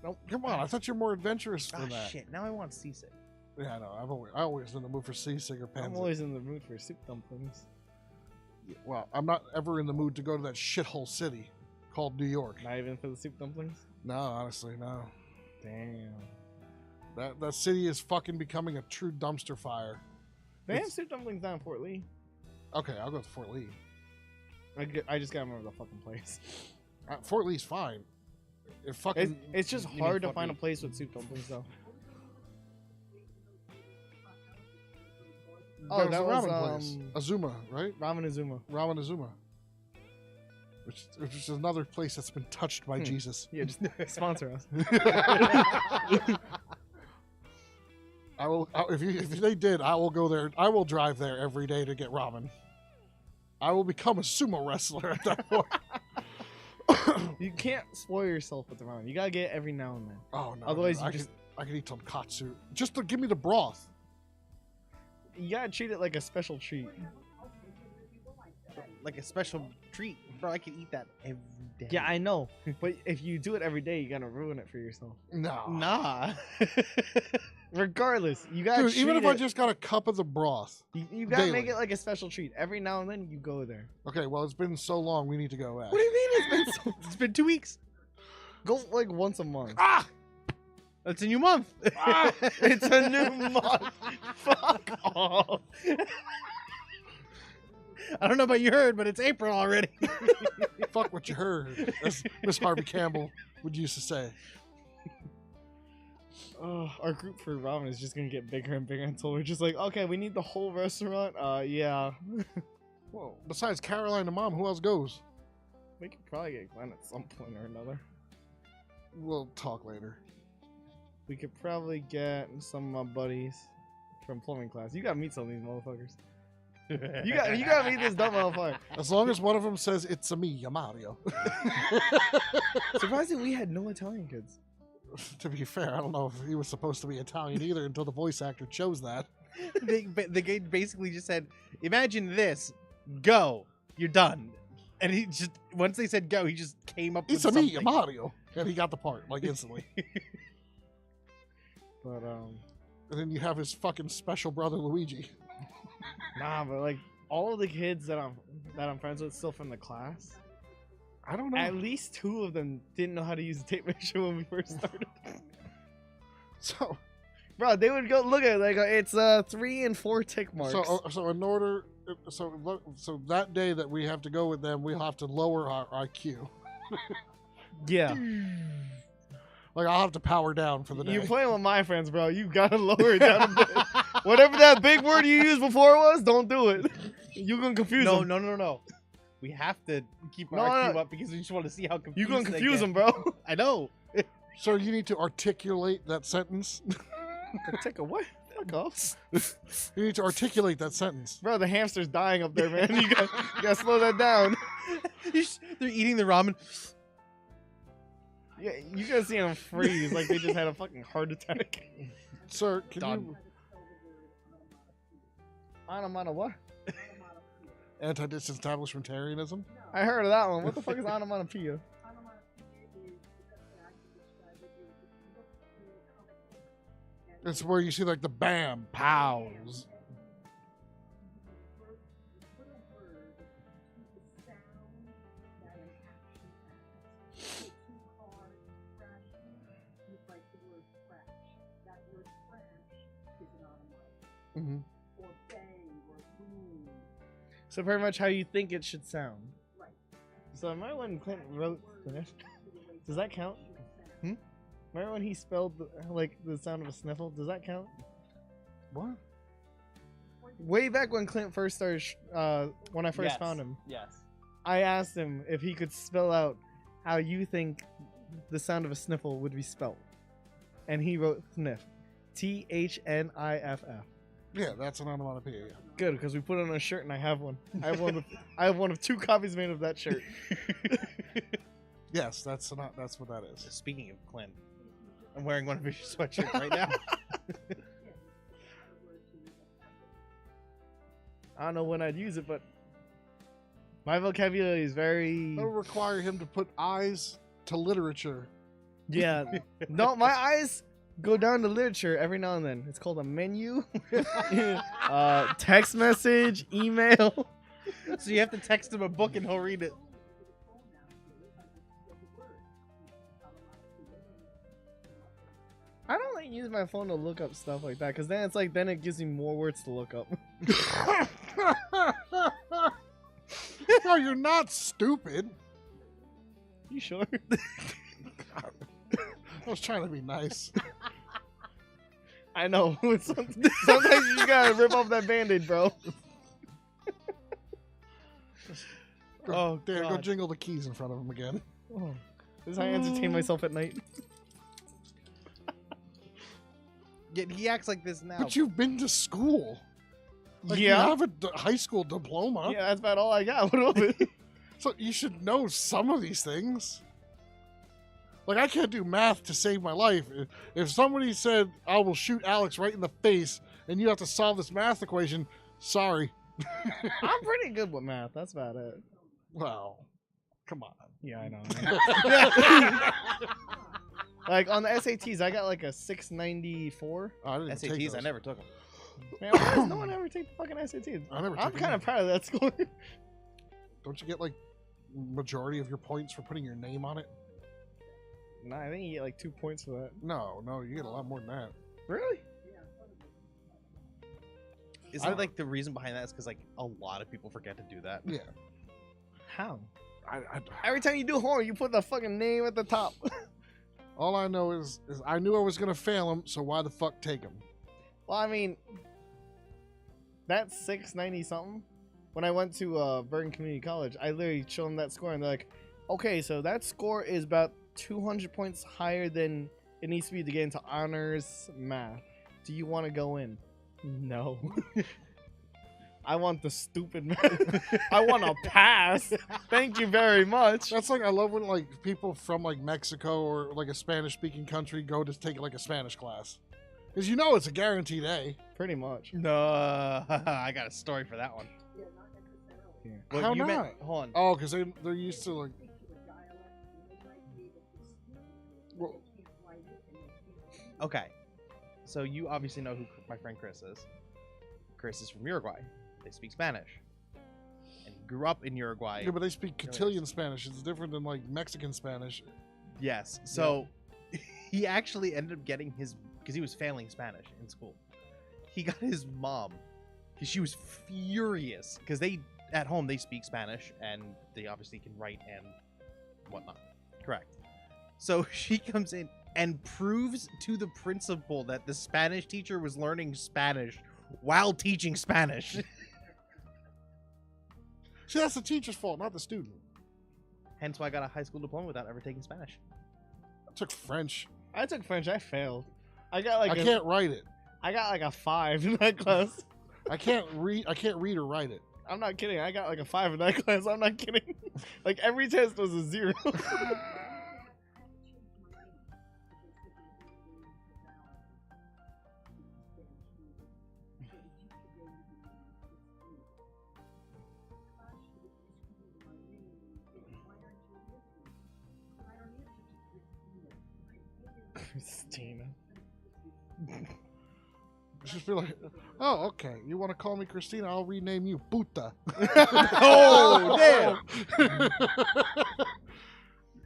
Nope, come on. I thought you're more adventurous for Ah, that. shit. Now I want seasick. Yeah, I know. I always in the mood for sisig or I'm pansy. always in the mood for soup dumplings. Well, I'm not ever in the mood to go to that shithole city called New York. Not even for the soup dumplings. No, honestly, no. Damn. That city is fucking becoming a true dumpster fire. They have It's- soup dumplings down in Fort Lee. Okay, I'll go to Fort Lee. I just gotta remember the fucking place. Fort Lee's fine. It fucking It's just You mean hard to Fort find a Lee? place with soup dumplings though. Oh, There that was was a ramen place. Azuma, right? Ramen Azuma. Ramen Azuma. Which is another place that's been touched by Jesus. Yeah, just sponsor us. I will. If they did, I will go there. I will drive there every day to get ramen. I will become a sumo wrestler at that point. You can't spoil yourself with the ramen. You gotta get it every now and then. Oh no! Otherwise, no, you just I could eat tonkatsu. Just to give me the broth. you gotta treat it like a special treat. Like a special treat. Bro, I can eat that every day. Yeah, I know, but if you do it every day, you're gonna ruin it for yourself. No, Nah. Regardless, you gotta dude. treat Even if it. I just got a cup of the broth. You gotta make daily. it like a special treat. Every now and then, you go there. Okay, well, it's been so long. We need to go. Ash. What do you mean it's been so? It's been 2 weeks. Go like once a month. Ah! It's a new month. Ah! It's a new month. Fuck off. I don't know about you heard, but it's April already. Fuck what you heard, as Miss Harvey Campbell would used to say. Our group for ramen is just gonna get bigger and bigger until we're just like, okay, we need the whole restaurant. Yeah. Well, besides Caroline and Mom, who else goes? We could probably get Glenn at some point or another. We'll talk later. We could probably get some of my buddies from plumbing class. You gotta meet some of these motherfuckers. You gotta meet this dumb motherfucker. As long as one of them says it's a me, Mario. Surprisingly, we had no Italian kids. To be fair, I don't know if he was supposed to be Italian either until the voice actor chose that. The guy basically just said, imagine this, go, you're done. And he just, once they said go, he just came up It's with a me, something. Mario. And he got the part, like, instantly. But And then you have his fucking special brother, Luigi. nah, but like all of the kids that I'm friends with still from the class. I don't know. At least 2 of them didn't know how to use the tape measure when we first started. So, Bro, they would go look at it like it's 3 and 4 tick marks. so in order, so that day that we have to go with them, we'll have to lower our IQ. yeah, Like, I'll have to power down for the day. you're playing with my friends, bro. You gotta lower it down a bit. Whatever that big word you used before was, don't do it. You gonna confuse No, them. no. We have to keep No, our IQ no. up because we just want to see how You confused gonna they confuse get. them, bro. I know. So you need to articulate that sentence. Take a what? Fuck off. You need to articulate that sentence. Bro, the hamster's dying up there, man. You gotta slow that down. They're eating the ramen. Yeah, you gotta see them freeze like they just had a fucking heart attack. Sir, can Done. you... Onomatopoeia what? Anti-disestablishmentarianism? I heard of that one. What the fuck is onomatopoeia? It's where you see like the bam, pows. Mhm. So pretty much how you think it should sound. So remember when Clint wrote Sniff? Does that count? Remember when he spelled the sound of a sniffle? Does that count? What? Way back when Clint first started, when I first found him, Yes. I asked him if he could spell out how you think the sound of a sniffle would be spelled, and he wrote sniff, THNIFF. Yeah, that's an onomatopoeia. Good, because we put it on a shirt, and I have one. I have one of 2 copies made of that shirt. Yes, that's what that is. Speaking of Clint, I'm wearing one of his sweatshirts right now. I don't know when I'd use it, but my vocabulary is very That would require him to put eyes to literature. yeah. No, my eyes go down to literature every now and then. It's called a menu, text message, email. So you have to text him a book and he'll read it. I don't like use my phone to look up stuff like that, because then it's like then it gives me more words to look up. No, you're not stupid. You sure? I was trying to be nice. I know. Sometimes you gotta rip off that band-aid, bro. Oh, There, go God. jingle the keys in front of him again. Oh, this is how I entertain myself at night. Yet he acts like this now. But you've been to school. Like, Yeah. You have a high school diploma. Yeah, that's about all I got. What of it? So you should know some of these things. Like, I can't do math to save my life. If somebody said, I will shoot Alex right in the face and you have to solve this math equation, sorry. I'm pretty good with math. That's about it. Well, come on. Yeah, I know. Like on the SATs, I got like a 694. Oh, I didn't take SATs, I those. never took them. Man, why does no one ever take the fucking SATs? I never I'm took kind them. of proud of that score. Don't you get, like, majority of your points for putting your name on it? Nah, I think you get like 2 points for that. No, you get a lot more than that. Really? Isn't it like the reason behind that is because like a lot of people forget to do that? Yeah. How? I Every time you do homework, you put the fucking name at the top. all I know is I knew I was going to fail him, so why the fuck take him? Well, I mean, that's 690 something. When I went to Bergen Community College, I literally showed them that score, and they're like, "Okay, so that score is about 200 points higher than it needs to be to get into honors math. Do you want to go in?" No. I want the stupid math. I want to pass. Thank you very much. That's like, I love when, like, people from, like, Mexico or, like, a Spanish-speaking country go to take, like, a Spanish class. Because you know it's a guaranteed A. Pretty much. No, I got a story for that one. Well, How you not? meant, hold on. Oh, because they're used to, like... Well, Okay, so you obviously know who my friend Chris is. Chris is from Uruguay. They speak Spanish, and he grew up in Uruguay. yeah, but they speak Castilian Spanish. It's different than, like, Mexican Spanish. Yes. So he actually ended up getting his, because he was failing Spanish in school. He got his mom, because she was furious, because they at home they speak Spanish and they obviously can write and whatnot. Correct. So she comes in and proves to the principal that the Spanish teacher was learning Spanish while teaching Spanish. See, that's the teacher's fault, not the student. Hence why I got a high school diploma without ever taking Spanish. I took French. I took French. I failed. I got like I can't write it. I got like a 5 in that class. I can't read or write it. I'm not kidding. I got like a 5 in that class. I'm not kidding. Like every test was a 0. Christina. She'd be like, "Oh, okay. You want to call me Christina? I'll rename you Puta." Oh, damn.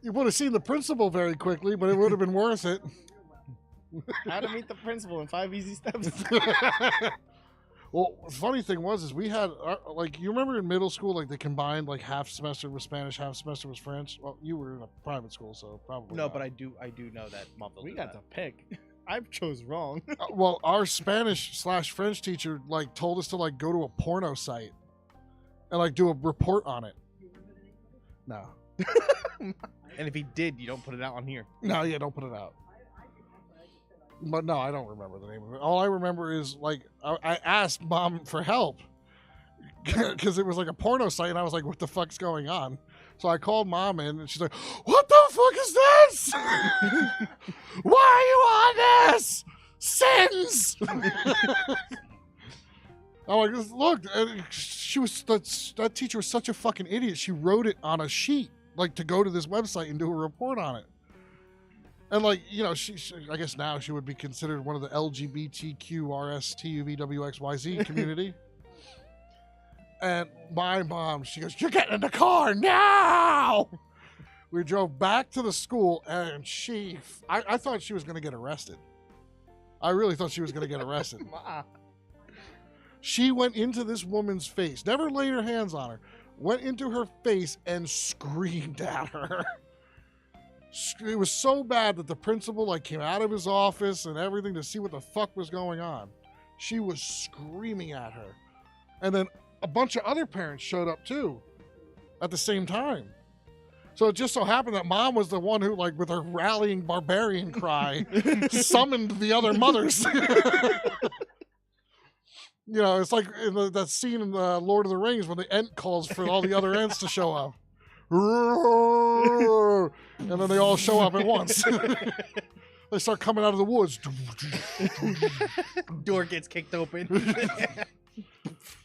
You would have seen the principal very quickly, but it would have been worth it. How to meet the principal in 5 easy steps. Well, the funny thing was, we had like, you remember in middle school, like they combined like half semester was Spanish, half semester was French. Well, you were in a private school, so probably No, not. but I do know that Montville We did got that. to pick. I chose wrong. Well, our Spanish/French teacher like told us to like go to a porno site and like do a report on it. No, And if he did, you don't put it out on here. no, yeah, don't put it out. But no, I don't remember the name of it. All I remember is like I asked Mom for help because it was like a porno site, and I was like, "What the fuck's going on?" So I called Mom in, and she's like, "What the fuck is this? Why are you on this? Sins!" I'm like, "Look," and she was that teacher was such a fucking idiot. She wrote it on a sheet, like to go to this website and do a report on it. And like, you know, she I guess now she would be considered one of the LGBTQRSTUVWXYZ community. And my mom, she goes, "You're getting in the car now!" We drove back to the school, and I thought she was going to get arrested. I really thought she was going to get arrested. She went into this woman's face, never laid her hands on her, went into her face and screamed at her. It was so bad that the principal like came out of his office and everything to see what the fuck was going on. She was screaming at her. And then a bunch of other parents showed up too at the same time. So it just so happened that Mom was the one who, like, with her rallying barbarian cry, summoned the other mothers. You know, it's like in that scene in the Lord of the Rings when the Ent calls for all the other Ents to show up. And then they all show up at once. They start coming out of the woods. Door gets kicked open.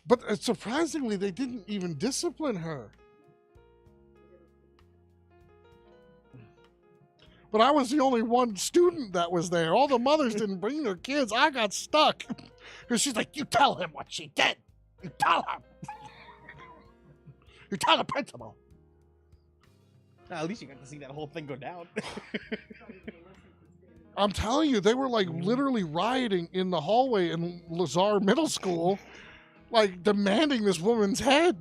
But surprisingly, they didn't even discipline her. But I was the only one student that was there. All the mothers didn't bring their kids. I got stuck. Because she's like, "You tell him what she did. You tell him. You tell the principal." At least you got to see that whole thing go down. I'm telling you, they were like literally rioting in the hallway in Lazar Middle School, like demanding this woman's head.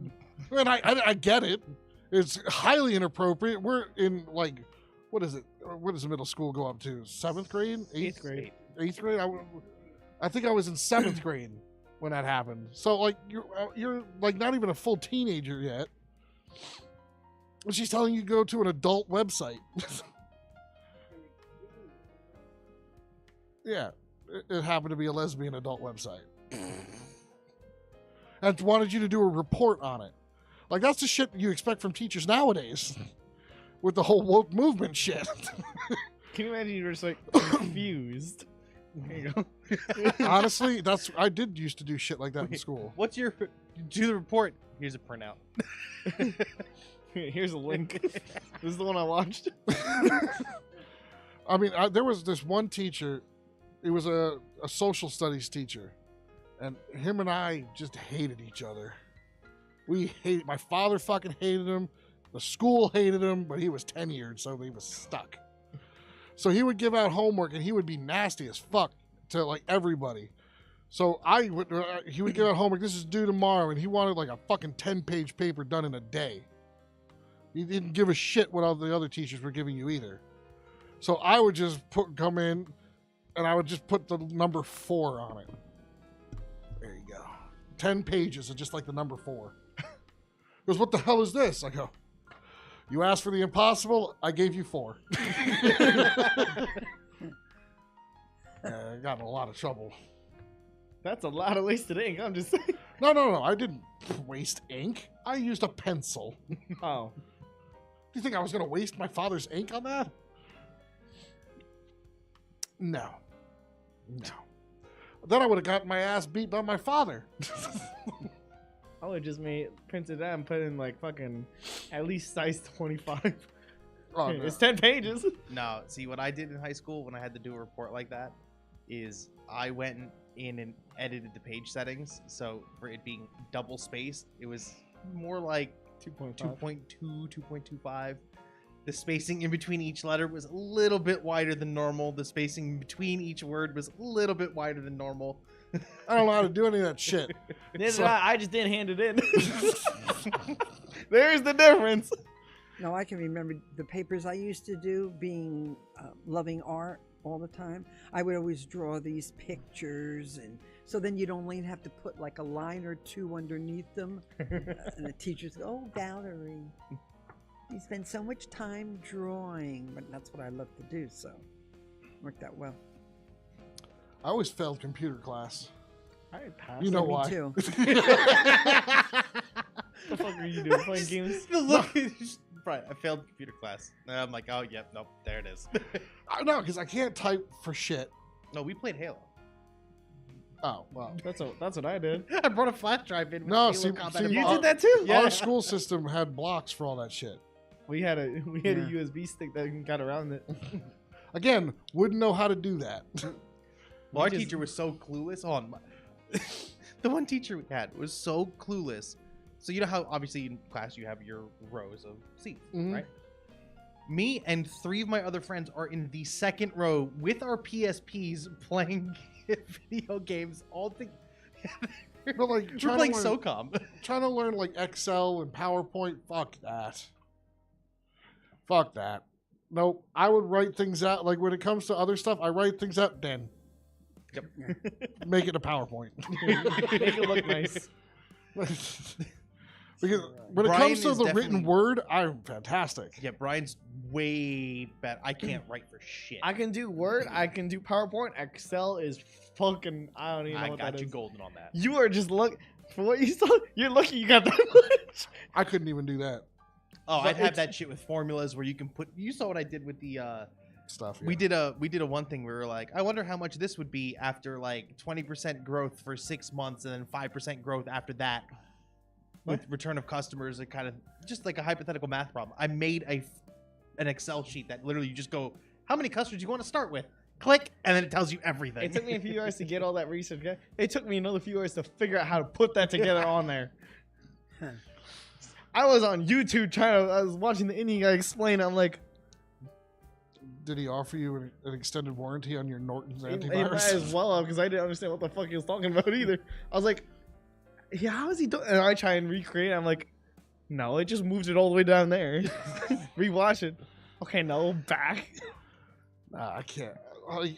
And I get it. It's highly inappropriate. We're in like, what is it? What does the middle school go up to? 7th grade? 8th grade. 8th grade? I think I was in 7th grade when that happened. So like you're like not even a full teenager yet. And she's telling you to go to an adult website. Yeah, it happened to be a lesbian adult website. And wanted you to do a report on it. Like, that's the shit you expect from teachers nowadays. With the whole woke movement shit. Can you imagine you were just like confused? There you go. Honestly, I did used to do shit like that in school. What's your... Do the report. Here's a printout. Here's a link. This is the one I watched. I mean, there was this one teacher. He was a social studies teacher. And him and I just hated each other. My father fucking hated him. The school hated him, but he was tenured, so he was stuck. So he would give out homework, and he would be nasty as fuck to like everybody. So he would give out homework. This is due tomorrow, and he wanted like a fucking 10-page paper done in a day. He didn't give a shit what all the other teachers were giving you either. So I would just come in, and I would just put the number 4 on it. There you go. 10 pages of just like the number 4. He goes, "What the hell is this?" I go, "You asked for the impossible, I gave you 4. I got in a lot of trouble. That's a lot of wasted ink. I'm just saying. No. I didn't waste ink. I used a pencil. Do Oh. you think I was going to waste my father's ink on that? No. Then I would have gotten my ass beat by my father. I would just printed that and put in like fucking at least size 25. Oh, no. It's 10 pages. No, see, what I did in high school when I had to do a report like that is I went in and edited the page settings, so for it being double spaced, it was more like 2.5. 2.2, 2.25. The spacing in between each letter was a little bit wider than normal. The spacing between each word was a little bit wider than normal. I don't know how to do any of that shit. Neither So- did I just didn't hand it in. There's the difference. No, I can remember the papers I used to do, being loving art all the time. I would always draw these pictures, and so then you'd only have to put like a line or two underneath them. And the teachers go, "Oh, Valerie, you spend so much time drawing," but that's what I love to do, so worked out well. I always failed computer class. I passed. You know Me why? too. What the fuck are you doing? Playing games? The look, right? I failed computer class. And I'm like, oh yep, nope, there it is. I know, because I can't type for shit. No, we played Halo. Oh, well. That's what I did. I brought a flash drive in. With No, Halo see- Combat see, You Evolved. did that too? Yeah. Our school system had blocks for all that shit. We had a Yeah. USB stick that got around it. Again, wouldn't know how to do that. Well, our just- teacher was so clueless. On the one teacher we had was so clueless. So you know how obviously in class you have your rows of seats, Mhm. right? Me and 3 of my other friends are in the second row with our PSPs playing video games all together. But like We're trying playing to learn, SOCOM. trying to learn like Excel and PowerPoint. Fuck that. Fuck that. Nope. I would write things out. Like when it comes to other stuff, I write things out. Then make it a PowerPoint. Make it look nice. Because when it Brian comes to is the written definitely- word, I'm fantastic. Yeah, Brian's way better. I can't write for shit. I can do Word. I can do PowerPoint. Excel is fucking. I don't even know I what got that you is. golden on that. You are just look for what you saw. You're lucky you got that much. I couldn't even do that Oh, But I'd have it's- that shit with formulas where you can put. You saw what I did with the. stuff. We did a one thing. We were like, I wonder how much this would be after like 20% growth for 6 months and then 5% growth after that. With return of customers, and kind of just like a hypothetical math problem. I made an Excel sheet that literally you just go, how many customers do you want to start with? Click, and then it tells you everything. It took me a few hours to get all that research. It took me another few hours to figure out how to put that together on there. I was on YouTube I was watching the Indian guy explain. I'm like, Did he offer you an extended warranty on your Norton's it might antivirus? as well because I didn't understand what the fuck he was talking about either. I was like, yeah, how is he doing? And I try and recreate it. I'm like, no, it just moves it all the way down there. Rewatch it. Okay, no, back. Nah, I can't.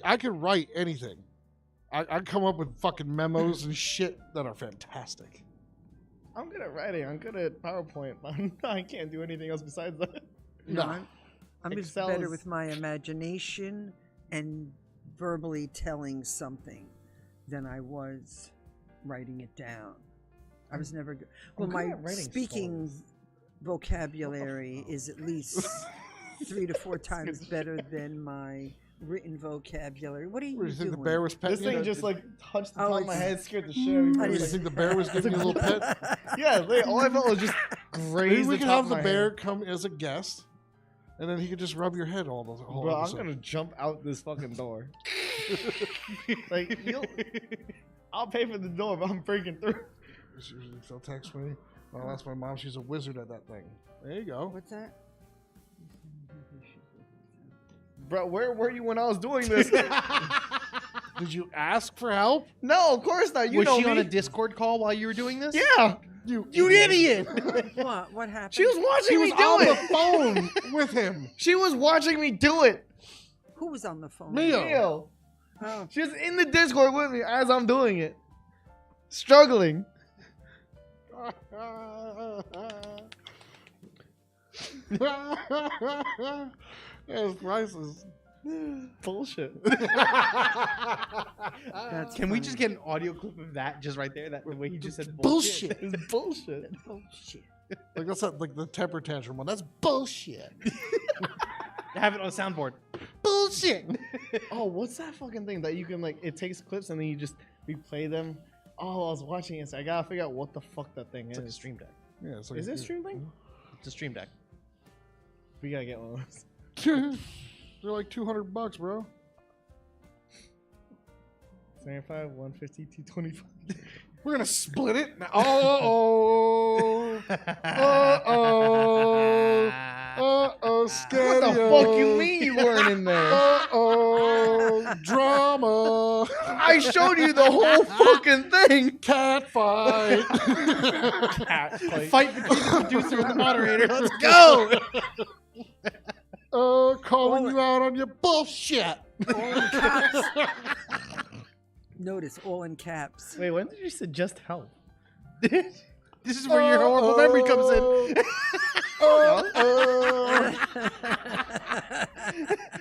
I can write anything. I come up with fucking memos and shit that are fantastic. I'm good at writing. I'm good at PowerPoint. I can't do anything else besides that. No, No. I'm just Excel better is- with my imagination and verbally telling something than I was writing it down. I was never good. Well, good my at writing speaking stories. vocabulary is at least 3 to 4 times better than my written vocabulary. What are you What, do you think doing? the bear was petting This you? thing just like touched the Oh, top of my it's- head, scared the shit out of me. I Do you didn't- think the bear was giving you a little pet? Yeah, like, all I felt was just Maybe graze we the could top have of the my bear head. come as a guest, and then he could just rub your head all the whole Bro, I'm episode. gonna jump out this fucking door. Like, I'll pay for the door, but I'm breaking through. She'll text me. I'll ask my mom. She's a wizard at that thing. There you go. What's that? Bro, where were you when I was doing this? Did you ask for help? No, of course not. You was know she me. on a Discord call while you were doing this? Yeah, You idiot. What happened? She was watching She me was do on it. the phone with him. She was watching me do it. Who was on the phone? Mia. Neil. Oh, She was in the Discord with me as I'm doing it. Struggling. That's priceless. Bullshit. that's Can we funny. just get an audio clip of that just right there? That the way he just said Bullshit. It's bullshit. Oh shit! Like that's not like the temper tantrum one. That's bullshit. Have it on a soundboard. Bullshit. Oh, what's that fucking thing that you can like? It takes clips and then you just replay them. Oh, I was watching it. So I gotta figure out what the fuck that thing It's like a is. stream deck. Yeah, it's like Is it stream thing? It's a stream deck. We gotta get one of those. They're like $200, bro. 225, 150, 225. We're gonna split it. Oh. What the fuck you mean you weren't in there? Drama. I showed you the whole fucking thing. Cat fight. Fight between the producer and the moderator. Let's go. Calling you out on your bullshit. All in caps. Notice all in caps. Wait, when did you suggest help? This is where your horrible memory comes in.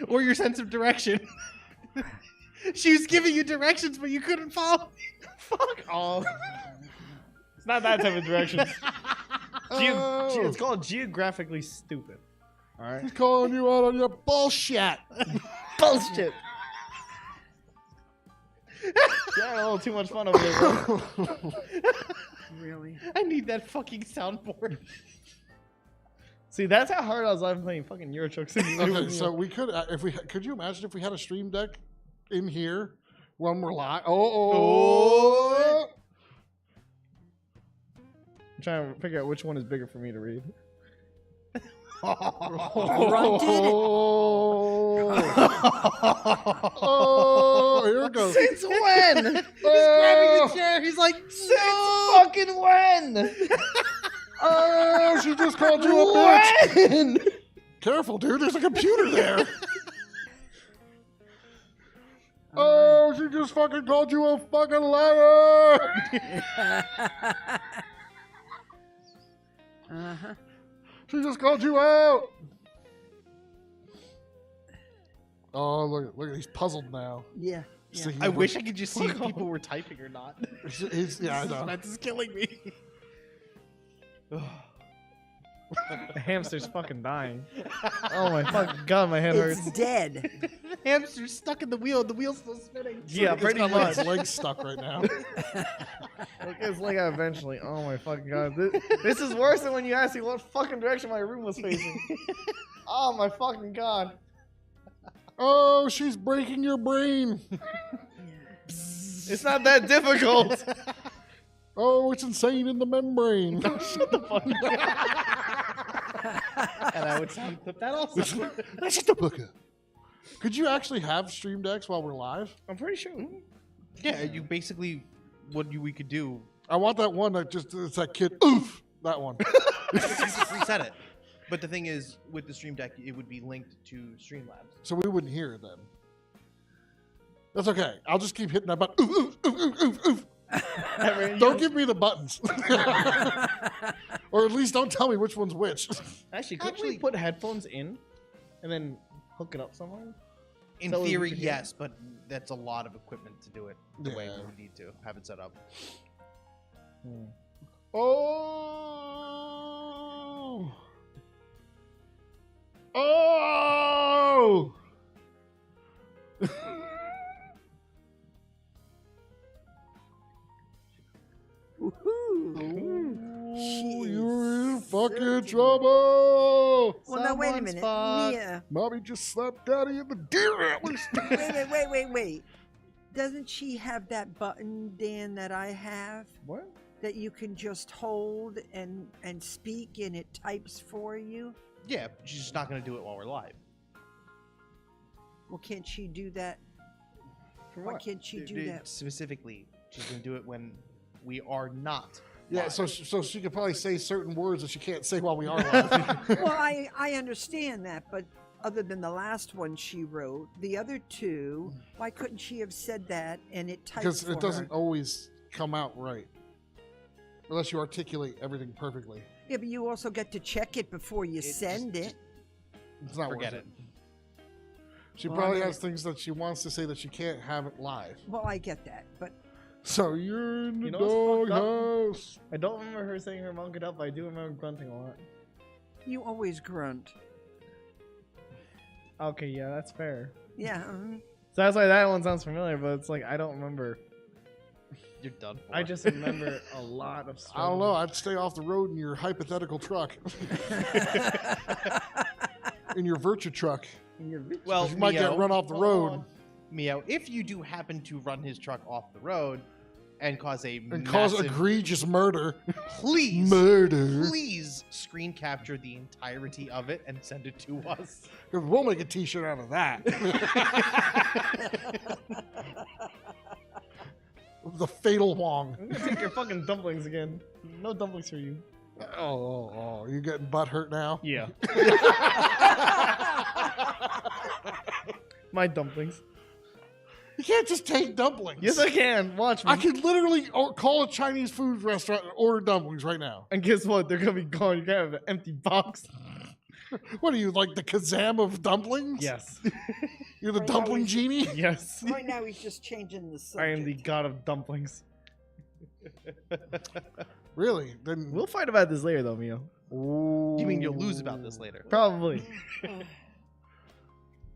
Or your sense of direction. She was giving you directions, but you couldn't follow. Fuck off. It's not that type of directions. It's called geographically stupid. All right. He's calling you out on your bullshit. Bullshit. You're having a little too much fun over there, bro. Really? I need that fucking soundboard. See, that's how hard I was laughing playing fucking Euro Truck Simulator. Okay, so we could, could you imagine if we had a stream deck in here when we're live? I'm trying to figure out which one is bigger for me to read. Oh, here it goes. Since when? He's grabbing the chair. He's like, Since fucking when? Oh, she just called you a bitch. When? Careful, dude. There's a computer there. Oh, she just fucking called you a fucking liar. Uh-huh. She just called you out. Oh, look, he's puzzled now. Yeah. He's Yeah. thinking I of wish I could just see if people were typing or not. yeah, I know. That's killing me. The hamster's fucking dying. Oh my fucking god, my head It's hurts. dead. The hamster's stuck in the wheel. The wheel's still spinning. Yeah, It's pretty got like much. its legs stuck right now. Look, it's like eventually. Oh my fucking god. This is worse than when you asked me what fucking direction my room was facing. Oh my fucking god. Oh, she's breaking your brain. It's not that difficult. Oh, it's insane in the membrane. Shut the fuck up. And I would sound clip that also. That's just a booker. Could you actually have stream decks while we're live? I'm pretty sure. Yeah, you basically we could do. I want that one that just it's that kid. Oof, that one. Just reset it. But the thing is, with the Stream Deck, it would be linked to Streamlabs. So we wouldn't hear it then. That's okay. I'll just keep hitting that button. Oof, oof, oof, oof, oof. Don't give me the buttons. Or at least don't tell me which one's which. Actually, could we put headphones in and then hook it up somewhere? In So we theory, could- yes, but that's a lot of equipment to do it the way Yeah. we would need to have it set up. Oh. Oh. She You're in is fucking searching. trouble. Well, now wait a Someone's minute. fucked. Mia, Mommy just slapped daddy in the deer antlers. wait. Doesn't she have that button, Dan, that I have? What? That you can just hold and speak and it types for you? Yeah, she's just not going to do it while we're live. Well, can't she do that? For Why what? can't she do that? Specifically, she's going to do it when we are not. Yeah, live. so she could probably say certain words that she can't say while we are live. Well, I understand that, but other than the last one she wrote, the other two, why couldn't she have said that and it types Because for it doesn't her? always come out right. Unless you articulate everything perfectly. Yeah, but you also get to check it before you send it. It's not Forget worth it. She Well, probably I mean- has things that she wants to say that she can't have it live. Well, I get that, but So you're in the You know what's fucked up? doghouse. I don't remember her saying her mom could help, but I do remember grunting a lot. you always grunt. Okay, yeah, that's fair. Yeah. So that's why that one sounds familiar, but it's like I don't remember. You're done for. I just remember a lot of I don't know. I'd stay off the road in your hypothetical truck. In your Virtua truck. And you're rich. Well, You might get Neo, run off the hold road. on. Mio, if you do happen to run his truck off the road and cause cause egregious murder. please, Murder. please screen capture the entirety of it and send it to us. 'Cause we'll make a T-shirt out of that. The Fatal Wong. I'm gonna take your fucking dumplings again. No dumplings for you. Oh, you getting butt hurt now? Yeah. My dumplings. You can't just take dumplings. Yes, I can. Watch me. I could literally call a Chinese food restaurant and order dumplings right now. And guess what? They're gonna be gone. You're gonna have an empty box. What are you, like the Kazam of dumplings? Yes. You're the Right now dumpling he's- genie? Yes. Right now he's just changing the subject. I am the god of dumplings. Really? Then We'll fight about this later, though, Mio. You mean you'll lose about this later? Probably.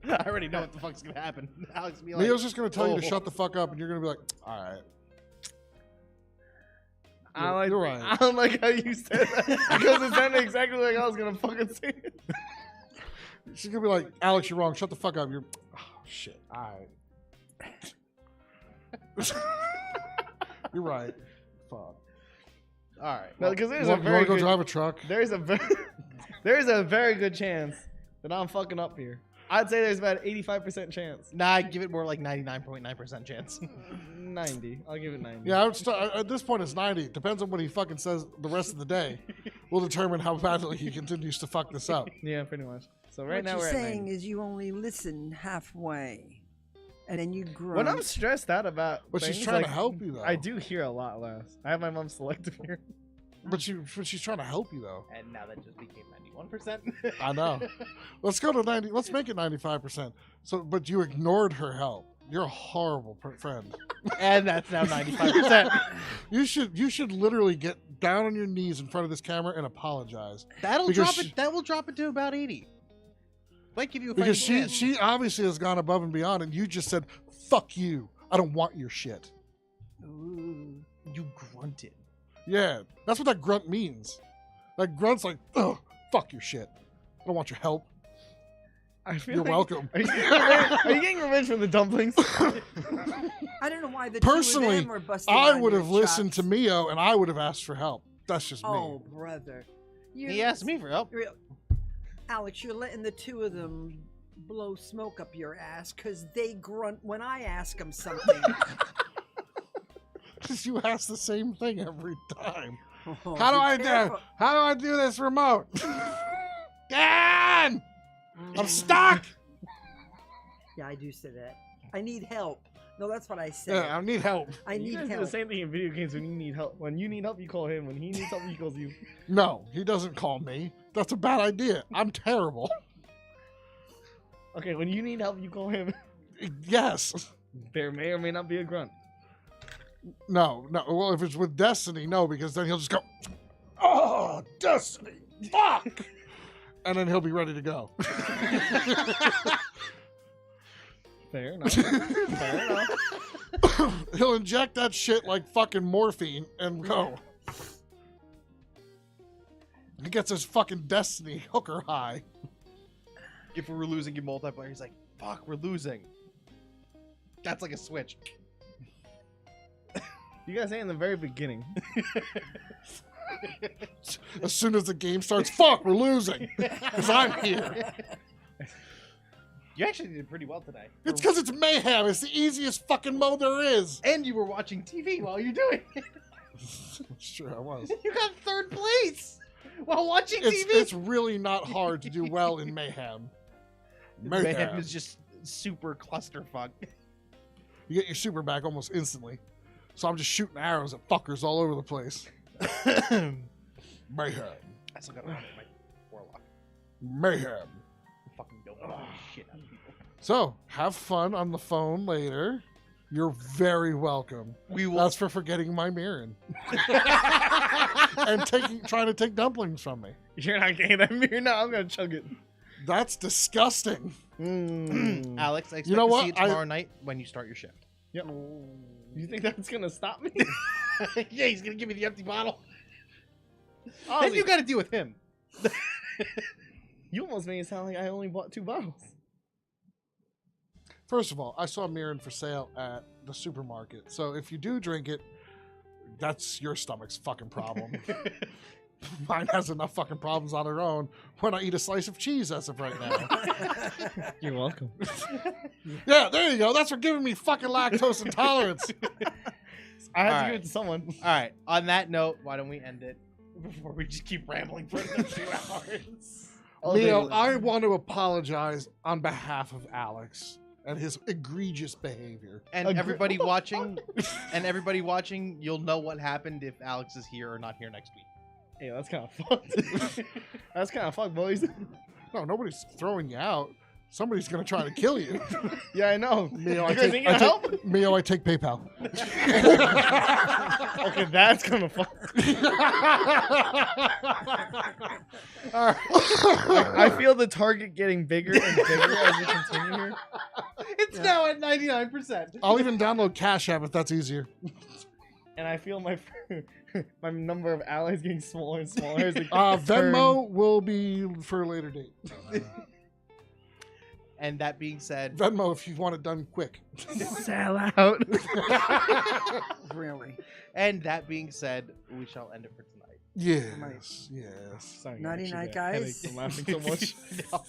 I already know what the fuck's gonna happen. Alex will be like, Leo's just gonna tell you to "Oh." shut the fuck up, and you're gonna be like, "All right." You're right. I don't like how you said that because it sounded exactly like I was gonna fucking say it. She's gonna be like, "Alex, you're wrong. Shut the fuck up." You're, oh shit. All right. You're right. Fuck. All right. No, because there's You a want very to go good, drive a truck? there's a very good chance that I'm fucking up here. I'd say there's about an 85% chance. Nah, I give it more like 99.9% chance. 90. I'll give it 90. Yeah, I would at this point it's 90. Depends on what he fucking says the rest of the day. Will determine how badly he continues to fuck this up. Yeah, pretty much. So right what now you're we're at saying 90. is you only listen halfway, and then you grunt. When I'm stressed out about But she's things, trying to like, help you though. I do hear a lot less. I have my mom's selective hearing. But she's trying to help you though. And now that just became 91%. I know. Let's go to 90. Let's make it 95%. So, but you ignored her help. You're a horrible friend. And that's now 95%. You should literally get down on your knees in front of this camera and apologize That'll Because drop it. That will drop it to about 80. Might give you a because fighting chance. she obviously has gone above and beyond, and you just said, "Fuck you. I don't want your shit." Ooh. You grunted. Yeah, that's what that grunt means. That grunt's like, "Ugh, fuck your shit. I don't want your help. I feel You're like- welcome." Are you getting revenge from the dumplings? I don't know why the Personally, two of them were busting I on would your have listened to chops. Mio, and I would have asked for help. That's just Oh, me. brother. He asked me for help. Alex, you're letting the two of them blow smoke up your ass because they grunt when I ask them something. Because you ask the same thing every time. Oh, How do be I careful. How do I do this remote? Dan! I'm stuck. Yeah, I do say that. I need help. No, that's what I said. Yeah, I need help. I You need guys do help. the same thing in video games when you need help. When you need help, you call him. When he needs help, he calls you. No, he doesn't call me. That's a bad idea. I'm terrible. Okay, when you need help, you call him. Yes. There may or may not be a grunt. No. Well, if it's with Destiny, no, because then he'll just go, "Oh, Destiny, fuck," and then he'll be ready to go. Fair enough. Fair enough. He'll inject that shit like fucking morphine and go. He gets his fucking Destiny hooker high. If we were losing in multiplayer, he's like, fuck, we're losing. That's like a switch. You guys say in the very beginning. As soon as the game starts, fuck, we're losing. Because I'm here. You actually did pretty well today. It's because it's mayhem. It's the easiest fucking mode there is. And you were watching TV while you're doing it. Sure, I was. You got third place while watching It's, TV. it's really not hard to do well in mayhem. Mayhem is just super clusterfuck. You get your super back almost instantly. So I'm just shooting arrows at fuckers all over the place. I Mayhem. still got my warlock. Mayhem. Fucking don't know shit out of people. So, have fun on the phone later. You're very welcome. We will. That's for forgetting my Mirren. And trying to take dumplings from me. You're not getting that mirror now. I'm gonna chug it. That's disgusting. Alex, I expect You know to what? see it tomorrow night when you start your shift. Yep. You think that's gonna stop me? Yeah, he's gonna give me the empty bottle. Then Honestly, you got to deal with him. you almost made it sound like I only bought 2 bottles. First of all, I saw Mirin for sale at the supermarket. So if you do drink it, that's your stomach's fucking problem. Mine has enough fucking problems on her own when I eat a slice of cheese as of right now. You're welcome. Yeah, there you go. That's for giving me fucking lactose intolerance. I had to Alright. give it to someone. All right. On that note, why don't we end it before we just keep rambling for another 2 hours? Leo, I want to apologize on behalf of Alex and his egregious behavior. And Agre- everybody watching, you'll know what happened if Alex is here or not here next week. Hey, that's kind of fucked. That's kind of fucked, boys. No, nobody's throwing you out. Somebody's gonna try to kill you. Yeah, I know. Mio, You guys ain't gonna help? Mio, I take PayPal. Okay, that's kind of fucked. All right. I feel the target getting bigger and bigger as we continue here. It's now at 99%. I'll even download Cash App if that's easier. And I feel my my number of allies getting smaller and smaller as it Venmo will be for a later date. And that being said, Venmo if you want it done quick. sell out. Really. and that being said, we shall end it for tonight. Yes, yes. Sorry, Nighty actually, night, got a headache guys. from laughing so much. No.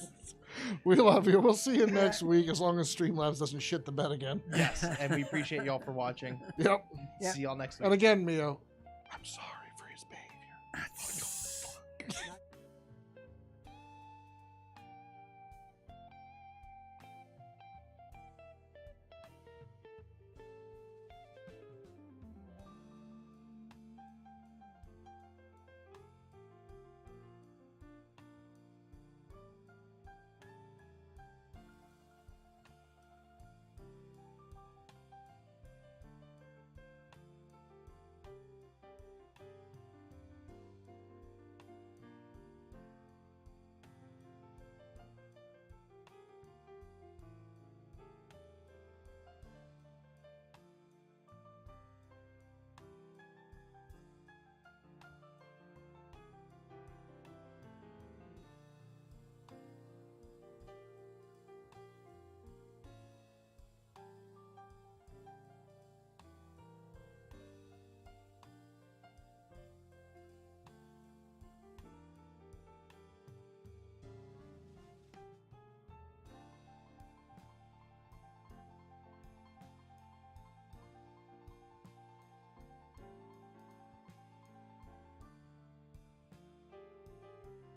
We love you. We'll see you next week as long as Streamlabs doesn't shit the bed again. Yes, and we appreciate y'all for watching. Yep. Yep. See y'all next week. And again, Mio, I'm sorry for his behavior.